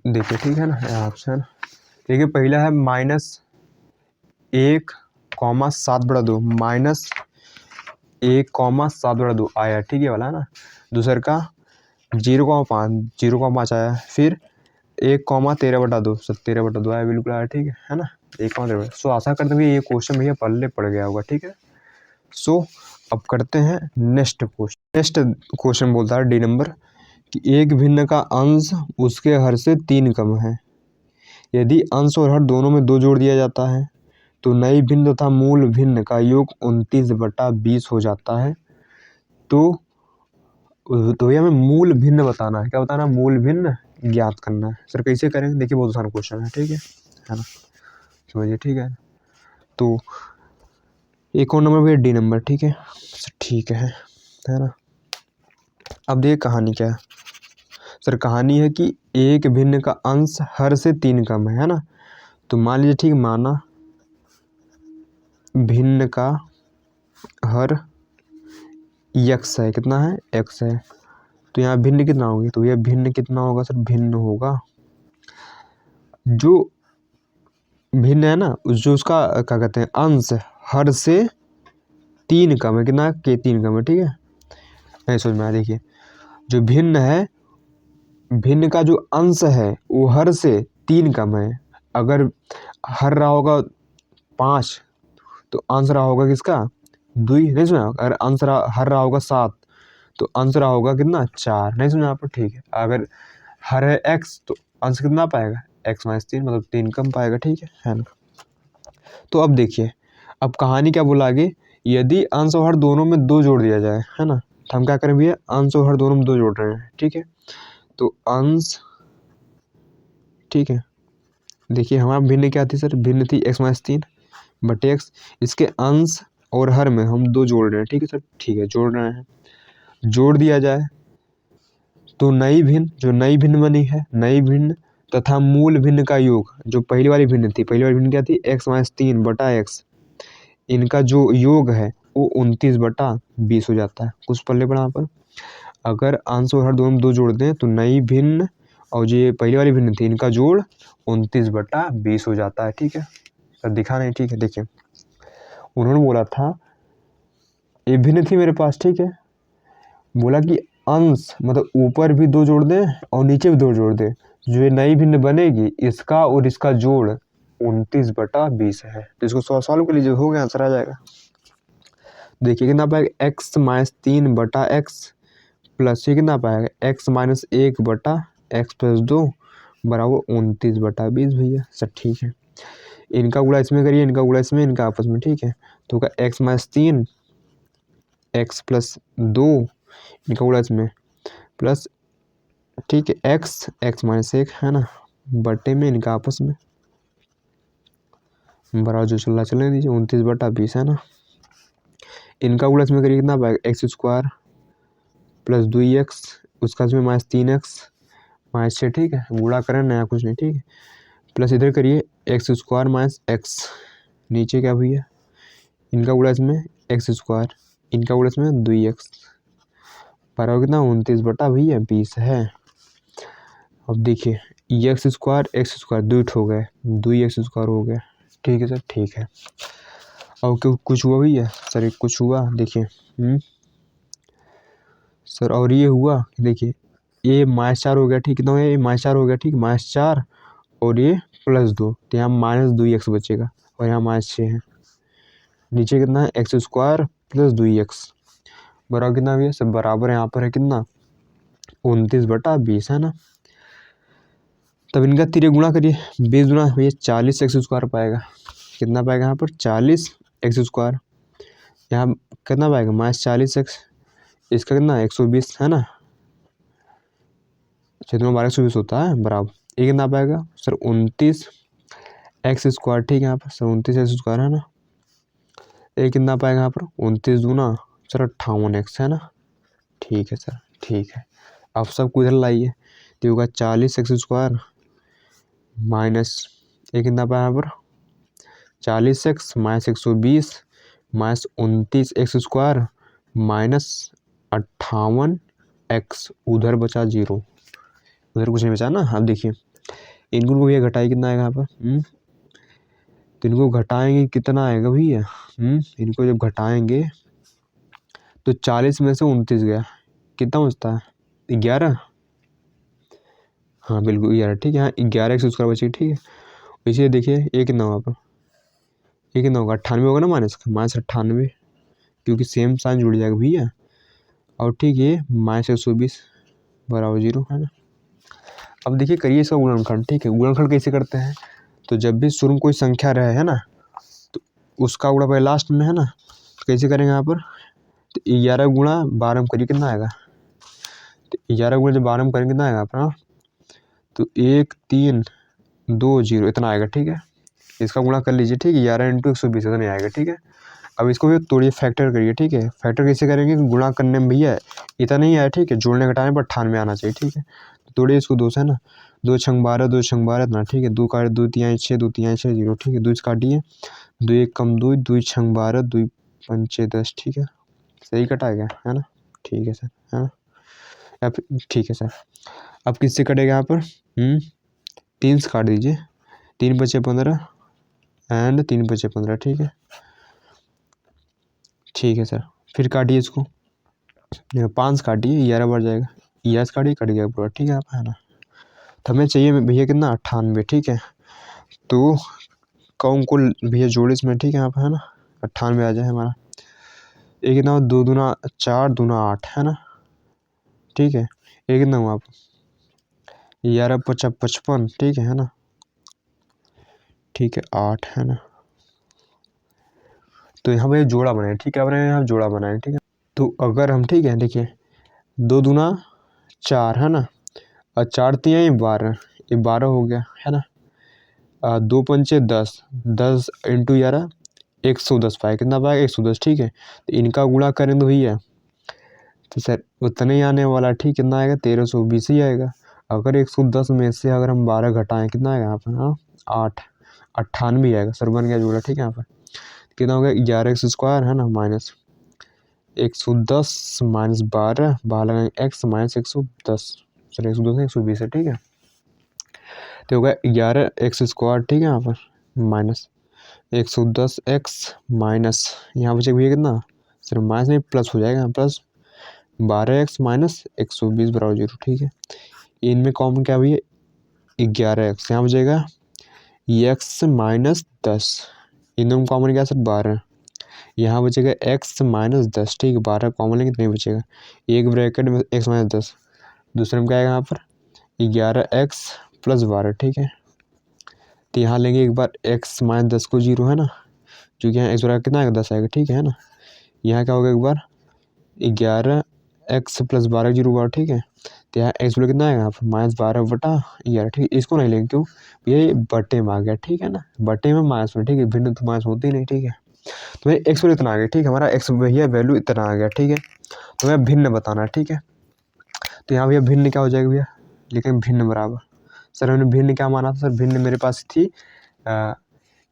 Speaker 1: देखिए ठीक है ना ऑप्शन। देखिए पहला है -1, 7/2, -1, 7/2 आया। ठीक है वाला है ना। दूसर का 0,5, 0,5 आया। फिर 1, 13/2, 13/2 आया, बिल्कुल आया। ठीक है ना, 1,13। सो आशा करते हैं ये क्वेश्चन भैया पल्ले पड़ गया होगा। ठीक है, सो अब करते हैं नेक्स्ट क्वेश्चन। नेक्स्ट क्वेश्चन बोलता है डी नंबर कि एक भिन्न का अंश उसके हर से 3 कम है। यदि अंश और हर दोनों में 2 जोड़ दिया जाता है तो नई भिन्न तथा मूल भिन्न का योग 29/20 हो जाता है। तो भैया हमें मूल भिन्न बताना है। क्या बताना? मूल भिन्न ज्ञात करना है। सर कैसे करेंगे? देखिए बहुत आसान क्वेश्चन है। ठीक है ना, समझिए। ठीक है, तो एक और नंबर भैया डी नंबर। ठीक है सर, ठीक है ना। अब देखिए कहानी क्या है सर। कहानी है कि एक भिन्न का अंश हर से 3 कम है ना। तो मान लीजिए, ठीक, माना भिन्न का हर x है। कितना है? x है। तो यहाँ भिन्न कितना होगी? तो यह भिन्न कितना होगा सर? भिन्न होगा जो भिन्न है ना, जो उसका क्या कहते हैं अंश हर से 3 कम है। कितना? के 3 कम है। ठीक है, नहीं समझ में आया। देखिए जो भिन्न है, भिन्न का जो अंश है वो हर से 3 कम है। अगर हर रहा होगा 5 तो अंश रहा होगा किसका? 2। नहीं सुना? अगर अंश हर रहा होगा 7 तो अंश रहा होगा कितना? 4। नहीं सुना आप? ठीक है, अगर हर है x तो अंश कितना पाएगा? x - 3, मतलब 3 कम पाएगा। ठीक है ना। तो अब देखिए, अब कहानी क्या बोला आगे, यदि अंश और हर दोनों में 2 जोड़ दिया जाए, है ना। तो हम क्या करें भैया? अंश और हर दोनों में 2 जोड़ रहे हैं। ठीक है, तो अंश, ठीक है, देखिए हमारा भिन्न क्या थी सर? भिन्न थी x - 3 बटे x। इसके अंश और हर में हम 2 जोड़ रहे हैं। ठीक है सर, ठीक है, जोड़ रहे हैं। जोड़ दिया जाए तो नई भिन्न, जो नई भिन्न बनी है, नई भिन्न तथा मूल भिन्न का योग, जो पहली वाली भिन्न थी, पहली वाली भिन्न क्या थी? x - 3 बटा x, इनका जो योग है वो 29/20 हो जाता है। कुछ पल्ले पड़ा यहाँ पर। अगर अंश और हर दोनों में 2 जोड़ दें तो नई भिन्न और जो ये पहली वाली भिन्न थी, इनका जोड़ 29/20 हो जाता है। ठीक है सर, दिखा नहीं? ठीक है, देखिए उन्होंने बोला था ये भिन्न थी मेरे पास। ठीक है, बोला कि अंश मतलब ऊपर भी 2 जोड़ दें और नीचे भी 2 जोड़ दें, जो ये नई भिन्न बनेगी इसका और इसका जोड़ 29/20 है। तो इसको सॉल्व कर लीजिए, हो गया, आंसर आ जाएगा। देखिए कितना पाएगा? x - 3 बटा x प्लस ये कितना पाएगा? x - 1 बटा x + 2 बराबर 29/20 भैया। सर ठीक है, इनका गुणा इसमें करिए, इनका गुणा इसमें, इनका आपस में। ठीक है, तो होगा x - 3 x + 2, इनका गुणा इसमें प्लस, ठीक है, x - 1 है ना, बटे में इनका आपस में बराबर जो चल रहा चलने दीजिए, 29/20 है ना। इनका गुणा इसमें करिए, कितना पाएगा? x² + 2x, उसका इसमें -3x -6। ठीक है, गुणा करें, नया कुछ नहीं। ठीक है, प्लस इधर करिए x² - x, नीचे क्या भैया? इनका गुणा इसमें x², इनका गुणा इसमें 2x, बराबर कितना? 29/20 है। अब देखिए x² 2 हो गए, 2x² हो गया। ठीक है सर, ठीक है। और क्यों कुछ हुआ भैया? सर एक कुछ हुआ, देखिए सर, और ये हुआ, देखिए ये -4 हो गया, ठीक, कितना हो गया, ये -4 हो गया, ठीक, -4 और ये +2, तो यहाँ -2x बचेगा और यहाँ -6 है। नीचे कितना है, x² + 2x बराबर कितना भी है, सब बराबर यहाँ पर है कितना, 29/20 है ना। तब इनका तिरे गुणा करिए, 20 गुणा ये 40x² पाएगा, कितना पाएगा यहाँ पर 40x², यहाँ कितना पाएगा -40x, इसका कितना 120 है ना, 6×12 120 होता है बराबर, ये कितना पाएगा सर 29x², ठीक है यहाँ पर सर 29x² है ना। ये कितना पाएगा यहाँ पर 29 दूना सर 58x है ना, ठीक है सर, ठीक है। अब सब कुछ इधर लाइए, तो होगा 40x² माइनस ये कितना पाया यहाँ पर 40x -120 -29x² -58x, उधर बचा 0, उधर कुछ नहीं बचा ना। अब देखिए इनको भैया घटाई कितना आएगा यहाँ पर, तो इनको घटाएंगे कितना आएगा भैया, इनको जब घटाएंगे तो 40 में से 29 गया, कितना बचता है 11, हाँ बिल्कुल 11, ठीक है, यहाँ 11x² बची, ठीक है। इसे देखिए ये कितना होगा पर, ये कितना होगा 98 होगा ना, -98, क्योंकि सेम साइन जुड़ जाएगा भैया, और ठीक ये -120 बराबर 0 है ना। अब देखिए करिए इसका गुणनखंड, ठीक है। गुणनखंड कैसे करते हैं, तो जब भी शुरू में कोई संख्या रहे है ना, तो उसका गुणा पहले लास्ट में है ना, तो कैसे करेंगे यहाँ पर, तो 11 गुणा 12 में करिए कितना आएगा, तो 11 गुणा जब 12 में करेंगे कितना आएगा अपना, तो 1 3 2 0 इतना आएगा, ठीक है। इसका गुणा कर लीजिए, ठीक है, 11 × 120 इतना नहीं आएगा, ठीक है। अब इसको भी तोड़िए, फैक्टर करिए, ठीक है। फैक्टर कैसे करेंगे, गुणा करने में भैया इतना नहीं आया, ठीक है, जोड़ने घटाने पर 98 आना चाहिए, ठीक है। तो तोड़िए इसको 2 से है ना, 2 × 12 2 × 12 इतना, ठीक है, 2 काट 2 3 6 2 3 6 0, ठीक है, 2 से काटिए, 2 1 कम 2 2 × 12 2 5 6 10, ठीक है, सही कटा गया है ना, ठीक है सर, है ना। अब ठीक है सर, अब किससे कटेगा यहाँ पर, 3 से काट दीजिए, 3 × 5 = 15 एंड 3 × 5 = 15, ठीक है, ठीक है सर। फिर काटिए इसको, 5 से काटिए 11 बढ़ जाएगा, 11 से काटिए कट गया पूरा, ठीक है आप, है ना। तो हमें चाहिए भैया कितना 98, ठीक है। तो कौन को भैया जोड़े इसमें, ठीक है आप, है ना, 98 आ जाए हमारा। एक कितना 2 दूना 4 दूना 8 है ना, ठीक है। एक कितना हुआ आप 11 × 5 = 55, ठीक है ना, ठीक है 8 है ना। तो यहाँ पे जोड़ा बनाए, ठीक है, अपने यहाँ जोड़ा बनाए, ठीक है। तो अगर हम, ठीक है, देखिए 2 दूना 4 है ना, और 4 3 12, ये 12 हो गया है ना, 2 पंचे 10, 10 × 11 110 पाए, कितना पाएगा 110, ठीक है। तो इनका गुणा करें तो भैया तो सर उतना ही आने वाला, ठीक, कितना आएगा 1320 ही आएगा। अगर 110 में से अगर हम 12 घटाएं कितना आएगा यहाँ पर, हाँ 8 98 आएगा सर, बन गया जोड़ा, ठीक है। यहाँ पर कितना हो गया 11x² है ना, माइनस 110 -12 12 x -110, सर 110 120 है, ठीक है। तो होगा 11x², ठीक है, यहाँ पर माइनस 110x माइनस यहाँ बचे भैया कितना, सर माइनस नहीं प्लस हो जाएगा, प्लस 12x -120 बराबर 0, ठीक है। इनमें कॉमन क्या भैया 11x, यहाँ बचेगा x -10, इनमें कॉमन क्या सर 12, यहाँ बचेगा x -10, ठीक है, 12 कॉमन लेंगे तो नहीं बचेगा, एक ब्रैकेट में x -10, दूसरे में क्या आएगा यहाँ पर 11x + 12, ठीक है। तो यहाँ लेंगे एक बार x -10 को 0 है ना, जो कि यहाँ x बराबर कितना आएगा 10 आएगा, ठीक है ना। यहाँ क्या होगा एक बार 11x + 12 0 हुआ, ठीक है। तो यहाँ x बराबर कितना आएगा यहाँ पर -12/11, ठीक है। इसको नहीं लेंगे, क्यों, ये बटे में आ गया, ठीक है ना, बटे में माइनस में, ठीक है, भिन्न तो माइनस होती नहीं, ठीक है। तो ये x इतना आ गया, ठीक है, हमारा x भैया वैल्यू इतना आ गया, ठीक है। तो हमें भिन्न बताना है, ठीक है। तो यहाँ भैया भिन्न क्या हो जाएगा भैया, लेकिन भिन्न बराबर, सर हमने भिन्न क्या माना था, सर भिन्न मेरे पास थी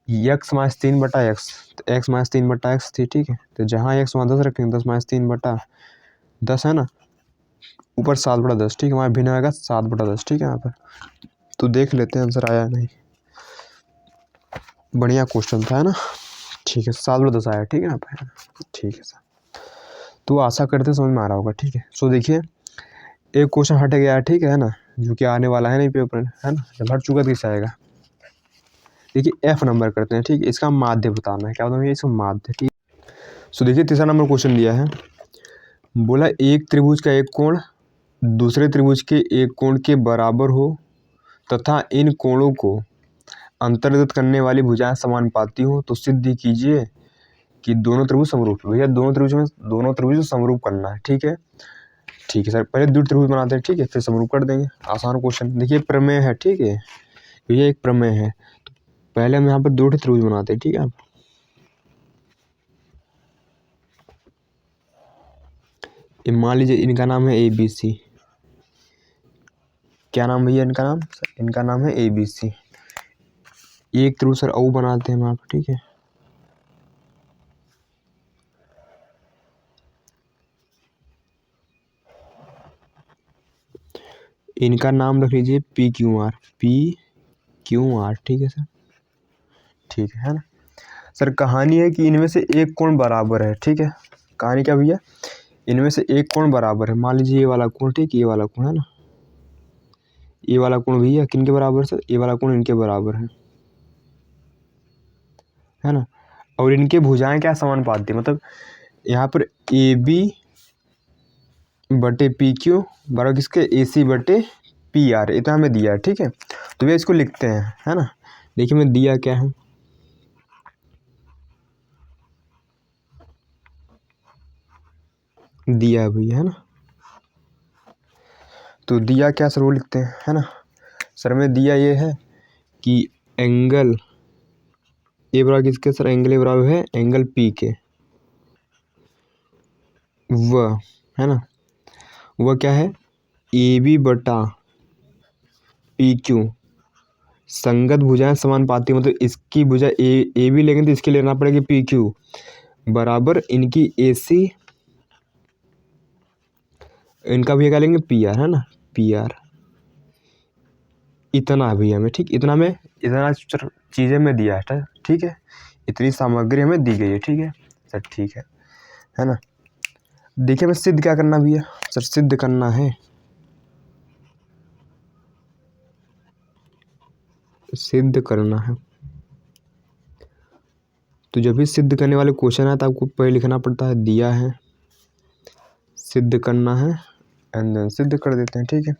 Speaker 1: x -3/x, तो x -3/x थी, ठीक है। तो जहाँ x वहाँ 10 रखेंगे, 10 -3/10 है ना, ऊपर 7/10, ठीक है, हमारा भिन्न आएगा 7/10, ठीक है यहाँ पर। तो देख लेते हैं आंसर आया नहीं, बढ़िया क्वेश्चन था, है ना, ठीक है, 7/10 आया, ठीक है यहाँ पर, ठीक है सर। तो आशा करते समझ में आ रहा होगा, ठीक है। सो देखिए एक क्वेश्चन हट गया है, ठीक है ना, जो कि आने वाला है नहीं पेपर, है ना। जब हट चुका तो किससे आएगा। देखिए F नंबर करते हैं, ठीक है। इसका माध्य बताना है, क्या बताना है, इसका माध्य, ठीक। सो देखिए तीसरा नंबर क्वेश्चन दिया है, बोला एक त्रिभुज का एक कोण दूसरे त्रिभुज के एक कोण के बराबर हो तथा इन कोणों को अंतर्गत करने वाली भुजाएं समानुपाती हो तो सिद्ध कीजिए कि दोनों त्रिभुज समरूप है। भैया दोनों त्रिभुज समरूप करना है, ठीक है। ठीक है सर, पहले द्वितीय त्रिभुज बनाते हैं, ठीक है, फिर समरूप कर देंगे। आसान क्वेश्चन। देखिए प्रमेय है, ठीक है, भैया एक प्रमेय है। तो पहले हम यहाँ पर दो त्रिभुज बनाते हैं, ठीक है। मान लीजिए इनका नाम है ABC। क्या नाम भैया इनका नाम, इनका नाम है ABC। एक त्रिभुज सर O बनाते हैं वहाँ पर, ठीक है। इनका नाम रख लीजिए PQR, ठीक है सर, ठीक है ना। सर कहानी है कि इनमें से एक कोण बराबर है, ठीक है। कहानी क्या भैया, इनमें से एक कोण बराबर है। मान लीजिए ये वाला कोण, ठीक, ये वाला कोण है ना, ये वाला कोण भैया किन के बराबर सर, ये वाला कोण इनके बराबर है ना। और इनके भुजाएं क्या समानुपाती, मतलब यहाँ पर AB बटे PQ बराबर किसके, AC बटे PR, इतना हमें दिया है, ठीक है। तो भैया इसको लिखते हैं, है ना। देखिए मैं दिया क्या है, दिया भैया, है ना। तो दिया क्या सर वो लिखते हैं, है ना। सर में दिया ये है कि एंगल ए बराबर किसके सर, एंगल ए बराबर है एंगल P के, वह, है ना, वह क्या है AB बटा PQ संगत भुजाएं समानुपाती, मतलब इसकी भुजा AB लेंगे तो इसके लेना पड़ेगी PQ बराबर इनकी AC, इनका भैया क्या लेंगे PR, है ना, PR। इतना है भैया हमें, ठीक, इतना में इतना चीज़ें में दिया है, ठीक है। इतनी सामग्री हमें दी गई है, ठीक है सर, ठीक है ना। देखिए हमें सिद्ध क्या करना भैया सर, सिद्ध करना है, सिद्ध करना है। तो जब भी सिद्ध करने वाले क्वेश्चन है तो आपको पहले लिखना पड़ता है दिया है, सिद्ध करना है, एंड देन सिद्ध कर देते हैं, ठीक है।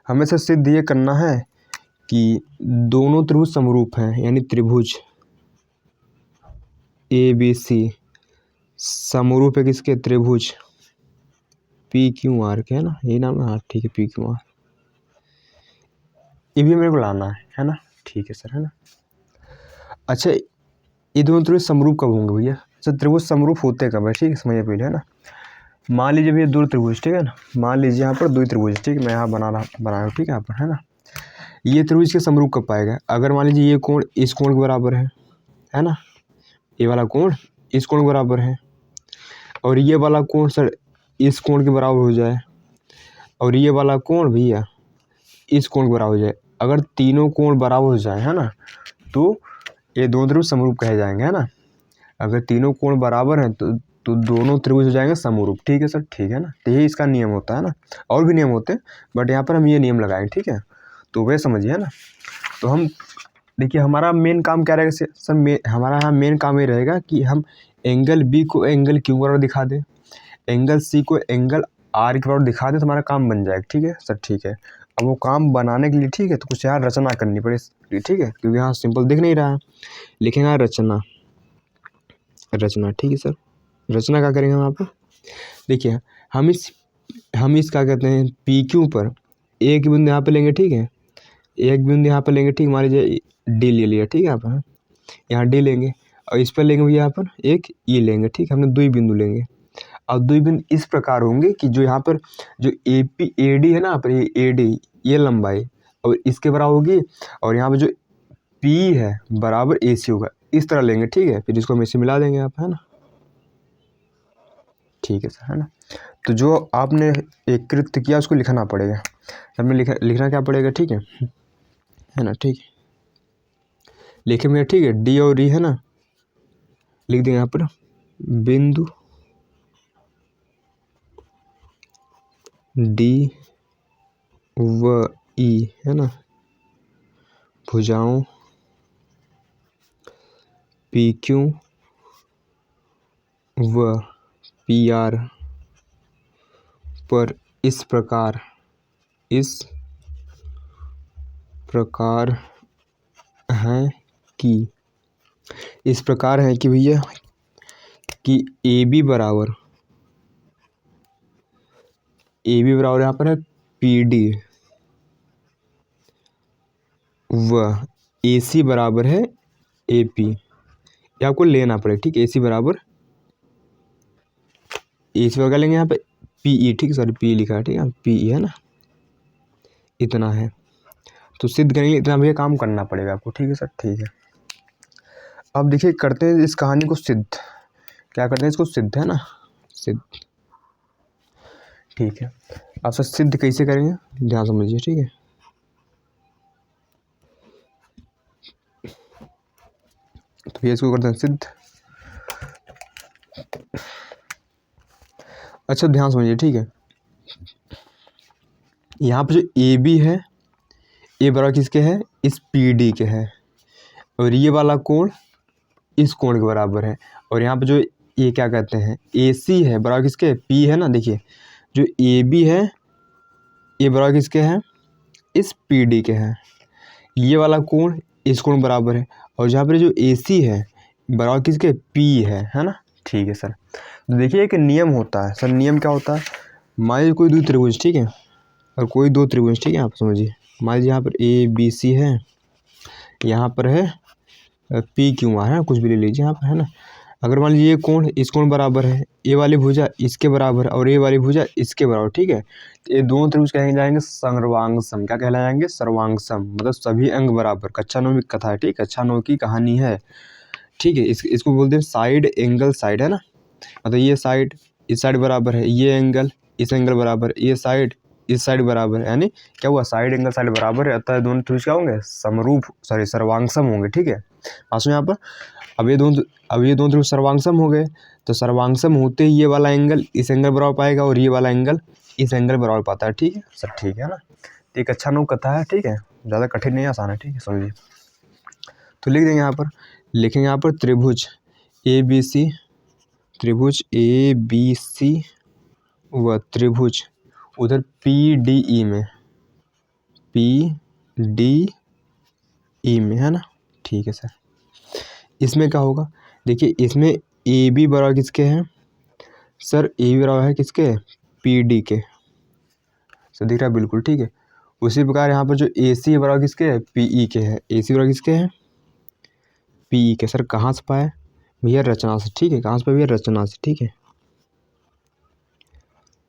Speaker 1: हमें से सिद्ध ये करना है कि दोनोर त्रिभुज समरूप हैं, यानी त्रिभुज ABC समरूप है किसके, त्रिभुज PQR के, है ना, यही नाम है, हाँ ठीक है PQR। ये भी मेरे को लाना है ना, ठीक है सर, है ना। अच्छा ये दोनों त्रिभुज समरूप कब होंगे भैया सर, त्रिभुज समरूप होते कब है, ठीक है, समझिए पहले, है ना। मान लीजिए भैया दो त्रिभुज, ठीक है ना, मान लीजिए यहाँ पर दो त्रिभुज, ठीक है, मैं यहाँ बना रहा हूँ, ठीक है, यहाँ पर, है ना। ये त्रिभुज के समरूप कब पाएगा, अगर मान लीजिए ये कोण इस कोण के बराबर है ना, ये वाला कोण इस कोण के बराबर है, और ये वाला कोण सर इस कोण के बराबर हो जाए, और ये वाला कोण भैया इस कोण के बराबर हो जाए। अगर तीनों कोण बराबर हो जाए, है ना, तो ये दोनों त्रिभुज समरूप कहे जाएंगे, है ना। अगर तीनों कोण बराबर हैं तो दोनों त्रिभुज हो जाएंगे समरूप, ठीक है सर, ठीक है ना। तो यही इसका नियम होता है ना, और भी नियम होते हैं बट यहाँ पर हम ये नियम लगाएंगे, ठीक है। तो वह समझिए ना। तो हम देखिए हमारा मेन काम क्या रहेगा सर, हमारा यहाँ मेन काम ये रहेगा कि हम एंगल B को एंगल Q बराबर दिखा दें, एंगल C को एंगल R के बराबर दिखा दें, तो हमारा काम बन जाएगा, ठीक है सर, ठीक है। अब वो काम बनाने के लिए, ठीक है, तो कुछ यहाँ रचना करनी पड़ेगी, ठीक है, क्योंकि यहाँ सिंपल दिख नहीं रहा है, लिखेंगे रचना, ठीक है सर। रचना क्या करेंगे हम यहाँ पर, देखिए हम इस क्या कहते हैं PQ पर एक बिंदु यहाँ पे लेंगे, ठीक है, एक बिंदु यहाँ पर लेंगे, ठीक, मान लीजिए D ले लिया, ठीक है, यहाँ पर यहाँ D लेंगे, और इस पर लेंगे भैया यहाँ पर एक E लेंगे, ठीक, हमने दो बिंदु लेंगे। अब दो बिंदु इस प्रकार होंगे कि जो यहाँ पर जो AD है ना, यहाँ पर ये AD ये लंबाई और इसके बराबर होगी, और यहाँ पर जो P है बराबर AC होगा, इस तरह लेंगे, ठीक है। फिर इसको हम इसे मिला देंगे आप, है ना, ठीक है सर, है ना। तो जो आपने एक कृत्य किया उसको लिखना पड़ेगा, हमें लिखना क्या पड़ेगा, ठीक है ना, ठीक है, लिखे मेरा, ठीक है, D और E, है ना, लिख देंगे यहाँ पर बिंदु डी व ई है ना, भुजाओं पी क्यू व पी आर पर इस प्रकार है कि भैया कि ए बी बराबर यहाँ पर है पी डी व ए सी बराबर है ए पी। ये आपको लेना पड़ेगा, ठीक है। ए सी बराबर लेंगे यहाँ पे पी ई, ठीक है। सॉरी पी लिखा है, ठीक है, पी ई है ना, इतना है। तो सिद्ध करेंगे, इतना भैया काम करना पड़ेगा आपको, ठीक है सर, ठीक है। अब देखिए करते हैं इस कहानी को सिद्ध। क्या करते हैं इसको सिद्ध, है ना, सिद्ध, ठीक है। अब सर सिद्ध कैसे करेंगे ध्यान समझिए, ठीक है। तो ये इसको करते हैं सिद्ध। अच्छा ध्यान समझिए, ठीक है। यहाँ पे जो ए बी है, ए बराबर किसके है, इस पी डी के है, और ये वाला कोण इस कोण के बराबर है। और यहाँ पे जो ये क्या कहते हैं, ए सी है बराबर किसके, पी है ना। देखिए जो ए बी है ये बराबर किसके है, इस पी डी के है। ये वाला कोण इस कोण बराबर है, और जहाँ पर जो ए सी है बराबर किसके, पी है ना, ठीक है सर। तो देखिए एक नियम होता है सर, नियम क्या होता है, मान लीजिए कोई दो त्रिभुज, ठीक है, और कोई दो त्रिभुज, ठीक है, आप समझिए। मान लीजिए यहाँ पर ए बी सी है, यहाँ पर है पी क्यू आर है, कुछ भी ले लीजिए यहाँ पर, है ना। अगर मान लीजिए ये कोण इस कोण बराबर है, ये वाली भुजा इसके बराबर और ये वाली भुजा इसके बराबर, ठीक है। तो ये दोनों त्रिभुज कहेंगे जाएंगे सर्वांगसम। क्या कहलाएंगे, सर्वांगसम, मतलब सभी अंग बराबर। कक्षा 9 की कथा है, ठीक है, कक्षा 9 की कहानी है, ठीक है। इसको बोलते हैं साइड एंगल साइड, है ना। मतलब ये साइड इस साइड बराबर है, ये एंगल इस एंगल बराबर, ये साइड इस साइड बराबर है, यानी क्या हुआ, साइड एंगल साइड बराबर है, अतः दोनों त्रिभुज क्या होंगे, समरूप, सॉरी सर्वांगसम होंगे, ठीक है। पास में यहाँ पर अब ये दोनों त्रिभुज सर्वांगसम हो गए। तो सर्वांगसम होते ही ये वाला एंगल इस एंगल बराबर पाएगा और ये वाला एंगल इस एंगल बराबर पाता है, ठीक है सर, ठीक है ना। एक अच्छा नो कथा है, ठीक है, ज़्यादा कठिन नहीं, आसान है, ठीक है, समझिए। तो लिख देंगे यहाँ पर, लिखेंगे यहाँ पर त्रिभुज ए बी सी, त्रिभुज ए बी सी व त्रिभुज उधर पी डी ई में, पी डी ई में, है ना, ठीक है सर। इसमें क्या होगा, देखिए इसमें ए बी बराबर किसके हैं सर, ए बी बराबर है किसके, पी डी के, सर दिख रहा है बिल्कुल, ठीक है। उसी प्रकार यहाँ पर जो ए सी बराबर किसके है, पी ई के है, ए सी बराबर किसके हैं, पी ई के। सर कहाँ से पाए भैया, रचना से, ठीक है। कहाँ से पाए भैया, रचना से, ठीक है,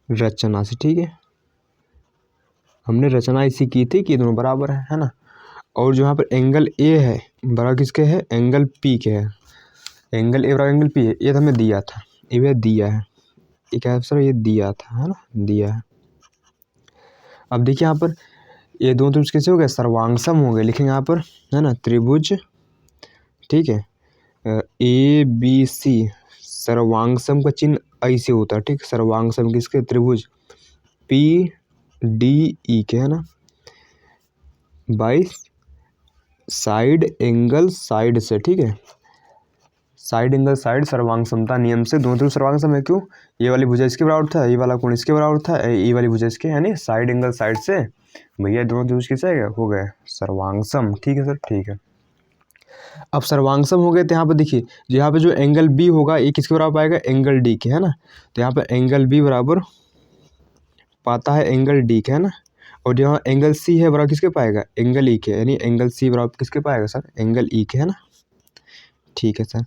Speaker 1: रचना से, ठीक है। हमने रचना इसी की थी कि दोनों बराबर है ना। और जो यहाँ पर एंगल ए है बराबर किसके है, एंगल पी के है, एंगल ए बराबर एंगल पी है, ये तो हमें दिया था, ये भैया दिया है, ये क्या है सर, ये दिया था, है ना, दिया है। अब देखिए यहाँ पर ये दोनों त्रिभुज कैसे हो गए, सर्वांगसम हो गए, लिखेंगे यहाँ पर, है ना, त्रिभुज, ठीक है, ए बी सी सर्वांगसम का चिन्ह ऐसे होता है, ठीक, सर्वांगसम किसके, त्रिभुज पी डी ई के, है ना, बाई साइड एंगल साइड से, ठीक है, साइड एंगल साइड सर्वांग समता नियम से दोनों त्रिभुज सर्वांग सम है। क्यों, ये वाली भुजा इसके बराबर था, ये वाला कोण इसके बराबर था, ये वाली भुजा इसके, यानी साइड एंगल साइड से भैया दोनों त्रिभुज किससे हो गए, सर्वांगसम, ठीक है सर, ठीक है। अब सर्वांगसम हो गए तो यहाँ पर देखिए यहाँ पे जो एंगल बी होगा ये किसके बराबर पाएगा, एंगल डी के, है ना। तो यहाँ पर एंगल बी बराबर पाता है एंगल डी के, है ना। और यहाँ एंगल सी है बराबर किसके पाएगा, एंगल ई के, यानी एंगल सी बराबर किसके पाएगा सर, एंगल ई के, है ना, ठीक है सर,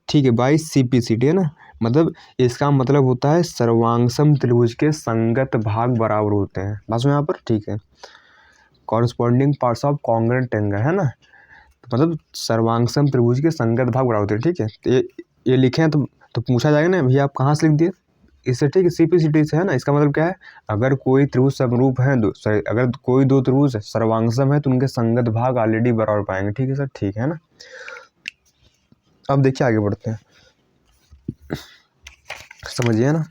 Speaker 1: ठीक है। By C P C D, है ना, मतलब इसका मतलब होता है सर्वांगसम त्रिभुज के संगत भाग बराबर होते हैं, बस यहाँ पर, ठीक है। Corresponding parts of congruent angle, है ना, तो मतलब सर्वांगसम त्रिभुज के संगत भाग बराबर होते हैं, ठीक है। तो ये लिखे हैं तो पूछा जाएगा ना भैया आप कहाँ से लिख दिए, इससे, ठीक है, सीपीसीटी से, है ना। इसका मतलब क्या है, अगर कोई त्रिभुज समरूप है, अगर कोई दो त्रिभुज सर्वांगसम है तो उनके संगत भाग ऑलरेडी बराबर पाएंगे, ठीक है सर, ठीक है ना। अब देखिए आगे बढ़ते हैं, समझिए ना।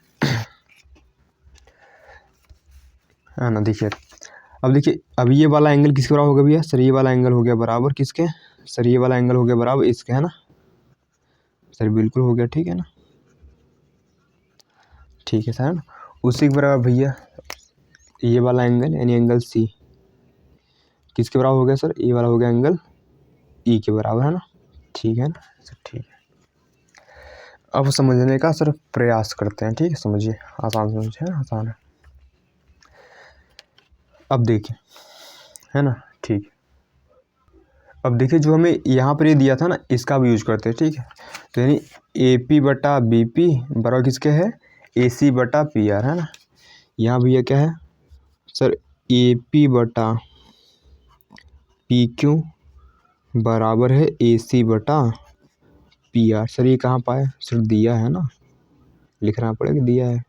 Speaker 1: है ना। देखिए अब देखिए, अब ये वाला एंगल किसके बराबर हो गया भैया सर, ये वाला एंगल हो गया बराबर किसके सर, ये वाला एंगल हो गया बराबर इसके, है ना सर, बिल्कुल हो गया, ठीक है ना, ठीक है सर, है ना। उसी के बराबर भैया ये वाला एंगल यानी एंगल सी किसके बराबर हो गया सर, ये वाला हो गया एंगल ई के बराबर, है ना, ठीक है ना सर, ठीक है। अब समझने का सर प्रयास करते हैं, ठीक है, समझिए, आसान समझिए, है ना, आसान है। अब देखिए, है ना, ठीक है। अब देखिए जो हमें यहाँ पर ये दिया था ना, इसका भी यूज करते हैं, ठीक है। तो यानी ए पी बटा बी पी बराबर किसके है, ए सी बटा पी आर, है ना। यहाँ भैया क्या है सर, ए पी बटा पी क्यू बराबर है ए सी बटा पी आर। सर ये कहाँ पाए सर, दिया है ना, लिखना पड़ेगा, दिया है,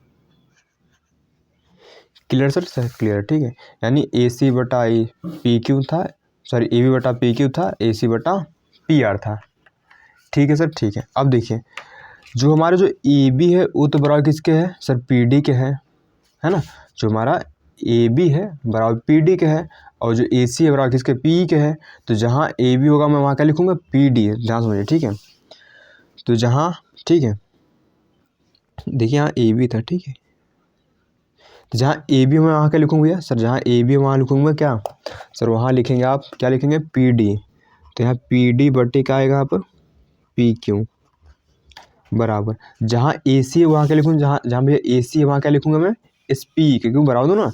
Speaker 1: क्लियर सर, सर क्लियर, ठीक है। यानी ए सी बटा ए पी क्यू था, सॉरी ए बी बटा पी क्यू था, ए सी बटा पी आर था, ठीक है सर, ठीक है। अब देखिए जो हमारे जो ए बी है वो तो बराबर किसके है सर, पी डी के है ना। जो हमारा ए बी है बराबर पी डी के है, और जो ए सी है बराबर किसके, पी के है। तो जहाँ ए बी होगा मैं वहाँ क्या लिखूँगा, पी डी है, जहाँ समझिए, ठीक है। तो जहाँ, ठीक है, देखिए यहाँ ए बी था, ठीक है, तो जहाँ ए बी मैं वहाँ क्या लिखूँगा भैया सर, जहाँ ए बी वहाँ लिखूँगा क्या सर, वहाँ लिखेंगे आप क्या लिखेंगे, पी डी। तो यहाँ पी डी बटे क्या आएगा यहाँ पर, पी क्यू बराबर, जहाँ ए सी है वहाँ क्या लिखूँगा, जहाँ जहाँ भैया ए सी है वहाँ क्या लिखूँगा मैं, एस पी, क्योंकि बराबर दो ना,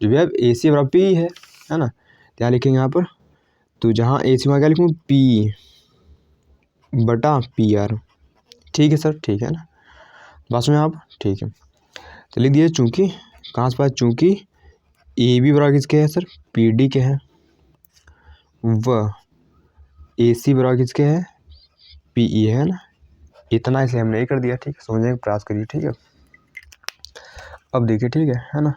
Speaker 1: जो भैया ए सी बराबर पी है ना, तो यहाँ लिखेंगे यहाँ पर। तो जहाँ ए सी वहाँ क्या लिखूँगा, पी बटा पी आर, ठीक है सर, ठीक है ना, बात सुनिए आप, ठीक है। तो लिख दिए, चूँकि कहाँ से पास, चूँकि ए बी बराबर किसके है सर, पी डी के है, व ए सी बराबर किसके है, पी ई है ना। इतना इसे हमने नहीं कर दिया, ठीक है, समझने का प्रयास करिए, ठीक है। अब देखिए, ठीक है ना,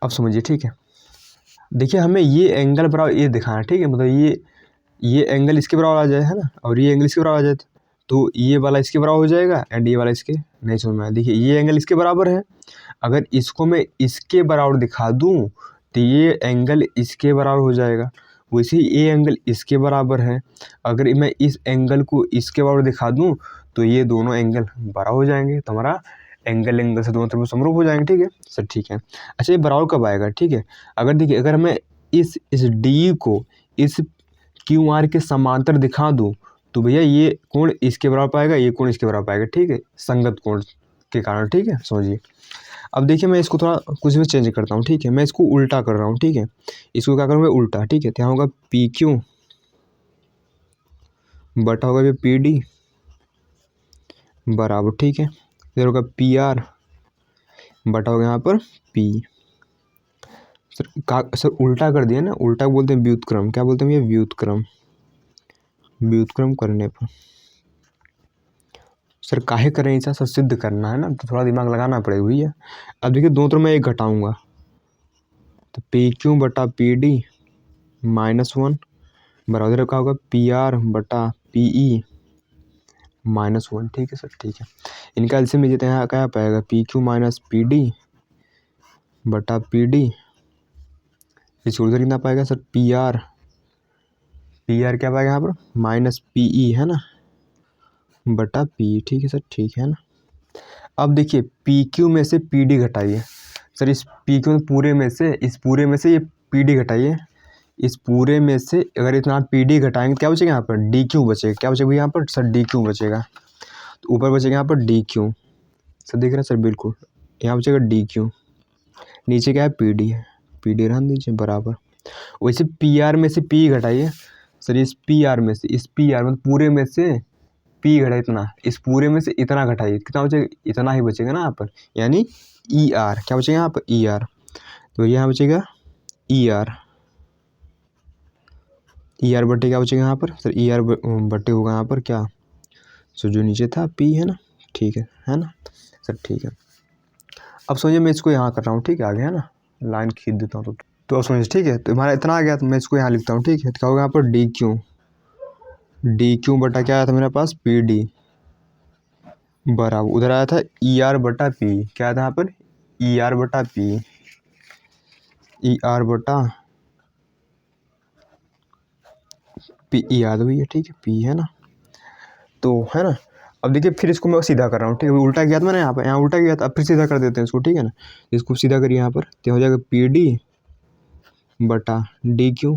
Speaker 1: अब समझिए, ठीक है। देखिए हमें ये एंगल बराबर ये दिखाना है, ठीक है, मतलब ये एंगल इसके बराबर आ जाए, है ना, और ये एंगल इसके बराबर आ जाए, तो ये वाला इसके बराबर हो जाएगा एंड ये वाला इसके, नहीं समझ में आया। देखिए ये एंगल इसके बराबर है, अगर इसको मैं इसके बराबर दिखा दूँ तो ये एंगल इसके बराबर हो जाएगा, वैसे ही ये एंगल इसके बराबर है, अगर मैं इस एंगल को इसके बराबर दिखा दूँ तो ये दोनों एंगल बराबर हो जाएंगे, तो हमारा एंगल से दोनों तरफ समरूप हो जाएंगे, ठीक है सर, ठीक है। अच्छा ये बराबर कब आएगा, ठीक है, अगर देखिए अगर मैं इस डी को इस क्यू आर के समांतर दिखा दूँ तो भैया ये कोण इसके बराबर पाएगा, ये कोण इसके बराबर पाएगा, ठीक है, संगत कोण के कारण, ठीक है, समझिए। अब देखिए मैं इसको थोड़ा कुछ भी चेंज करता हूँ, ठीक है, मैं इसको उल्टा कर रहा हूँ, ठीक है, इसको क्या करूँगा उल्टा, ठीक है, तो यहाँ होगा पी क्यू बटा होगा ये पी डी बराबर, ठीक है, इधर होगा पी आर बटा होगा यहाँ पर पी। सर उल्टा कर दिया ना, उल्टा बोलते हैं व्युत्क्रम, क्या बोलते हैं ये, व्युत्क्रम, व्युत्क्रम करने पर सर काहे करें ऐसा, सर सिद्ध करना है ना, तो थोड़ा दिमाग लगाना पड़ेगा भैया। अब देखिए दोनों तरफ मैं एक घटाऊंगा, तो पी क्यू बटा पी डी -1 बराबर क्या होगा, पी आर बटा पी ई -1, ठीक है सर, ठीक है। इनका एलसीएम लीजिए, यहाँ क्या पाएगा, P Q minus P D बटा पी डी, इस उधर कितना पाएगा सर, पी आर क्या पाएगा यहाँ पर, माइनस पी ई, है ना, बटा पी, ठीक है सर, ठीक है ना। अब देखिए पी क्यू में से पी डी घटाइए सर, इस पी क्यू पूरे में से, इस पूरे में से ये पी डी घटाइए, इस पूरे में से अगर इतना पी डी घटाएंगे क्या बचेगा यहाँ पर, डी क्यू बचेगा, क्या बचेगा यहाँ पर सर, डी क्यू बचेगा, तो ऊपर बचेगा यहाँ पर डी क्यू, सर दिख रहा है सर, बिल्कुल यहाँ बचेगा डी क्यू, नीचे क्या है पी डी है, पी डी रहने दीजिए बराबर। वैसे पी आर में से पी घटाइए सर, इस पी आर में से, इस पी आर में पूरे में से पी घटा इतना, इस पूरे में से इतना घटाइए, कितना बचेगा, इतना ही बचेगा ना यहाँ पर, यानी ई आर, क्या बचेगा यहाँ पर ई आर, तो यहाँ बचेगा ई आर, ई आर बटे क्या बचेगा यहाँ पर सर, ई आर बटे होगा यहाँ पर क्या सर, जो नीचे था पी, है ना, ठीक है ना सर, ठीक है। अब समझिए मैं इसको यहाँ कर रहा हूँ, ठीक है, आगे है ना, लाइन खींच देता हूँ, तो अब समझिए, ठीक है, तो हमारा इतना आ गया, तो मैं इसको यहाँ लिखता हूँ, ठीक है, तो क्या होगा यहाँ पर डी क्यू बटा क्या आया था मेरे पास, पी डी बराबर, उधर आया था ई आर बटा पी, क्या आया था यहाँ पर ई आर बटा पी, ई आर बटा पी, ई आर भी है, ठीक है, पी है ना, तो है ना। अब देखिए फिर इसको मैं सीधा कर रहा हूँ, ठीक है, उल्टा किया था मैंने, यहाँ उल्टा किया था, अब फिर सीधा कर देते हैं इसको, ठीक है ना। इसको सीधा करिए यहाँ पर, तो हो जाएगा पी डी बटा डी क्यू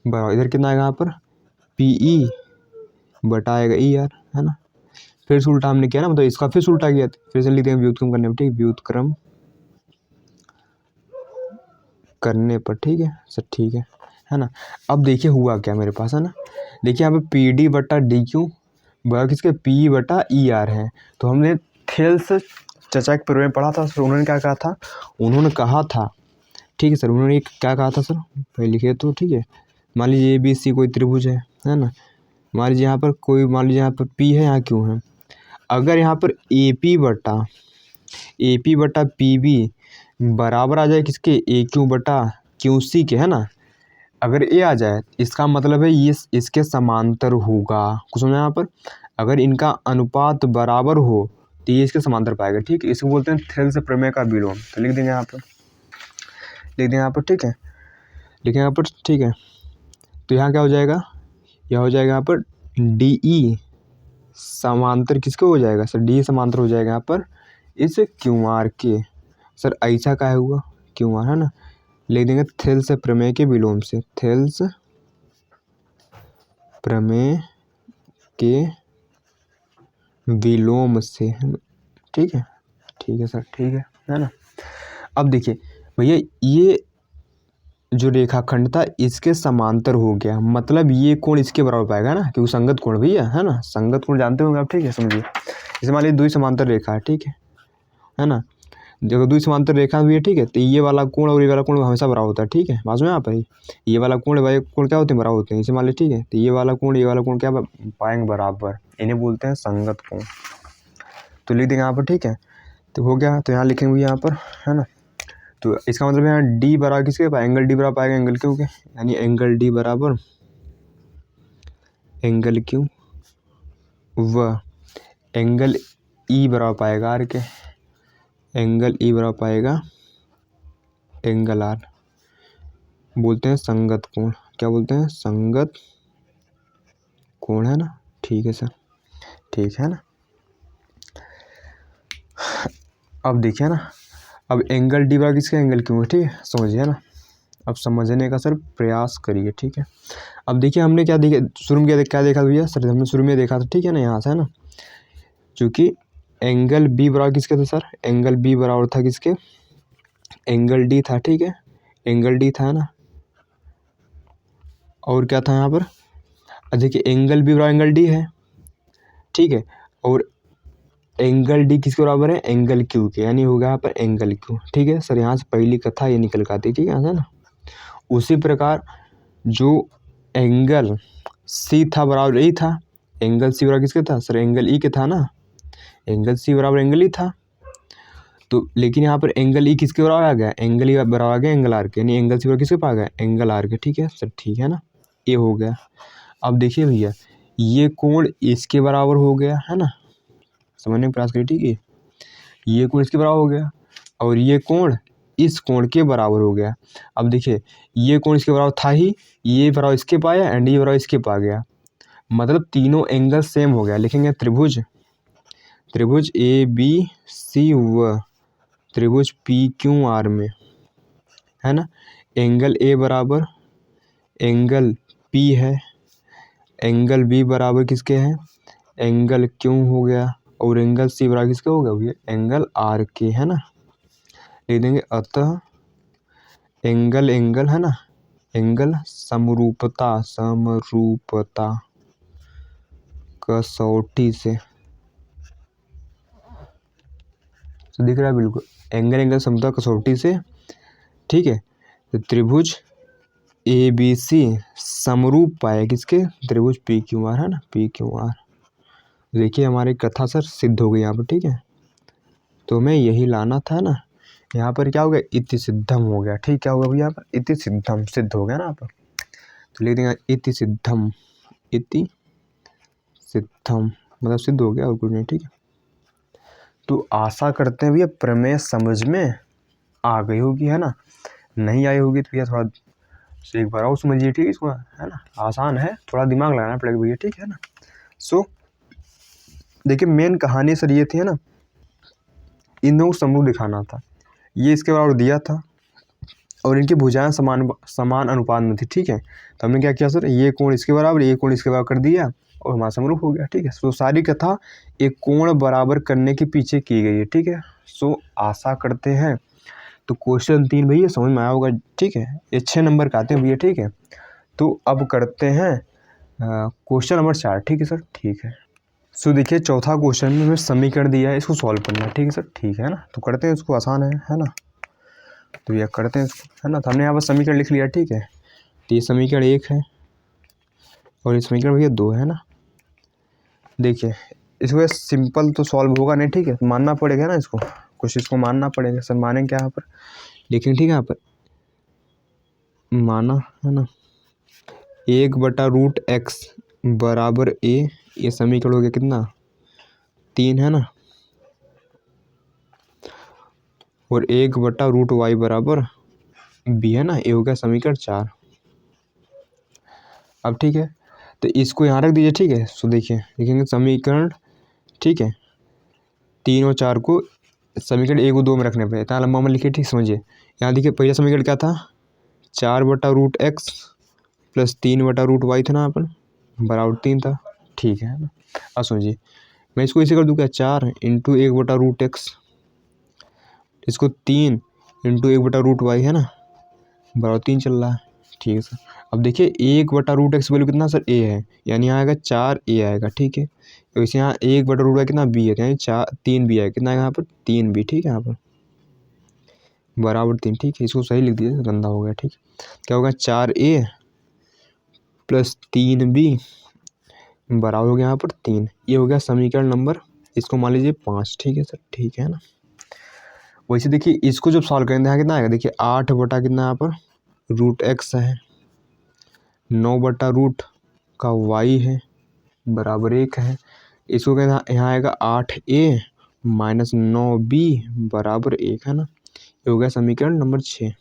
Speaker 1: बराबर, इधर कितना आएगा यहाँ पर पी ई बटा आएगा ई आर, है ना। फिर से उल्टा हमने किया ना, मतलब इसका फिर से उल्टा किया, फिर से लिखते हैं व्युत्क्रम करने पर, ठीक, व्युत्क्रम करने पर, ठीक है सर, ठीक है ना। अब देखिए हुआ क्या मेरे पास, है ना, देखिए यहाँ पे पी डी बटा डी क्यू बराबर किसके पी बटा ई आर है। तो हमने थेल्स चचा के पेपर में पढ़ा था सर, उन्होंने क्या कहा था, उन्होंने कहा था, ठीक है सर, उन्होंने क्या कहा था सर, पहले लिखे तो, ठीक है। मान लीजिए ए बी सी कोई त्रिभुज है ना, मान लीजिए यहाँ पर कोई, मान लीजिए यहाँ पर पी है, यहाँ क्यू है। अगर यहाँ पर ए पी बटा पी बी बराबर आ जाए किसके ए क्यू बटा क्यू सी के, है ना, अगर ए आ जाए इसका मतलब है ये इसके समांतर होगा, कुछ समझा यहाँ पर। अगर इनका अनुपात बराबर हो तो ये इसके समांतर पाएगा, ठीक है। इसको बोलते हैं थेल्स प्रमेय का विलोम। तो लिख देंगे यहाँ पर, लिख देंगे यहाँ पर, ठीक है, लिखें यहाँ पर, ठीक है। तो यहाँ क्या हो जाएगा, यह हो जाएगा यहाँ पर डी ई समांतर किसको हो जाएगा सर, डी समांतर हो जाएगा यहाँ पर इस क्यू आर के। सर ऐसा का हुआ क्यू आर, है ना, लिख देंगे थेल्स प्रमेय के विलोम से, थेल्स प्रमेय के विलोम से, है ना, ठीक है, ठीक है सर, ठीक है ना। अब देखिए भैया ये जो रेखाखंड था इसके समांतर हो गया, मतलब ये कोण इसके बराबर पाएगा ना, क्योंकि संगत कोण भैया, है ना, संगत कोण जानते होंगे आप, ठीक है, समझिए। जैसे मान लीजिए द्वि समांतर रेखा है, ठीक है ना, देखो द्वि समांतर रेखा हुई है, ठीक है, तो ये वाला कोण और ये वाला कोण हमेशा बराबर होता है, ठीक है, बाजू में यहाँ पर ये वाला कोण भाई कोण क्या होते हैं, बराबर होते हैं, इसे मान लीजिए, ठीक है, तो ये वाला कोण क्या पाएंगे बराबर, इन्हें बोलते हैं संगत कोण। तो लिख देंगे यहाँ पर, ठीक है, तो हो गया, तो यहाँ लिखेंगे यहाँ पर, है ना। तो इसका मतलब यहाँ डी बराबर किसके, एंगल डी बराबर पाएगा एंगल क्यू के, यानी एंगल डी बराबर एंगल क्यू व एंगल ई बराबर पाएगा आर के, एंगल ई बराबर पाएगा एंगल आर, बोलते हैं संगत कोण। क्या बोलते हैं, संगत कोण, है ना, ठीक है सर, ठीक है ना। अब देखिए ना, अब एंगल डी बराबर किसका एंगल क्यू है, ठीक है, समझिए ना, अब समझने का सर प्रयास करिए, ठीक है। अब देखिए हमने क्या देखा शुरू में, क्या देखा भैया सर, हमने शुरू में देखा था, ठीक है ना, यहाँ से, है ना, चूँकि एंगल बी बराबर किसके था सर, एंगल बी बराबर था किसके, एंगल डी था, ठीक है, एंगल डी था, है ना, और क्या था यहाँ पर, देखिए एंगल बी बराबर एंगल डी है, ठीक है, और एंगल डी किसके बराबर है, एंगल क्यू के, यानी होगा यहाँ पर एंगल क्यू, ठीक है सर। यहाँ से पहली कथा ये निकल कर आती, ठीक है ना। उसी प्रकार जो एंगल सी था बराबर ई था, एंगल सी बराबर किसके था सर, एंगल ई के था ना, एंगल सी बराबर एंगल ई था। तो लेकिन यहाँ पर एंगल ई किसके बराबर आ गया, एंगल ई बराबर आ गया एंगल आर के, यानी एंगल सी बराबर किसके पास आ गया, एंगल आर के, ठीक है सर, ठीक है ना, ये हो गया। अब देखिए भैया ये कोण इसके बराबर हो गया, है ना, समझने का प्रयास करिए, ठीक है, ये कोण इसके बराबर हो गया और ये कोण इस कोण के बराबर हो गया। अब देखिए ये कोण इसके बराबर था ही, ये बराबर इसके पाया एंड ये बराबर इसके पा गया, मतलब तीनों एंगल सेम हो गया। लिखेंगे त्रिभुज, त्रिभुज ए बी सी व त्रिभुज पी क्यू आर में, है ना, एंगल ए बराबर एंगल पी है, एंगल बी बराबर किसके है, एंगल क्यू हो गया, और एंगल सी बराबर किसका हो गया भैया, एंगल आर के, है ना। लिख देंगे अतः एंगल एंगल, है ना, एंगल समरूपता, समरूपता कसौटी से, तो दिख रहा है बिल्कुल, एंगल एंगल समरूपता कसौटी से, ठीक है। तो त्रिभुज ए बी सी समरूप पाए किसके, त्रिभुज पी क्यू आर, है ना, पी क्यू आर। देखिए हमारी कथा सर सिद्ध हो गई यहाँ पर, ठीक है, तो मैं यही लाना था ना, यहाँ पर क्या हो गया, इति सिद्धम हो गया, ठीक, क्या होगा भैया यहाँ पर, इति सिद्धम, सिद्ध हो गया ना यहाँ पर। तो लिख देंगे इति सिद्धम, इति सिद्धम मतलब सिद्ध हो गया और कुछ नहीं, ठीक है। तो आशा करते हैं भैया प्रमेय समझ में आ गई होगी, है ना। नहीं आई होगी तो भैया थोड़ा एक बार और समझिए, ठीक है इसको, है ना। आसान है, थोड़ा दिमाग लगाना पड़ेगा भैया, ठीक है ना। सो देखिए मेन कहानी सर ये थी, है ना, इन दोनों को समूह दिखाना था। ये इसके बराबर दिया था और इनकी भुजाएं समान अनुपात में थी, ठीक है। तो हमने क्या किया सर, ये कोण इसके बराबर, ये कोण इसके बराबर कर दिया और हमारा समरूप हो गया, ठीक है। सो सारी कथा एक कोण बराबर करने के पीछे की गई है, ठीक है। सो आशा करते हैं तो क्वेश्चन 3 भैया समझ में आया होगा, ठीक है। ये 6 नंबर का आते हैं भैया, ठीक है। तो अब करते हैं क्वेश्चन नंबर 4, ठीक है सर, ठीक है। सो देखिए चौथा क्वेश्चन में हमें समीकरण दिया है, इसको सॉल्व करना है, ठीक है सर, ठीक है ना। तो करते हैं इसको, आसान है ना। तो ये करते हैं इसको, है ना। तो हमने यहाँ पर समीकरण लिख लिया, ठीक है। तो ये समीकरण 1 है और ये समीकरण भैया 2 है ना। देखिए इसको सिंपल तो सॉल्व होगा नहीं, ठीक है, मानना पड़ेगा ना इसको, कुछ इसको मानना पड़ेगा सर। मानेंगे क्या यहाँ पर लिखेंगे, ठीक है, यहाँ पर माना, है ना, 1/√x बराबर a, ये समीकरण हो गया कितना 3, है ना। और 1/√y बराबर b, है ना, ये हो गया समीकरण 4। अब ठीक है, तो इसको यहाँ रख दीजिए, ठीक है। सो देखिए लिखेंगे समीकरण, ठीक है, 3 और 4 को समीकरण 1 और 2 में रखने पे इतना लंबा में लिखिए, ठीक, समझिए। यहाँ देखिए पहला समीकरण क्या था, 4/√x प्लस 3/√y था ना, यहाँ पर बराबर 3 था, ठीक है ना। अब समझिए मैं इसको इसे कर दूँ क्या, 4 इंटू 1/√x, इसको 3 इंटू 1/√y, है ना, बराबर 3 चल रहा है, ठीक है सर। अब देखिए 1/√x वैल्यू कितना सर, a है, यानी यहाँ आएगा 4a आएगा, ठीक है। तो इसे यहाँ 1/√y कितना b है, यानी 3b आएगा, कितना आएगा यहाँ पर 3b, ठीक है, यहाँ पर बराबर 3, ठीक है। इसको सही लिख दीजिए, गंदा हो गया, ठीक है। क्या होगा 4a प्लस 3b बराबर हो गया यहाँ पर 3, ये हो गया समीकरण नंबर, इसको मान लीजिए 5, ठीक है सर, ठीक है ना। वैसे देखिए इसको जब सॉल्व करेंगे यहाँ कितना आएगा, देखिए 8 बटा कितना यहाँ पर √x है, 9/√ का y है बराबर 1 है। इसको कहना यहाँ आएगा 8a माइनस 9b बराबर 1, है ना। ये हो गया समीकरण नंबर 6,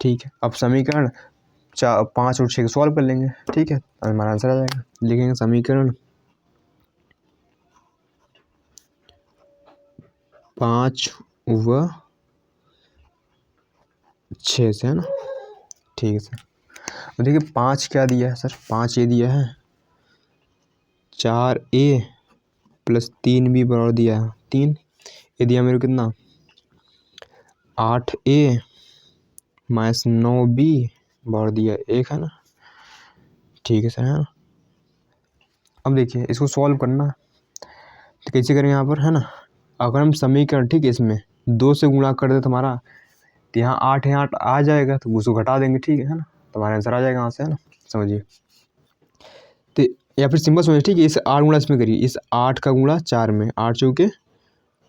Speaker 1: ठीक है। अब समीकरण 5 और 6 को सॉल्व कर लेंगे, ठीक है, हमारा आंसर आ जाएगा। लिखेंगे समीकरण 5 व 6 से, है ना, ठीक है सर। तो देखिए 5 क्या दिया है सर, 5 ये दिया है, 4a प्लस 3b बराबर दिया है 3, ये दिया मेरे को कितना 8a माइनस 9b बराबर दिया 1, है ना, ठीक है सर, है ना। अब देखिए इसको सॉल्व करना तो कैसे करेंगे यहाँ पर, है ना। अगर हम समीकरण, ठीक है, इसमें 2 से गुणा कर दे तो हमारा, तो यहाँ 8 है, 8 आ जाएगा, तो उसको घटा देंगे, ठीक है ना, तो हमारा आंसर आ जाएगा यहाँ से, है ना, समझिए। तो या फिर सिंपल समझिए, ठीक है, इस 8 गुणा इसमें करिए, इस 8 का गुणा 4 में, 8 चौके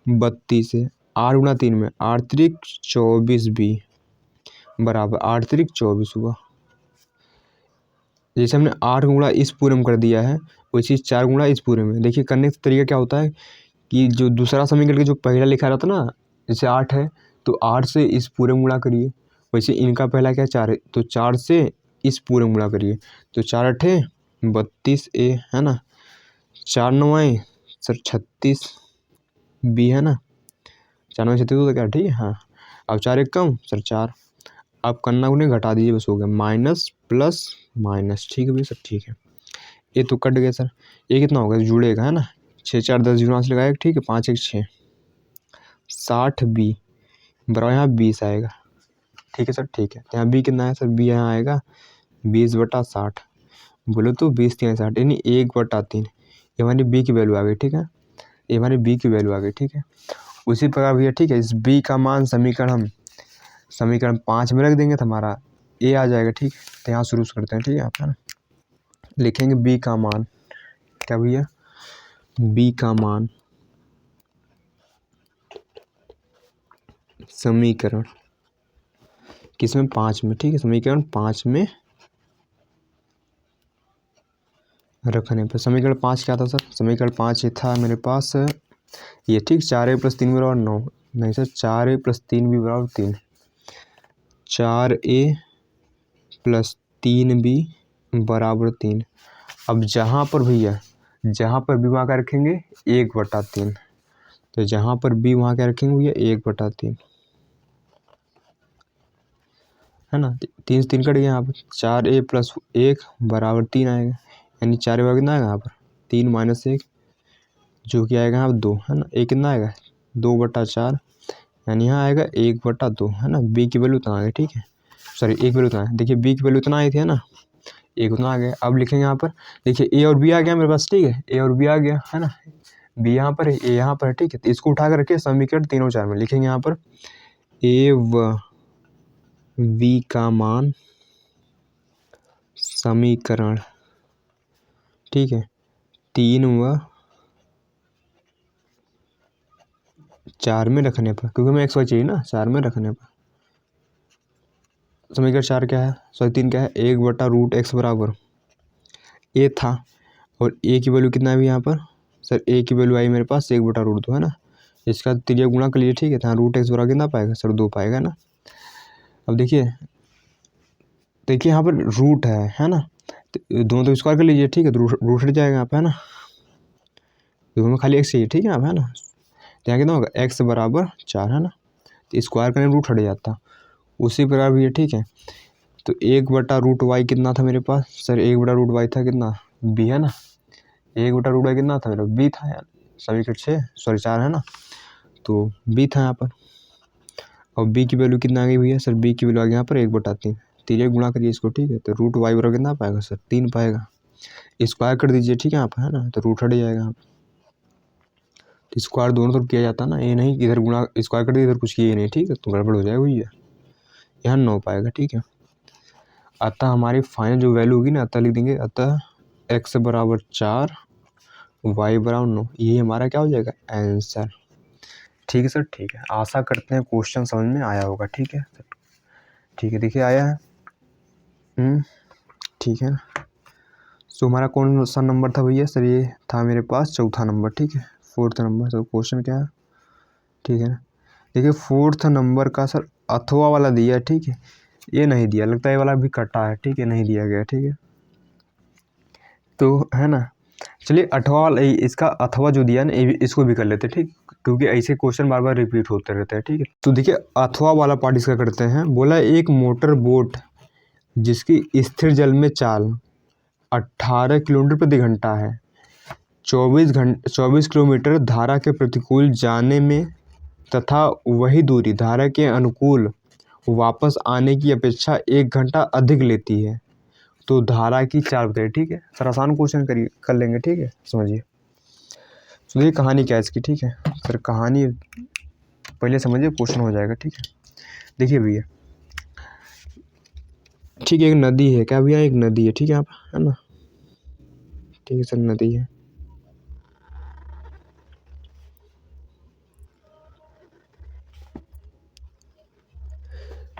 Speaker 1: 32 है, 8 गुणा 3 में 8 त्रिक 24b बराबर 8 त्रिक 24 हुआ। जैसे हमने 8 गुणा इस पूरे में कर दिया है, वैसे 4 गुणा इस पूरे में। देखिए करने का तरीका क्या होता है कि जो दूसरा समीकरण के जो पहला लिखा रहता है ना, जैसे 8 है तो 8 से इस पूरे में गुणा करिए, वैसे इनका पहला क्या 4 है, तो 4 से इस पूरे में गुणा करिए, तो 4 अठे 32a, है ना, 4 9 सर 36b, है ना, 4 9 36 तो क्या, ठीक है, हाँ। अब 4 1 कम सर 4, अब करना उन्हें घटा दीजिए, बस हो गया माइनस प्लस माइनस, ठीक है भैया सर, ठीक है। ये तो कट गया सर, ये कितना होगा जुड़ेगा, है ना, 6 4 10 जीरो से लगाएगा, ठीक है, 5 1 6 60b बराबर यहाँ 20 आएगा, ठीक है सर, ठीक है। यहाँ b कितना है सर, b यहाँ आएगा 20/60, बोलो तो 20 3 60, यानी 1/3, ये हमारी b की वैल्यू आ गई, ठीक है, ये हमारी b की वैल्यू आ गई, ठीक है। उसी प्रकार भैया, ठीक है, इस b का मान समीकरण 5 में रख देंगे तो हमारा a आ जाएगा, ठीक है। तो यहाँ शुरू करते हैं, ठीक है, आप, है ना, लिखेंगे b का मान, क्या भैया, b का मान समीकरण किसमें 5 में, ठीक है, समीकरण 5 में रखने पर। समीकरण 5 क्या था सर, समीकरण 5 ये था मेरे पास ये ठीक 4a + 3b = 9, नहीं sir 4a + 3b = 3, 4a + 3b = 3। अब जहाँ पर भैया जहाँ पर b वहाँ क्या रखेंगे 1/3, तो जहाँ पर b वहाँ क्या रखेंगे भैया 1/3, है ना। 3 से 3 कट गया यहाँ पर, 4a + 1 = 3 आएगा, यानी 4 बराबर कितना आएगा यहाँ पर 3 - 1 जो कि आएगा यहाँ 2, है ना। a कितना आएगा 2/4, यानी यहाँ आएगा 1/2, है ना। b की वैल्यू उतना आ गई, ठीक है, सॉरी a की वैल्यू उतना है, देखिए b की वैल्यू उतना आई थी, है ना, 1 उतना आ गया। अब लिखेंगे यहाँ पर, देखिए a और b आ गया मेरे पास, ठीक है, a और b आ गया, है ना, b यहाँ पर है, a यहाँ पर है, ठीक है। तो इसको उठा कर रखिए समीकरण 3 और 4 में, लिखेंगे यहाँ पर a व b का मान समीकरण, ठीक है, 3 व 4 में रखने पर, क्योंकि हमें x y चाहिए ना, 4 में रखने पर समीकरण 4 क्या है, सॉरी 3 क्या है, 1/√x बराबर a था, और a की वैल्यू कितना है यहाँ पर सर, a की वैल्यू आई मेरे पास 1/√2, है ना। इसका त्रिज्या गुणा कर लीजिए, ठीक है, तो √x बराबर कितना पाएगा सर 2 पाएगा ना। अब देखिए यहाँ पर रूट है ना, तो दोनों तो स्क्वायर कर लीजिए, ठीक है, तो रूट हट जाएगा यहाँ पे, है ना, दोनों में खाली x चाहिए, ठीक है, है ना। तो यहाँ कितना होगा x = 4, है ना, तो स्क्वायर करने रूट हट जाता, उसी प्रकार भी है, ठीक है। तो 1/√y कितना था मेरे पास सर, 1/√y था कितना b, है ना, 1/√y कितना था मेरा b था यार, समीकरण 6 सॉरी 4, है ना, तो b था यहाँ पर। और b की वैल्यू कितना आ गई भैया सर, b की वैल्यू आ गई यहाँ पर 1/3, 3 गुणा करिए इसको, ठीक है, तो √y बराबर कितना पाएगा सर 3 पाएगा, स्क्वायर कर दीजिए, ठीक है, यहाँ पर, है ना, तो रूट हट जाएगा यहाँ पर। तो स्क्वायर दोनों तरफ किया जाता है ना, ये नहीं इधर गुणा स्क्वायर कर दिया इधर कुछ किए नहीं, ठीक है, तो गड़बड़ हो जाएगा भैया, यहाँ 9 पाएगा, ठीक है। अतः हमारी फाइनल जो वैल्यू होगी ना, अतः लिख देंगे, अतः x = 4 y = 9, ये हमारा क्या हो जाएगा आंसर, ठीक है सर, ठीक है। आशा करते हैं क्वेश्चन समझ में आया होगा, ठीक है सर, ठीक है, देखिए आया है, ठीक है। सो हमारा कौन सा नंबर था भैया सर, ये था मेरे पास चौथा नंबर, ठीक है, 4th नंबर। तो क्वेश्चन क्या है, ठीक है ना, देखिए 4th नंबर का सर अथवा वाला दिया है, ठीक है, ये नहीं दिया, लगता है ये वाला भी कटा है, ठीक है, नहीं दिया गया, ठीक है, तो है ना। चलिए अथवा वाला इसका अथवा जो दिया ना, इसको भी कर लेते हैं, ठीक, क्योंकि ऐसे क्वेश्चन बार बार रिपीट होते रहते हैं, ठीक है। तो देखिए अथवा वाला पार्ट इसका करते हैं, बोला एक मोटर बोट जिसकी स्थिर जल में चाल 18 किलोमीटर प्रति घंटा है, 24 किलोमीटर धारा के प्रतिकूल जाने में तथा वही दूरी धारा के अनुकूल वापस आने की अपेक्षा 1 घंटा अधिक लेती है, तो धारा की चाल बताइए, ठीक है सर। आसान क्वेश्चन करिए, कर लेंगे, ठीक है, समझिए। तो ये कहानी क्या है इसकी, ठीक है सर, कहानी पहले समझिए, क्वेश्चन हो जाएगा, ठीक है। देखिए भैया, ठीक है, एक नदी है, क्या भैया एक नदी है, ठीक है, आप है ना, ठीक है सर, नदी है,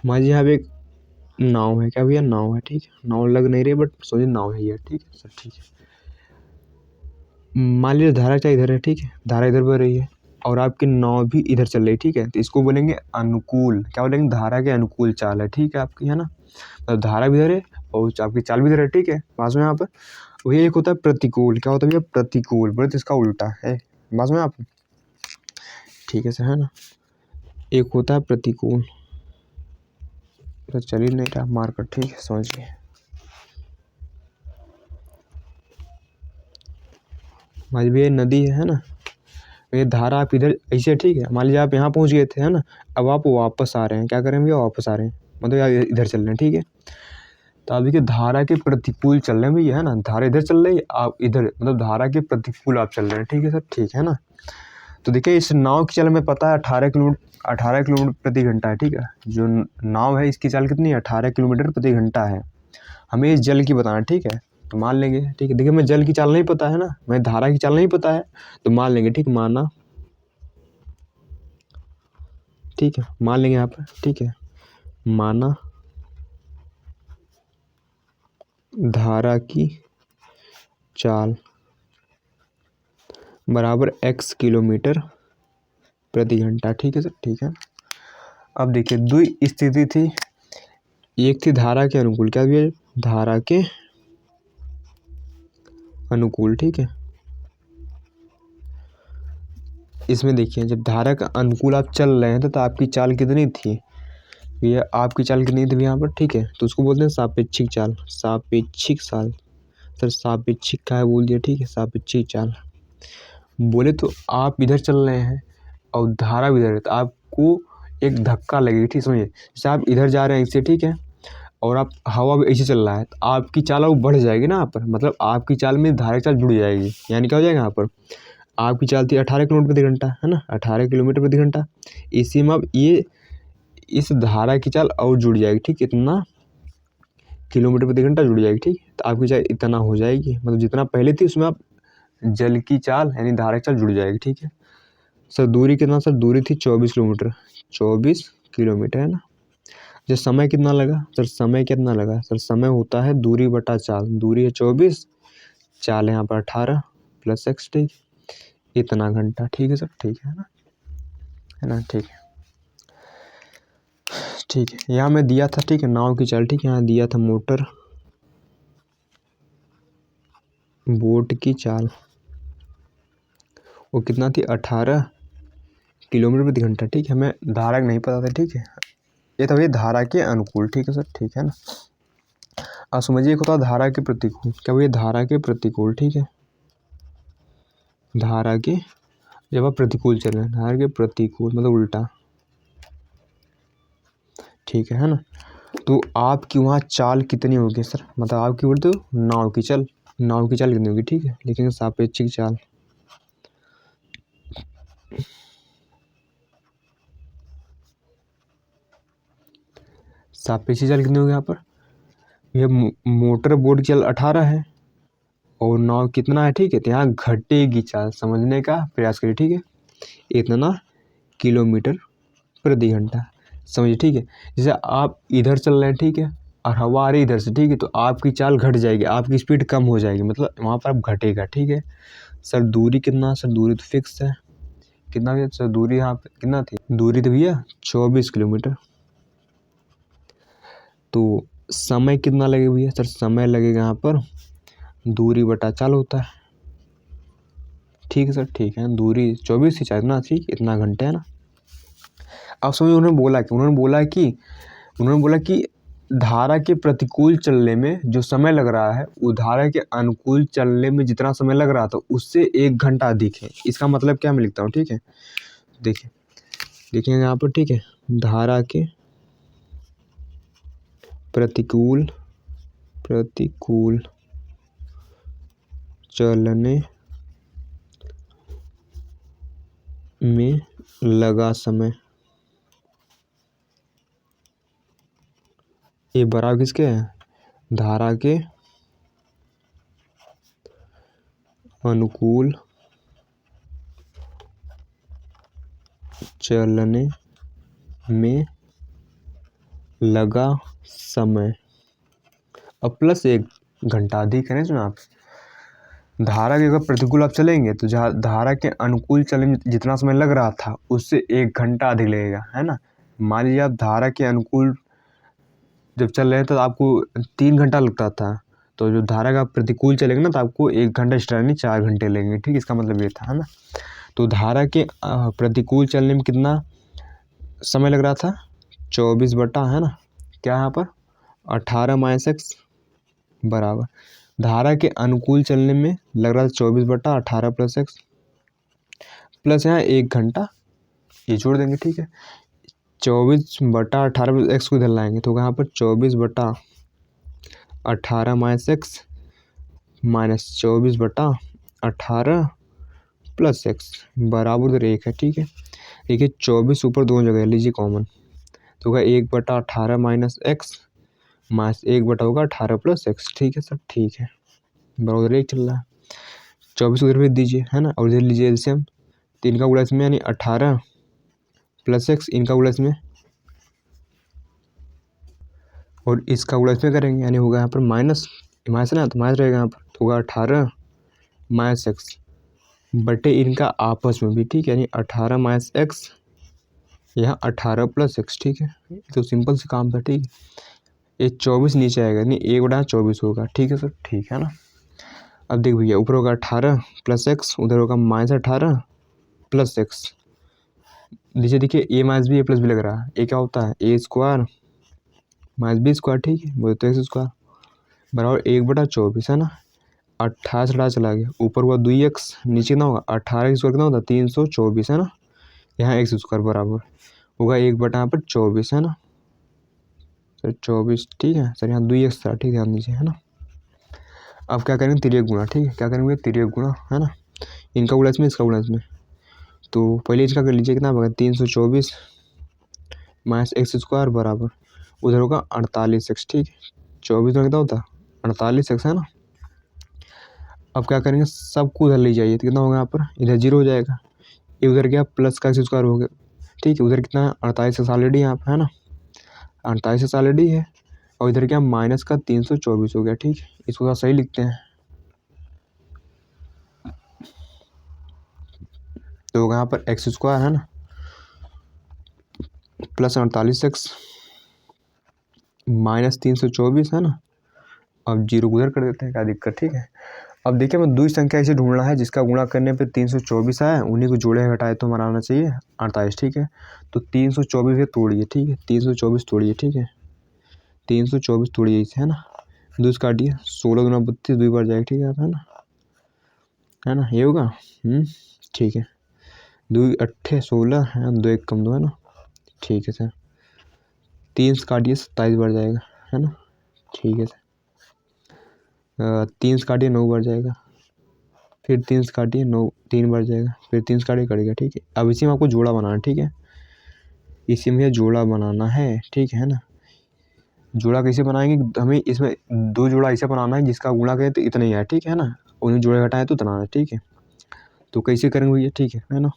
Speaker 1: मान लीजिए यहाँ पे एक नाव है, क्या भैया नाव है, ठीक है, नाव लग नहीं रही बट सोचिए नाव है ये, ठीक है सर, ठीक है। मान लीजिए धारा क्या इधर है, ठीक है, धारा इधर बह रही है और आपकी नाव भी इधर चल रही है, ठीक है, तो इसको बोलेंगे अनुकूल, क्या बोलेंगे धारा के अनुकूल चाल है, ठीक है आपकी, है ना, तो धारा भी इधर है और आपकी चाल भी इधर है, ठीक है। पास में यहाँ पर वही एक होता है प्रतिकूल, क्या होता है भैया प्रतिकूल, बोले तो इसका उल्टा है, पास में आप, ठीक है सर, है ना, एक होता है प्रतिकूल, तो चल ही नहीं रहा मार्कर, ठीक है, समझिए। मान लीजिए ये नदी है ना, ये धारा आप इधर ऐसे, ठीक है, मान लीजिए आप यहाँ पहुँच गए थे, है ना, अब आप वापस आ रहे हैं, क्या करें भैया वापस आ रहे हैं, मतलब यार इधर चल रहे हैं, ठीक है। तो आप देखिए धारा के प्रतिकूल चल रहे हैं भैया, है ना, धारा इधर चल रही है, आप इधर, मतलब धारा के प्रतिकूल आप चल रहे हैं, ठीक है सर, ठीक है ना। तो देखिए इस नाव की चाल हमें पता है 18 किलोमीटर प्रति घंटा है, ठीक है, जो नाव है इसकी चाल कितनी है 18 किलोमीटर प्रति घंटा है, हमें इस जल की बताना, ठीक है, तो मान लेंगे, ठीक है। देखिए मैं जल की चाल नहीं पता है ना, मैं धारा की चाल नहीं पता है, तो मान लेंगे, ठीक, माना, ठीक है, मान लेंगे यहाँ पर, ठीक है, माना धारा की चाल बराबर x किलोमीटर प्रति घंटा। ठीक है सर, ठीक है। अब देखिए द्वि स्थिति थी, एक थी धारा के अनुकूल, क्या भी धारा के अनुकूल। ठीक है, इसमें देखिए जब धारा का अनुकूल आप चल रहे हैं तो आपकी चाल कितनी थी, ये आपकी चाल कितनी थी यहाँ पर। ठीक है, तो उसको बोलते हैं सापेक्षिक चाल, सापेक्षिक चाल। सर सापेक्षिक का है बोल दिया। ठीक है, सापेक्षिक चाल बोले तो आप इधर चल रहे हैं और धारा भी इधर है, तो आपको एक धक्का लगेगी। ठीक समझिए, जैसे आप इधर जा रहे हैं इससे, ठीक है, और आप हवा भी ऐसे चल रहा है, तो आपकी चाल और बढ़ जाएगी ना यहाँ पर, मतलब आपकी चाल में धारा की चाल जुड़ जाएगी। यानी क्या हो जाएगा यहाँ पर, आपकी चाल थी 18 किलोमीटर प्रति घंटा, है ना, 18 किलोमीटर प्रति घंटा। इसी में अब ये इस धारा की चाल और जुड़ जाएगी। ठीक, इतना किलोमीटर प्रति घंटा जुड़ जाएगी। ठीक, तो आपकी चाल इतना हो जाएगी, मतलब जितना पहले थी उसमें आप जल की चाल यानी धारा की चाल जुड़ जाएगी। ठीक है सर, दूरी कितना, सर दूरी थी 24 किलोमीटर, 24 किलोमीटर, है ना। जो समय कितना लगा, सर समय कितना लगा, सर समय होता है दूरी बटा चाल, दूरी है 24, चाल है यहाँ पर 18 प्लस x। ठीक, इतना घंटा। ठीक है सर, ठीक है ना, है ना। ठीक है, ठीक है, यहाँ मैं दिया था, ठीक है, नाव की चाल। ठीक है, यहाँ दिया था मोटर बोट की चाल, वो कितना थी 18 किलोमीटर प्रति घंटा। ठीक है, हमें धारा नहीं पता था। ठीक है, ये था ये धारा के अनुकूल। ठीक है सर, ठीक है ना। अब समझिए एक होता है धारा के प्रतिकूल, क्या वो ये धारा के प्रतिकूल। ठीक है, धारा के जब आप प्रतिकूल चल रहे हैं, धारा के प्रतिकूल मतलब उल्टा। ठीक है ना। तो आपकी वहाँ चाल कितनी होगी सर, मतलब आपकी बोलते हो नाव की चाल, नाव की चाल कितनी होगी। ठीक है, लिखेंगे सापेक्षिक चाल, सापेक्षिक चाल कितनी होगी यहाँ पर। यह मोटर बोट की चाल 18 है और नाव कितना है। ठीक है, तो यहाँ घटेगी चाल, समझने का प्रयास करिए। ठीक है, इतना किलोमीटर प्रति घंटा, समझिए। ठीक है, जैसे आप इधर चल रहे हैं, ठीक है, और हवा आ रही इधर से, ठीक है, तो आपकी चाल घट जाएगी, आपकी स्पीड कम हो जाएगी, मतलब वहाँ पर आप घटेगा। ठीक है सर, दूरी कितना, सर दूरी तो फिक्स है, कितना भैया सर दूरी यहाँ पे कितना थी, दूरी तो भैया 24 किलोमीटर। तो समय कितना लगेगा भैया, सर समय लगेगा यहाँ पर दूरी बटा चाल होता है। ठीक है सर, ठीक है, दूरी 24 थी, चाहे इतना थी, इतना घंटे, है ना। अब समझिए उन्होंने बोला कि धारा के प्रतिकूल चलने में जो समय लग रहा है वो धारा के अनुकूल चलने में जितना समय लग रहा था उससे 1 घंटा अधिक है। इसका मतलब क्या मैं लिखता हूँ। ठीक है, देखिए देखिए यहाँ पर, ठीक है, धारा के प्रतिकूल चलने में लगा समय, ये बराबर किसके है, धारा के अनुकूल चलने में लगा समय अब प्लस 1 घंटा अधिक है। सुना आप, धारा के अगर प्रतिकूल आप चलेंगे तो जहाँ धारा के अनुकूल चलने में जितना समय लग रहा था उससे 1 घंटा अधिक लगेगा, है ना। मान लीजिए आप धारा के अनुकूल जब चल रहे हैं तो आपको 3 घंटा लगता था, तो जो धारा का प्रतिकूल चलेगा ना तो आपको 1 घंटा एक्स्ट्रा नहीं 4 घंटे लगेंगे। ठीक, इसका मतलब ये था, है ना। तो धारा के प्रतिकूल चलने में कितना समय लग रहा था, 24 बटा, है ना, क्या यहाँ पर 18 माइनस एक्स बराबर धारा के अनुकूल चलने में लग रहा था 24 बटा 18 प्लस एक्स प्लस यहाँ 1 घंटा ये जोड़ देंगे। ठीक है, 24 बटा 18 प्लस एक्स को इधर लाएंगे तो यहाँ पर 24 बटा 18 माइनस एक्स माइनस 24 बटा 18 प्लस एक्स बराबर उधर 1 है। ठीक है, देखिए 24 ऊपर दोनों जगह लीजिए कॉमन, तो होगा 1 बटा 18 माइनस एक्स माइनस 1 बटा होगा 18 प्लस एक्स। ठीक है सर, ठीक है, बराबर 1 चल रहा है। 24 उधर भेज दीजिए, है ना, और इधर लीजिए एलसीएम, तो इनका गुणा इसमें यानी 18 प्लस एक्स, इनका गुणा इसमें और इसका गुणा इसमें करेंगे, यानी होगा यहाँ पर माइनस माइनस ना, तो माइनस रहेगा यहाँ पर, तो होगा 18 माइनस एक्स बटे इनका आपस में भी, ठीक है, यानी 18 माइनस एक्स, यहाँ 18 प्लस एक्स, ठीक है। तो सिंपल से काम था, ठीक है। ये 24 नीचे आएगा, यानी 1/24 होगा, ठीक है सर, ठीक है ना। अब देख भैया, ऊपर होगा 18 प्लस एक्स, उधर होगा -18 प्लस एक्स। नीचे देखिए ए माइनस बी, ए प्लस बी लग रहा है, ए क्या होता है ए स्क्वायर माइनस बी स्क्वायर, ठीक है, बोले तो एक्स स्क्वायर बराबर 1/24 है ना। 18 से 18 चला गया, ऊपर हुआ 2x, नीचे ना होगा 18 स्क्वायर कितना होता 324 है ना। यहाँ एक्स स्क्वायर बराबर होगा 1/24 है ना सर, 24, ठीक है सर। यहाँ 2x था, ठीक है, ध्यान दीजिए, है ना। अब क्या करेंगे, तिर्यक गुणा, ठीक है, क्या करेंगे तिर्यक गुणा, है ना। इनका गुणा इसमें, इसका गुणा इसमें। तो पहले इसका कर लीजिए, कितना बगा 324 माइनस एक्स स्क्वायर बराबर, उधर होगा 48x, ठीक है। 24 में कितना होता 48x, है ना। अब क्या करेंगे, सबको उधर ले जाइए, तो कितना होगा यहाँ पर, इधर 0 हो जाएगा, ये उधर गया प्लस का एक्स स्क्वायर हो गया, ठीक है। उधर कितना है 48x ऑलरेडी यहाँ पर, है ना, 48x ऑलरेडी है। और इधर क्या माइनस का 324 हो गया, ठीक है। इसको थोड़ा सही लिखते हैं, तो होगा यहाँ पर एक्स स्क्वायर, है ना, प्लस 48x माइनस 324, है ना। अब 0 उधर कर देते हैं, क्या दिक्कत, ठीक है। अब देखिए, मैं 2 संख्या ऐसे ढूंढना है जिसका गुणा करने पे 324 आया, उन्हीं को जोड़े घटाए तो हमारा आना चाहिए 48, ठीक है। तो 324 से तोड़िए, ठीक है, 324 तोड़िए, ठीक है, 324 तोड़िए इसे, है ना। 2 काटिए, 16 दूना 32, 2 बार जाएगा, ठीक है, है ना, ये होगा, ठीक है। 2 अट्ठे 16 है, 2 1 कम 2, है ना, ठीक है सर। 3 से काटिए 27 बार जाएगा, है ना, ठीक है सर। 3 से काटिए 9 बार जाएगा, फिर 3 से काटिए 9 3 बार जाएगा, फिर 3 से काटिए कटेगा, ठीक है। अब इसी में आपको जोड़ा बनाना है, ठीक है, इसी में जोड़ा बनाना है, ठीक है ना। जोड़ा कैसे बनाएंगे, हमें इसमें 2 जोड़ा ऐसे बनाना है जिसका गुणा करें तो इतना ही है, ठीक है ना, उन्हें जोड़े घटाए तो इतना है, ठीक है। तो कैसे करेंगे भैया, ठीक है ना,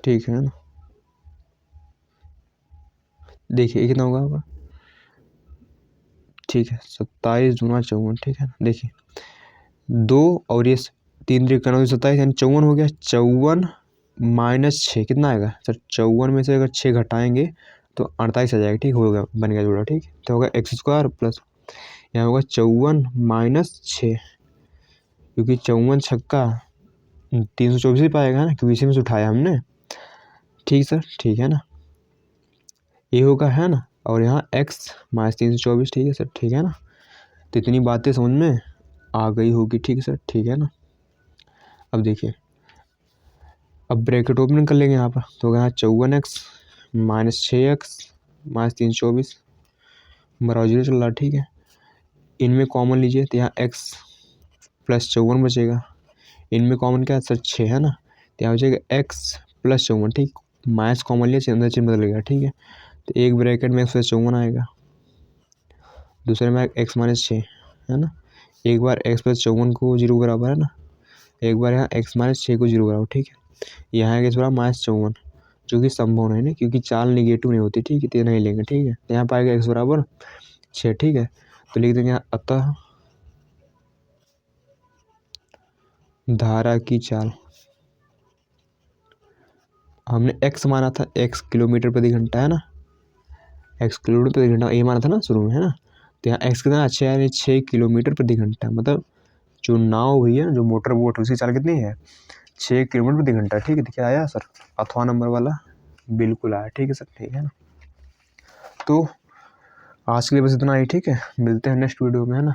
Speaker 1: ठीक है ना। देखिए कितना होगा, ठीक है, 27 दूना 54, ठीक है ना। देखिए 2 और ये 3 3 का 27, यानी 54 हो गया। 54 माइनस 6 कितना आएगा सर, 54 में से अगर 6 घटाएंगे तो 48 आ जाएगा, ठीक होगा, बन गया जोड़ा, ठीक। तो होगा एक्स स्क्वायर प्लस, यहाँ होगा 54 माइनस 6, क्योंकि 54 छक्का 324 ही पाएगा ना, क्योंकि इसी में से उठाया हमने, ठीक सर, ठीक है ना, ये होगा, है ना। और यहाँ x माइनस 324, ठीक है सर, ठीक है ना। तो इतनी बातें समझ में आ गई होगी, ठीक है सर, ठीक है ना। अब देखिए, अब ब्रैकेट ओपन कर लेंगे यहाँ पर, तो यहाँ 54x माइनस 6x माइनस 324 बराबर 0 चल रहा, ठीक है। इनमें कॉमन लीजिए, तो यहाँ x प्लस 54 बचेगा, इनमें कॉमन क्या है सर 6, है ना, तो यहाँ बचेगा x प्लस 54, ठीक। माइनस कॉमन लिया, अंदर चिन्ह बदल गया, ठीक है। तो एक ब्रैकेट में x प्लस 54 आएगा, दूसरे में x माइनस 6, है ना। एक बार x प्लस 54 को 0 बराबर, है ना, एक बार यहाँ x माइनस 6 को 0 बराबर, ठीक है। यहाँ है बराबर -54, जो कि संभव नहीं है, क्योंकि चाल निगेटिव नहीं होती, ठीक है, तो नहीं लेंगे, ठीक है। यहाँ पाएगा x बराबर 6, ठीक है। तो लिख देंगे अतः धारा की चाल, हमने x माना था, x किलोमीटर प्रति घंटा, है ना, x किलोमीटर प्रति घंटा ये माना था ना शुरू में, है ना। तो यहाँ x कितना 6 किलोमीटर प्रति घंटा, मतलब जो नाव हुई है, जो मोटर बोट उसकी चाल कितनी है 6 किलोमीटर प्रति घंटा, ठीक है। देखिए आया सर, अथवा नंबर वाला बिल्कुल आया, ठीक है सर, ठीक है ना। तो आज के लिए बस इतना ही, ठीक है, मिलते हैं नेक्स्ट वीडियो में, है ना।